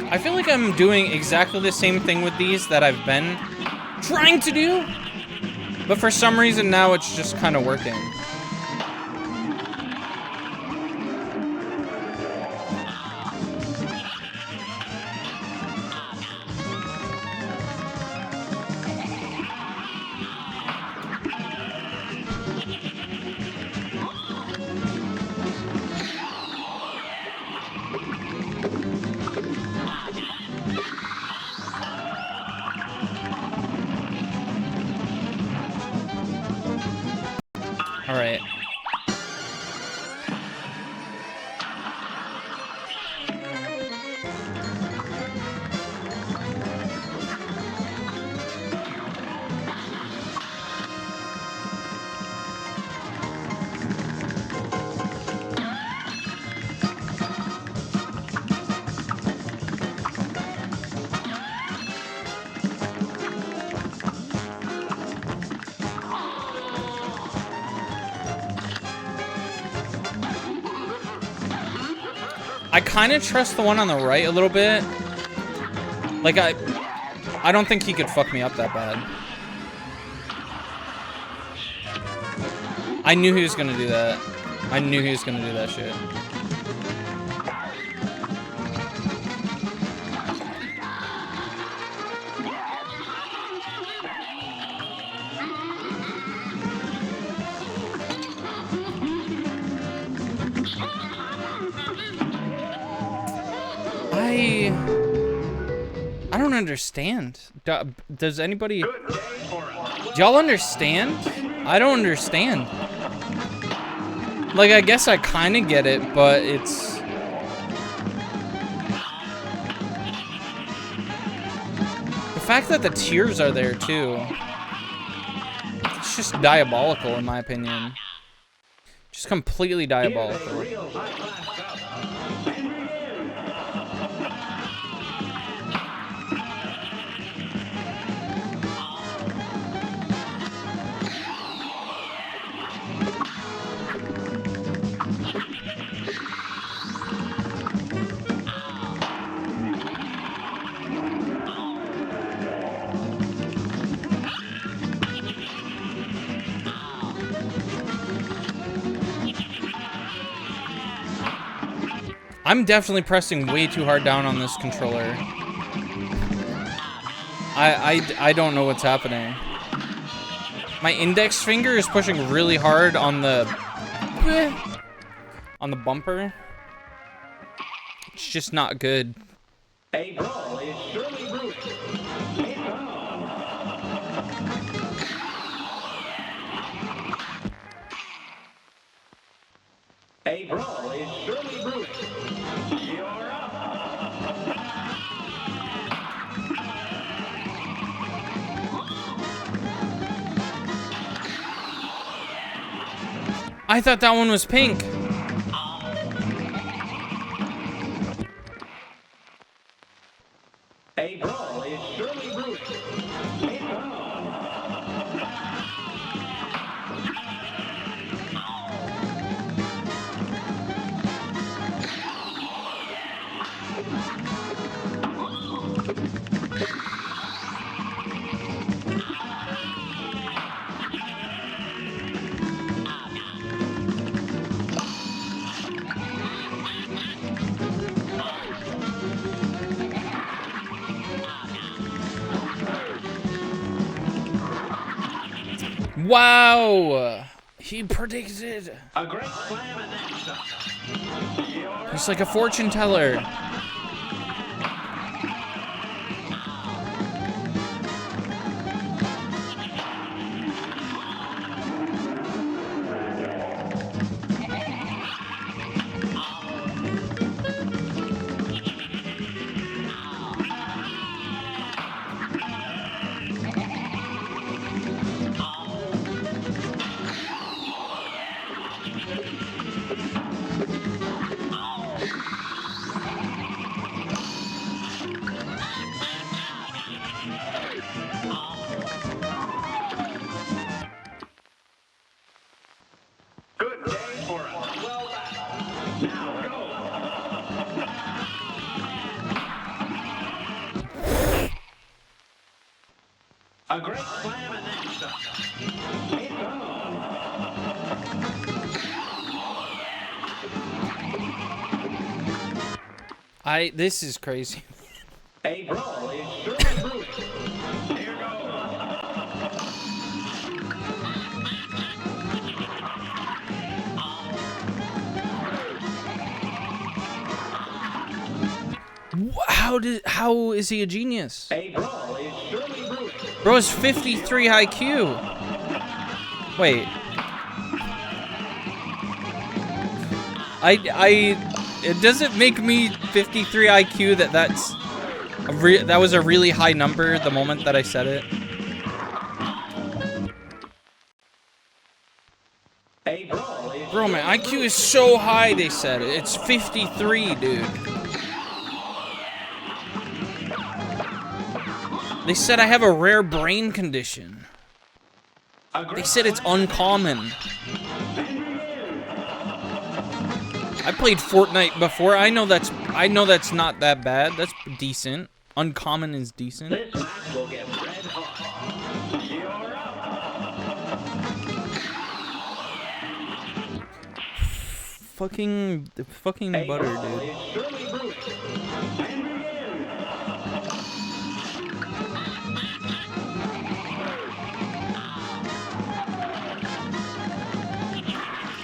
Speaker 1: I feel like I'm doing exactly the same thing with these that I've been trying to do, but for some reason now it's just kind of working. All right. I kind of trust the one on the right a little bit. Like, I don't think he could fuck me up that bad. I knew he was gonna do that. I knew he was gonna do that shit. I don't understand. Does anybody... Do y'all understand? I don't understand. Like, I guess I kind of get it, but it's... The fact that the tears are there, too. It's just diabolical, in my opinion. Just completely diabolical. I'm definitely pressing way too hard down on this controller. I don't know what's happening. My index finger is pushing really hard on the bumper. It's just not good.
Speaker 2: A brawl is surely brewing. A brawl is surely brewing. You're up.
Speaker 1: I thought that one was pink.
Speaker 2: A brawl is surely brewing. It's on.
Speaker 1: Wow! He predicted.
Speaker 2: A great slam and then some.
Speaker 1: He's like a fortune teller.
Speaker 2: Good day for us. Well done. Now go. A great slam and then some. It's on.
Speaker 1: This is crazy.
Speaker 2: A brawl is surely brewing. Here goes.
Speaker 1: How is he a genius?
Speaker 2: A brawl is surely brewing.
Speaker 1: Bro has 53 IQ. Wait. It doesn't make me 53 IQ that was a really high number the moment that I said it.
Speaker 2: A brawl is
Speaker 1: Bro, my IQ is so high, they said. It's 53, dude. They said I have a rare brain condition. They said it's uncommon. I played Fortnite before. I know that's not that bad. That's decent. Uncommon is decent.
Speaker 2: This match will get red hot. You're up.
Speaker 1: Fucking butter, dude.
Speaker 2: Is surely brewing. And begin.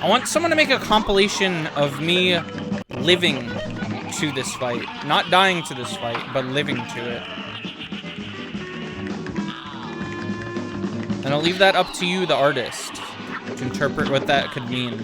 Speaker 1: I want someone to make a compilation of me living to this fight. Not dying to this fight, but living to it. And I'll leave that up to you, the artist, to interpret what that could mean.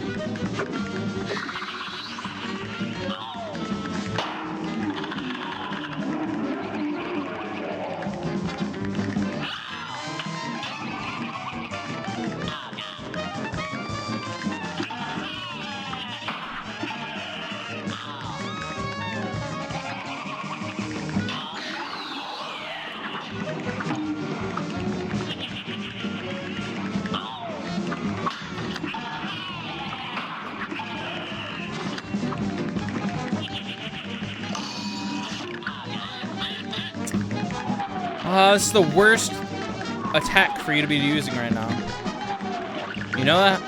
Speaker 1: It's the worst attack for you to be using right now. You know that?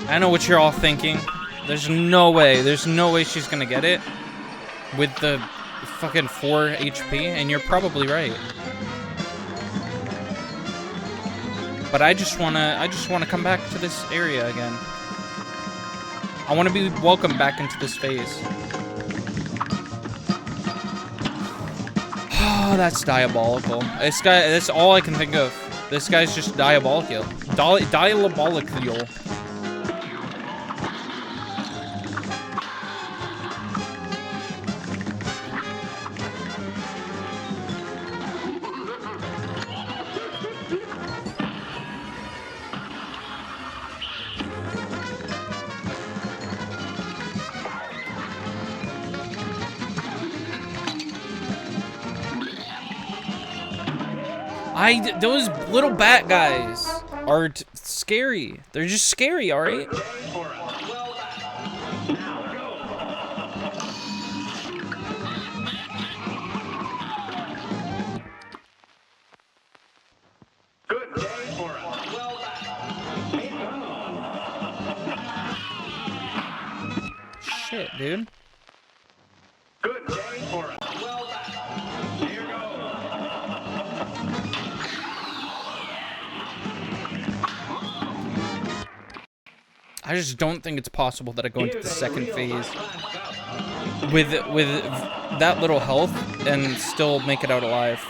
Speaker 1: I know what you're all thinking. There's no way she's gonna get it with the fucking 4 HP, and you're probably right. But I just wanna come back to this area again. I wanna be welcomed back into this phase. Oh, that's diabolical. This guy, that's all I can think of. This guy's just diabolical. Diabolical. Those little bat guys are scary. They're just scary, all right?
Speaker 2: Good day for us. Well done.
Speaker 1: Shit, dude.
Speaker 2: Good day for us. Well done. Here goes.
Speaker 1: I just don't think it's possible that I go into the second phase with that little health and still make it out alive.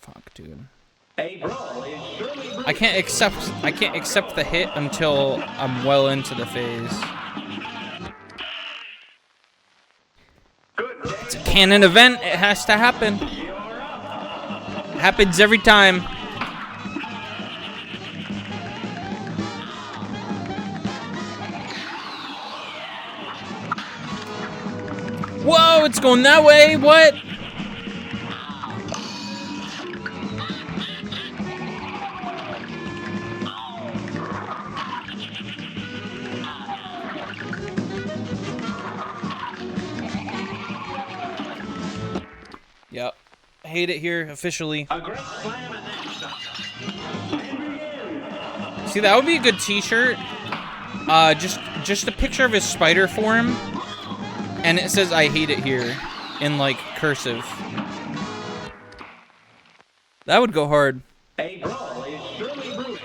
Speaker 1: Fuck, dude. I can't accept the hit until I'm well into the phase. It's a canon event. It has to happen. Happens every time. Whoa, it's going that way. What? Yep. I hate it here officially.
Speaker 2: A great slam and then stop.
Speaker 1: See, that would be a good t-shirt. Just a picture of his spider form. And it says I hate it here in like cursive. That would go hard.
Speaker 2: A brawl is surely brewing.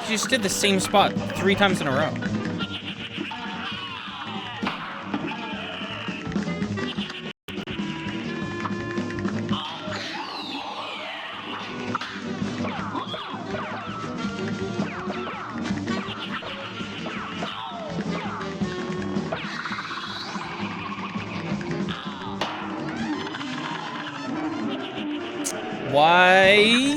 Speaker 1: She just did the same spot 3 times in a row. Why?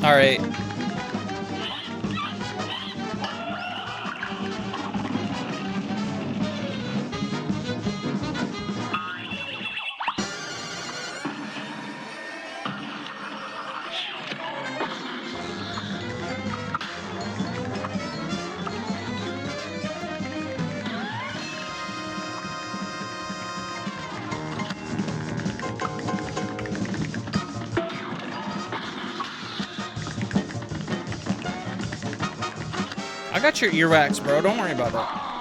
Speaker 1: All right. I got your earwax, bro. Don't worry about that.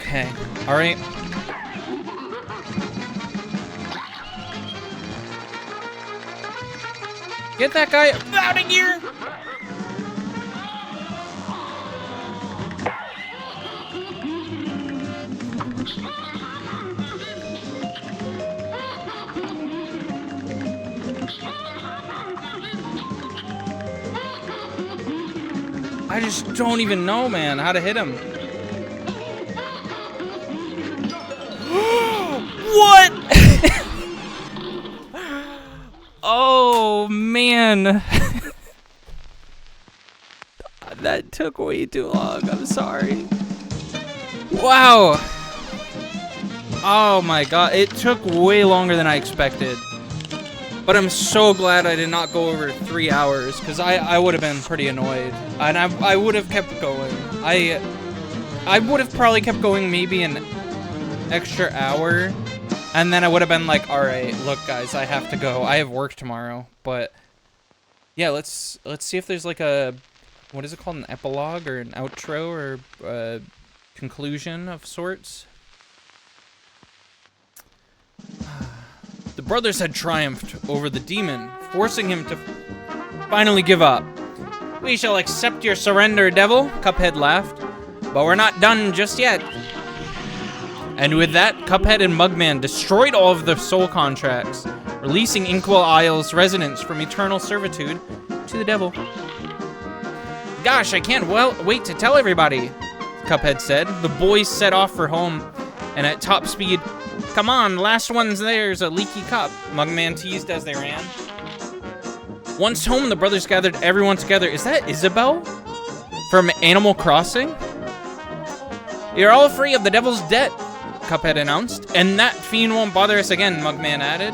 Speaker 1: Okay. All right. Get that guy out of here! I just don't even know, man, how to hit him. What? Oh, man. That took way too long. I'm sorry. Wow. Oh, my God. It took way longer than I expected. But I'm so glad I did not go over 3 hours, because I would have been pretty annoyed. And I would have kept going. I would have probably kept going maybe an extra hour And then I would have been like, all right, look, guys, I have to go. I have work tomorrow. But yeah, let's see if there's like a, what is it called, an epilogue or an outro or a conclusion of sorts. The brothers had triumphed over the demon, forcing him to finally give up. We shall accept your surrender, devil, Cuphead laughed. But we're not done just yet. And with that, Cuphead and Mugman destroyed all of the soul contracts, releasing Inkwell Isle's residents from eternal servitude to the devil. Gosh, I can't wait to tell everybody, Cuphead said. The boys set off for home, and at top speed, come on, last one's there's a leaky cup, Mugman teased as they ran. Once home, the brothers gathered everyone together. Is that Isabelle? From Animal Crossing? You're all free of the devil's debt, Cuphead announced. And that fiend won't bother us again, Mugman added.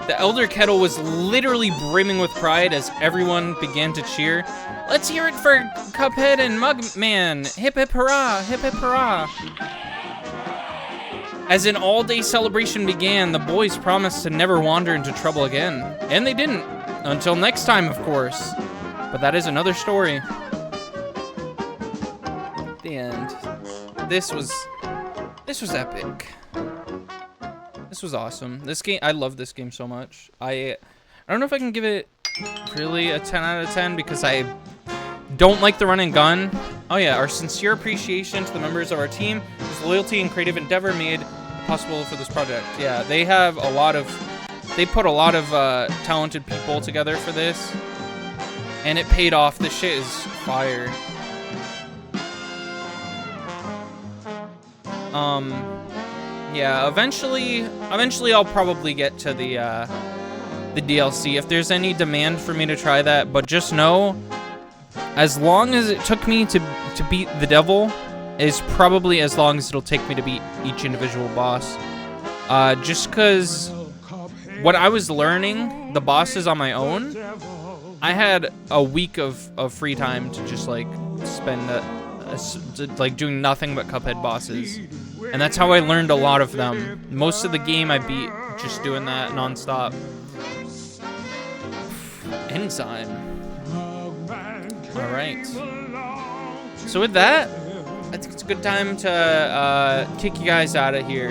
Speaker 1: The Elder Kettle was literally brimming with pride as everyone began to cheer. Let's hear it for Cuphead and Mugman. Hip hip hurrah, hip hip hurrah. As an all-day celebration began, the boys promised to never wander into trouble again. And they didn't. Until next time, of course. But that is another story. The end. This was epic. This was awesome. This game, I love this game so much. I don't know if I can give it really a 10 out of 10 because I don't like the run and gun. Oh yeah, our sincere appreciation to the members of our team whose loyalty and creative endeavor made it possible for this project. Yeah, they have a lot of, they put a lot of talented people together for this, and it paid off. This shit is fire. Yeah, eventually I'll probably get to the DLC if there's any demand for me to try that, but just know, as long as it took me to beat the devil is probably as long as it'll take me to beat each individual boss. Just because what I was learning, the bosses on my own, I had a week of free time to just like spend like doing nothing but Cuphead bosses. And that's how I learned a lot of them. Most of the game I beat just doing that nonstop. Enzyme. Alright. So with that, I think it's a good time to kick you guys out of here.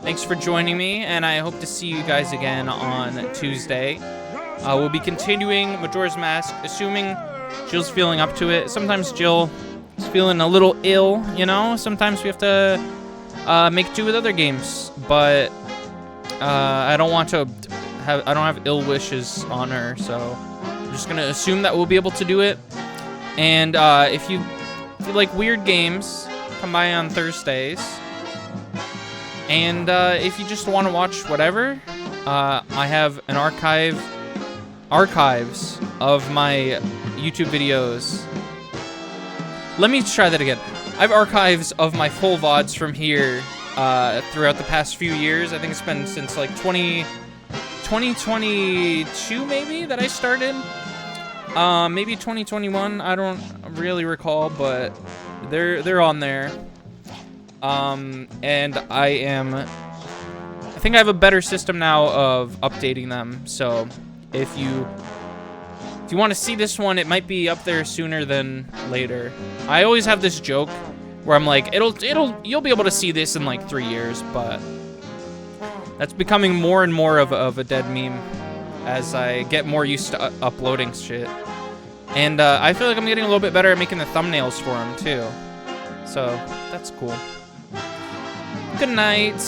Speaker 1: Thanks for joining me, and I hope to see you guys again on Tuesday. We'll be continuing Majora's Mask, assuming Jill's feeling up to it. Sometimes Jill is feeling a little ill, you know? Sometimes we have to make do with other games, but I don't have ill wishes on her, so I'm just gonna assume that we'll be able to do it. And if you like weird games, come by on Thursdays. And if you just want to watch whatever, I have an archives of my YouTube videos. Let me try that again. I have archives of my full VODs from here throughout the past few years. I think it's been since like 2022 maybe that I started. Maybe 2021. I don't really recall, but they're on there. And I think I have a better system now of updating them. So if you want to see this one, it might be up there sooner than later. I always have this joke where I'm like, you'll be able to see this in like 3 years, but that's becoming more and more of a dead meme as I get more used to uploading shit. And I feel like I'm getting a little bit better at making the thumbnails for them too. So that's cool. Good night.